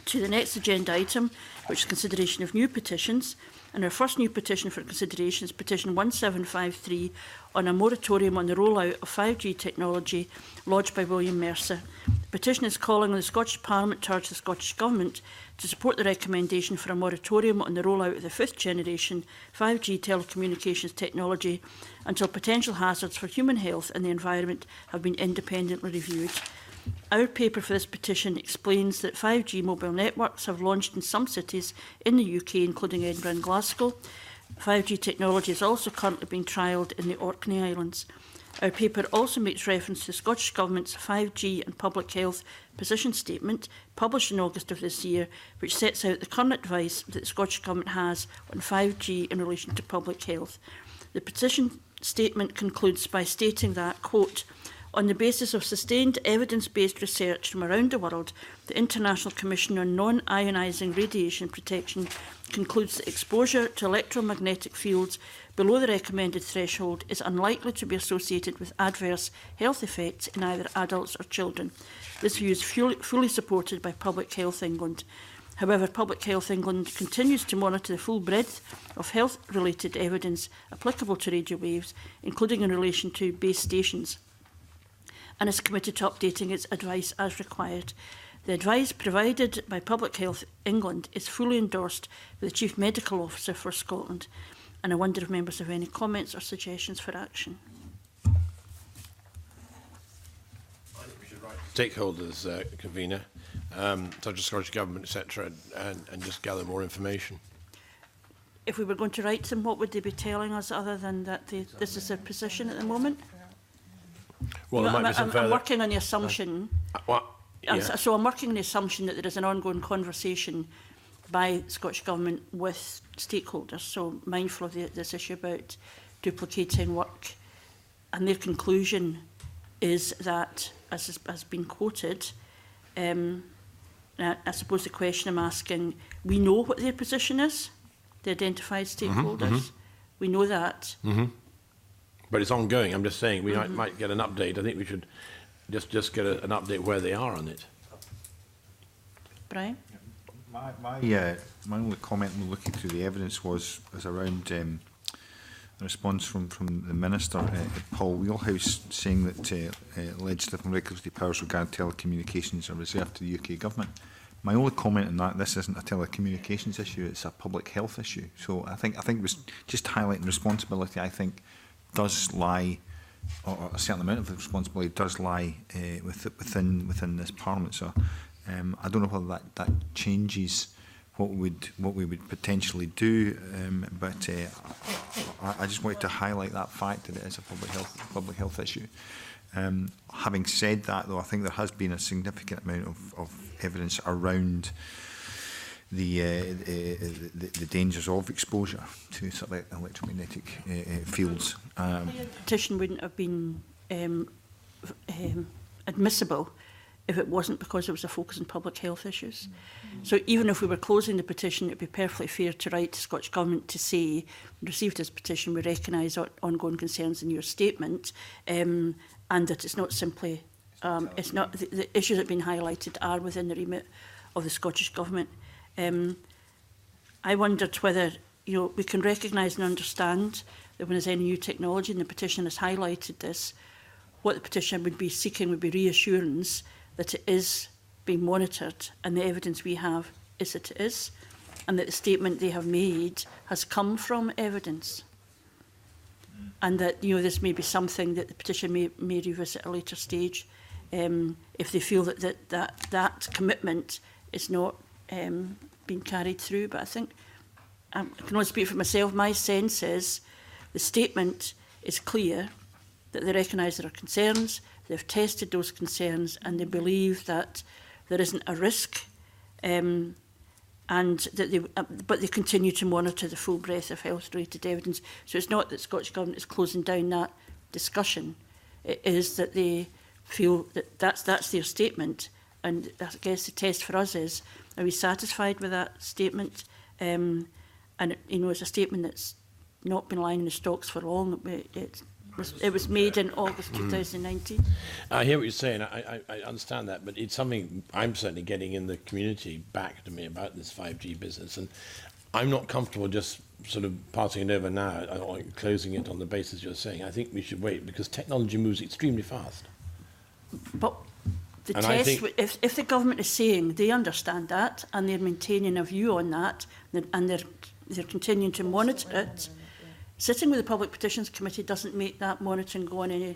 to the next agenda item, which is consideration of new petitions. And our first new petition for consideration is petition 1753 on a moratorium on the rollout of 5G technology, lodged by William Mercer. The petition is calling on the Scottish Parliament to urge the Scottish Government to support the recommendation for a moratorium on the rollout of the 5th generation 5G telecommunications technology until potential hazards for human health and the environment have been independently reviewed. Our paper for this petition explains that 5G mobile networks have launched in some cities in the UK, including Edinburgh and Glasgow. 5G technology is also currently being trialled in the Orkney Islands. Our paper also makes reference to the Scottish Government's 5G and public health position statement, published in August of this year, which sets out the current advice that the Scottish Government has on 5G in relation to public health. The petition statement concludes by stating that, quote, on the basis of sustained evidence-based research from around the world, the International Commission on Non-Ionising Radiation Protection concludes that exposure to electromagnetic fields below the recommended threshold is unlikely to be associated with adverse health effects in either adults or children. This view is fully supported by Public Health England. However, Public Health England continues to monitor the full breadth of health-related evidence applicable to radio waves, including in relation to base stations, and is committed to updating its advice as required. The advice provided by Public Health England is fully endorsed by the Chief Medical Officer for Scotland, and I wonder if members have any comments or suggestions for action. I think we should write stakeholders, convener, such as Scottish Government, etc., and just gather more information. If we were going to write them, what would they be telling us other than that this is their position at the moment? Well, there might be some further... I'm working on the assumption... yeah. So I'm working on the assumption that there is an ongoing conversation by the Scottish Government with stakeholders, so mindful of this issue about duplicating work. And their conclusion is that, as has been quoted, I suppose the question I'm asking, we know what their position is, the identified stakeholders. We know that. But it's ongoing. I'm just saying we might get an update. I think we should just get an update where they are on it. Brian? My only comment when looking through the evidence was around a response from the Minister, Paul Wheelhouse, saying that legislative and regulatory powers regarding telecommunications are reserved to the UK Government. My only comment on that, this isn't a telecommunications issue, it's a public health issue. So I think just highlighting responsibility, I think, does lie, or a certain amount of responsibility does lie within this Parliament. So I don't know whether that changes what we would potentially do, but I just wanted to highlight that fact that it is a public health issue. Having said that, though, I think there has been a significant amount of evidence around the dangers of exposure to sort of electromagnetic fields. The petition wouldn't have been admissible if it wasn't because there was a focus on public health issues. So even if we were closing the petition, it would be perfectly fair to write to Scottish Government to say, we received this petition, we recognise ongoing concerns in your statement, and that it's not simply, it's not the issues that have been highlighted are within the remit of the Scottish Government. I wondered whether we can recognise and understand that when there's any new technology, and the petition has highlighted this, what the petition would be seeking would be reassurance that it is being monitored, and the evidence we have is that it is, and that the statement they have made has come from evidence. And that this may be something that the petition may revisit at a later stage if they feel that commitment is not being carried through. But I think I can only speak for myself. My sense is the statement is clear that they recognise there are concerns, they've tested those concerns, and they believe that there isn't a risk, and that but they continue to monitor the full breadth of health-related evidence. So it's not that the Scottish Government is closing down that discussion. It is that they feel that that's their statement, and I guess the test for us is, are we satisfied with that statement? And it's a statement that's not been lying in the stocks for long. It was made in August 2019. I hear what you're saying. I understand that, but it's something I'm certainly getting in the community back to me about this 5G business, and I'm not comfortable just sort of passing it over now or closing it on the basis you're saying. I think we should wait because technology moves extremely fast. But the test, if the government is saying they understand that and they're maintaining a view on that and they're continuing to monitor it, sitting with the Public Petitions Committee doesn't make that monitoring go on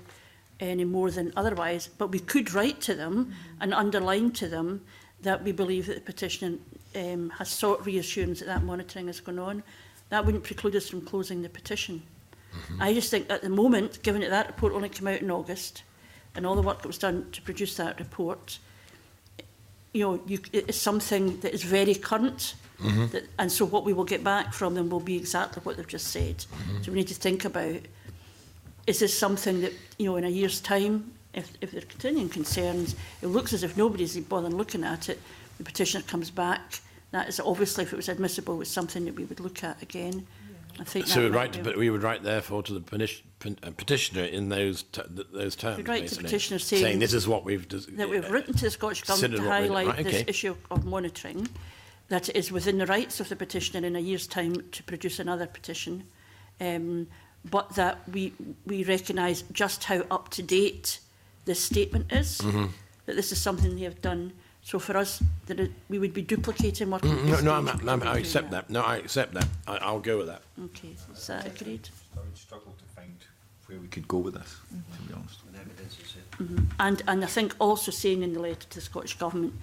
any more than otherwise. But we could write to them and underline to them that we believe that the petition has sought reassurance that monitoring is going on. That wouldn't preclude us from closing the petition. I just think at the moment, given that that report only came out in August, and all the work that was done to produce that report, you know, it's something that is very current, and so what we will get back from them will be exactly what they've just said. So we need to think about, is this something that, you know, in a year's time, if there are continuing concerns, it looks as if nobody's bothering looking at it, the petitioner comes back, that is obviously, if it was admissible, was something that we would look at again. I think so that but we would write therefore to the petitioner in those terms. We'd write to the petitioner saying this is what we've that we've written to the Scottish Government to highlight this issue of monitoring, that it is within the rights of the petitioner in a year's time to produce another petition, but that we recognise just how up to date this statement is, that this is something they have done. So for us, we would be duplicating what... I accept that. No, I accept that. I'll go with that. Okay, is that agreed? I would struggle to find where we could go with this, to be honest. And I think also saying in the letter to the Scottish Government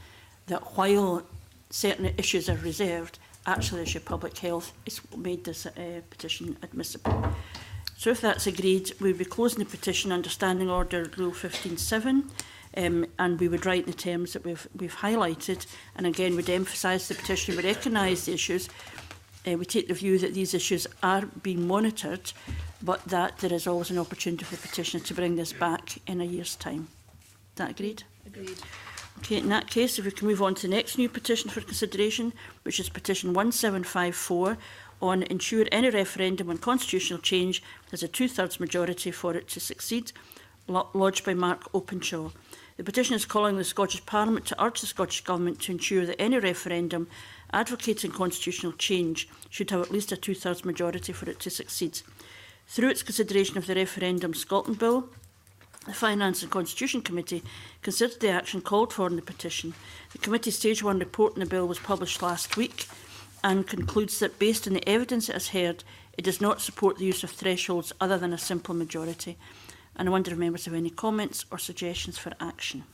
that while certain issues are reserved, actually the issue of public health is what made this petition admissible. So if that's agreed, we'll be closing the petition under Standing Order Rule 15.7, and we would write in the terms that we've highlighted, and again would emphasise the petitioner would recognise the issues. We take the view that these issues are being monitored, but that there is always an opportunity for the petitioner to bring this back in a year's time. Is that agreed? Agreed. Okay, in that case, if we can move on to the next new petition for consideration, which is petition 1754, on ensure any referendum on constitutional change has a 2/3 majority for it to succeed, lodged by Mark Openshaw. The petition is calling on the Scottish Parliament to urge the Scottish Government to ensure that any referendum advocating constitutional change should have at least a 2/3 majority for it to succeed. Through its consideration of the Referendum Scotland Bill, the Finance and Constitution Committee considered the action called for in the petition. The committee's Stage 1 report on the bill was published last week and concludes that based on the evidence it has heard, it does not support the use of thresholds other than a simple majority. And I wonder if members have any comments or suggestions for action.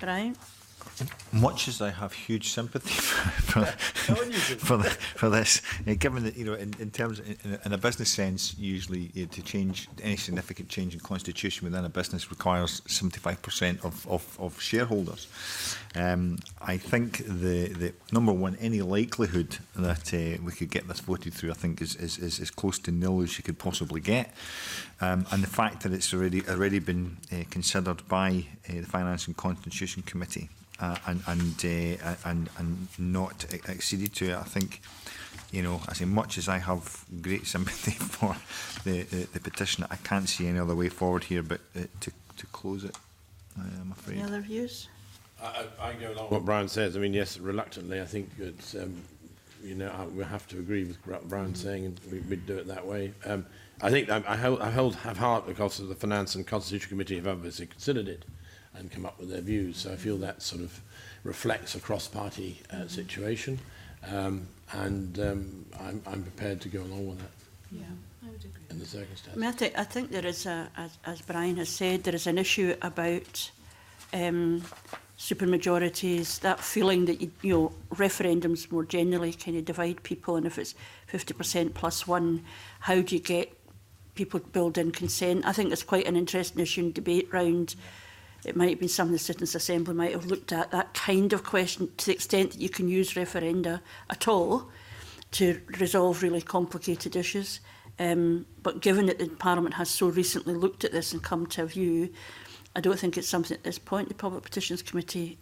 Brian? Much as I have huge sympathy for this, given that, you know, in terms in a business sense, usually to change any significant change in constitution within a business requires 75% of shareholders. I think the number one, any likelihood that we could get this voted through, I think is as close to nil as you could possibly get. And the fact that it's already been considered by the Finance and Constitution Committee and not acceded to it, I think, you know, as much as I have great sympathy for the petition, I can't see any other way forward here but to close it, I'm afraid. Any other views? I go along with what Brian says. I mean, yes, reluctantly, I think it's, you know, we have to agree with what Brian's saying, and we'd do it that way. I think I have heart because of the Finance and Constitution Committee have obviously considered it and come up with their views. So I feel that sort of reflects a cross-party situation, and I'm prepared to go along with that. Yeah, I would agree. In the circumstances. I mean, I think there is as Brian has said, there is an issue about supermajorities, that feeling that, you know, referendums more generally kind of divide people, and if it's 50% plus one, how do you get people to build in consent? I think it's quite an interesting issue and debate round. It might have been something the Citizens' Assembly might have looked at, that kind of question, to the extent that you can use referenda at all to resolve really complicated issues. But given that the Parliament has so recently looked at this and come to a view, I don't think it's something at this point the Public Petitions Committee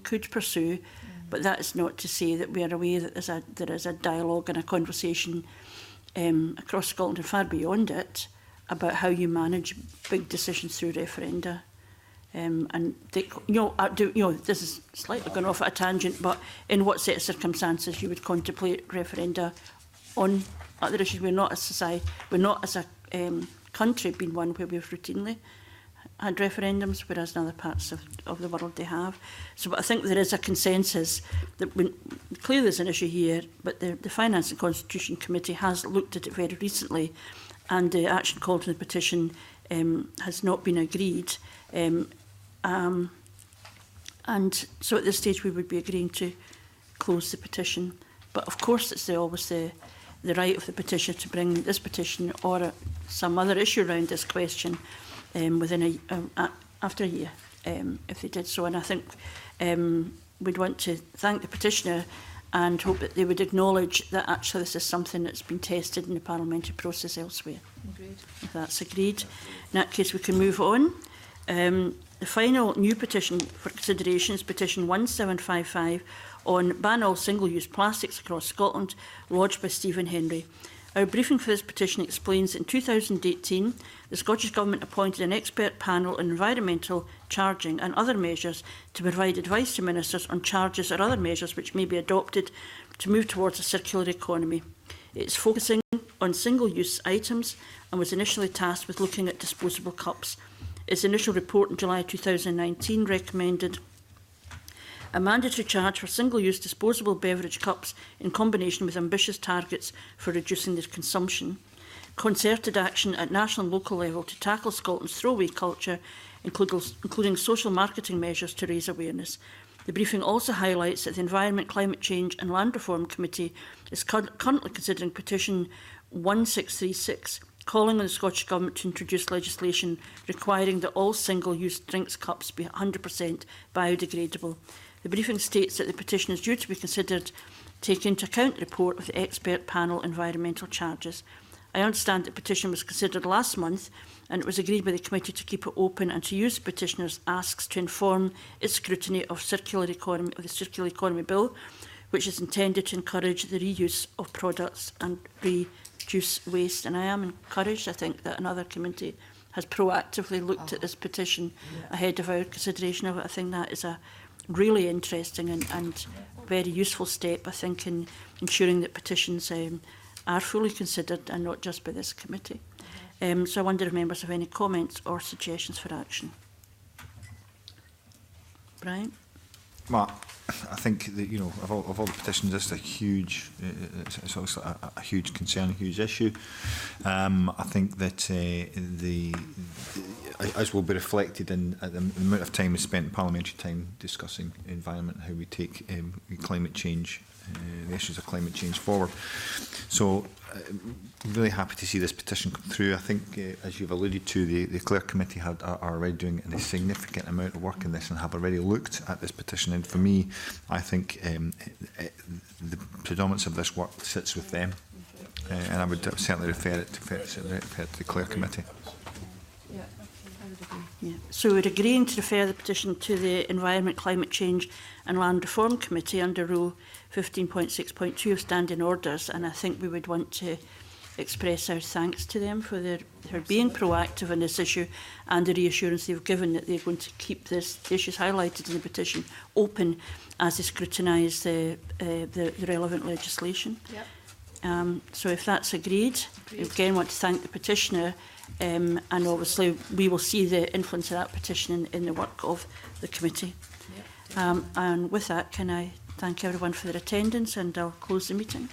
could pursue, but that is not to say that we are aware that there is a dialogue and a conversation across Scotland and far beyond it about how you manage big decisions through referenda. And they, this is slightly going off at a tangent, but in what set of circumstances you would contemplate referenda on other issues? We're not as society, we're not as a country been one where we've routinely had referendums, whereas in other parts of the world they have. So, but I think there is a consensus that clearly there's an issue here, but the Finance and Constitution Committee has looked at it very recently, and the action called in the petition has not been agreed. And so at this stage we would be agreeing to close the petition. But of course it's always the the right of the petitioner to bring this petition or some other issue around this question within after a year, if they did so. And I think we'd want to thank the petitioner and hope that they would acknowledge that actually this is something that's been tested in the parliamentary process elsewhere. Agreed. If that's agreed. In that case, we can move on. The final new petition for consideration is Petition 1755 on ban all single-use plastics across Scotland, lodged by Stephen Henry. Our briefing for this petition explains that in 2018, the Scottish Government appointed an expert panel on environmental, charging and other measures to provide advice to ministers on charges or other measures which may be adopted to move towards a circular economy. It is focusing on single-use items and was initially tasked with looking at disposable cups. Its initial report in July 2019 recommended a mandatory charge for single-use disposable beverage cups in combination with ambitious targets for reducing their consumption, concerted action at national and local level to tackle Scotland's throwaway culture, including social marketing measures to raise awareness. The briefing also highlights that the Environment, Climate Change and Land Reform Committee is currently considering Petition 1636, calling on the Scottish Government to introduce legislation requiring that all single-use drinks cups be 100% biodegradable. The briefing states that the petition is due to be considered taking into account the report of the expert panel environmental charges. I understand the petition was considered last month and it was agreed by the committee to keep it open and to use the petitioner's asks to inform its scrutiny of the Circular Economy Bill, which is intended to encourage the reuse of products and reduce waste. And I am encouraged, I think, that another committee has proactively looked at this petition ahead of our consideration of it. I think that is a really interesting and very useful step, I think, in ensuring that petitions are fully considered and not just by this committee. So I wonder if members have any comments or suggestions for action. Brian? Well, I think that, you know, of all the petitions, this is a huge, it's also a huge concern, a huge issue. I think that as will be reflected in the amount of time we spent in parliamentary time discussing environment, how we take climate change, the issues of climate change forward. So I'm really happy to see this petition come through. I think, as you've alluded to, the Clare Committee are already doing a significant amount of work in this and have already looked at this petition. And for me, I think the predominance of this work sits with them. And I would certainly refer it to the Clare Committee. Yeah. So we're agreeing to refer the petition to the Environment, Climate Change and Land Reform Committee under Rule 15.6.2 of Standing Orders, and I think we would want to express our thanks to them for their being proactive on this issue and the reassurance they've given that they're going to keep the issues highlighted in the petition open as they scrutinise the relevant legislation. Yep. So if that's agreed, we again want to thank the petitioner. And obviously we will see the influence of that petition in the work of the committee. Yep. And with that, can I thank everyone for their attendance, and I'll close the meeting.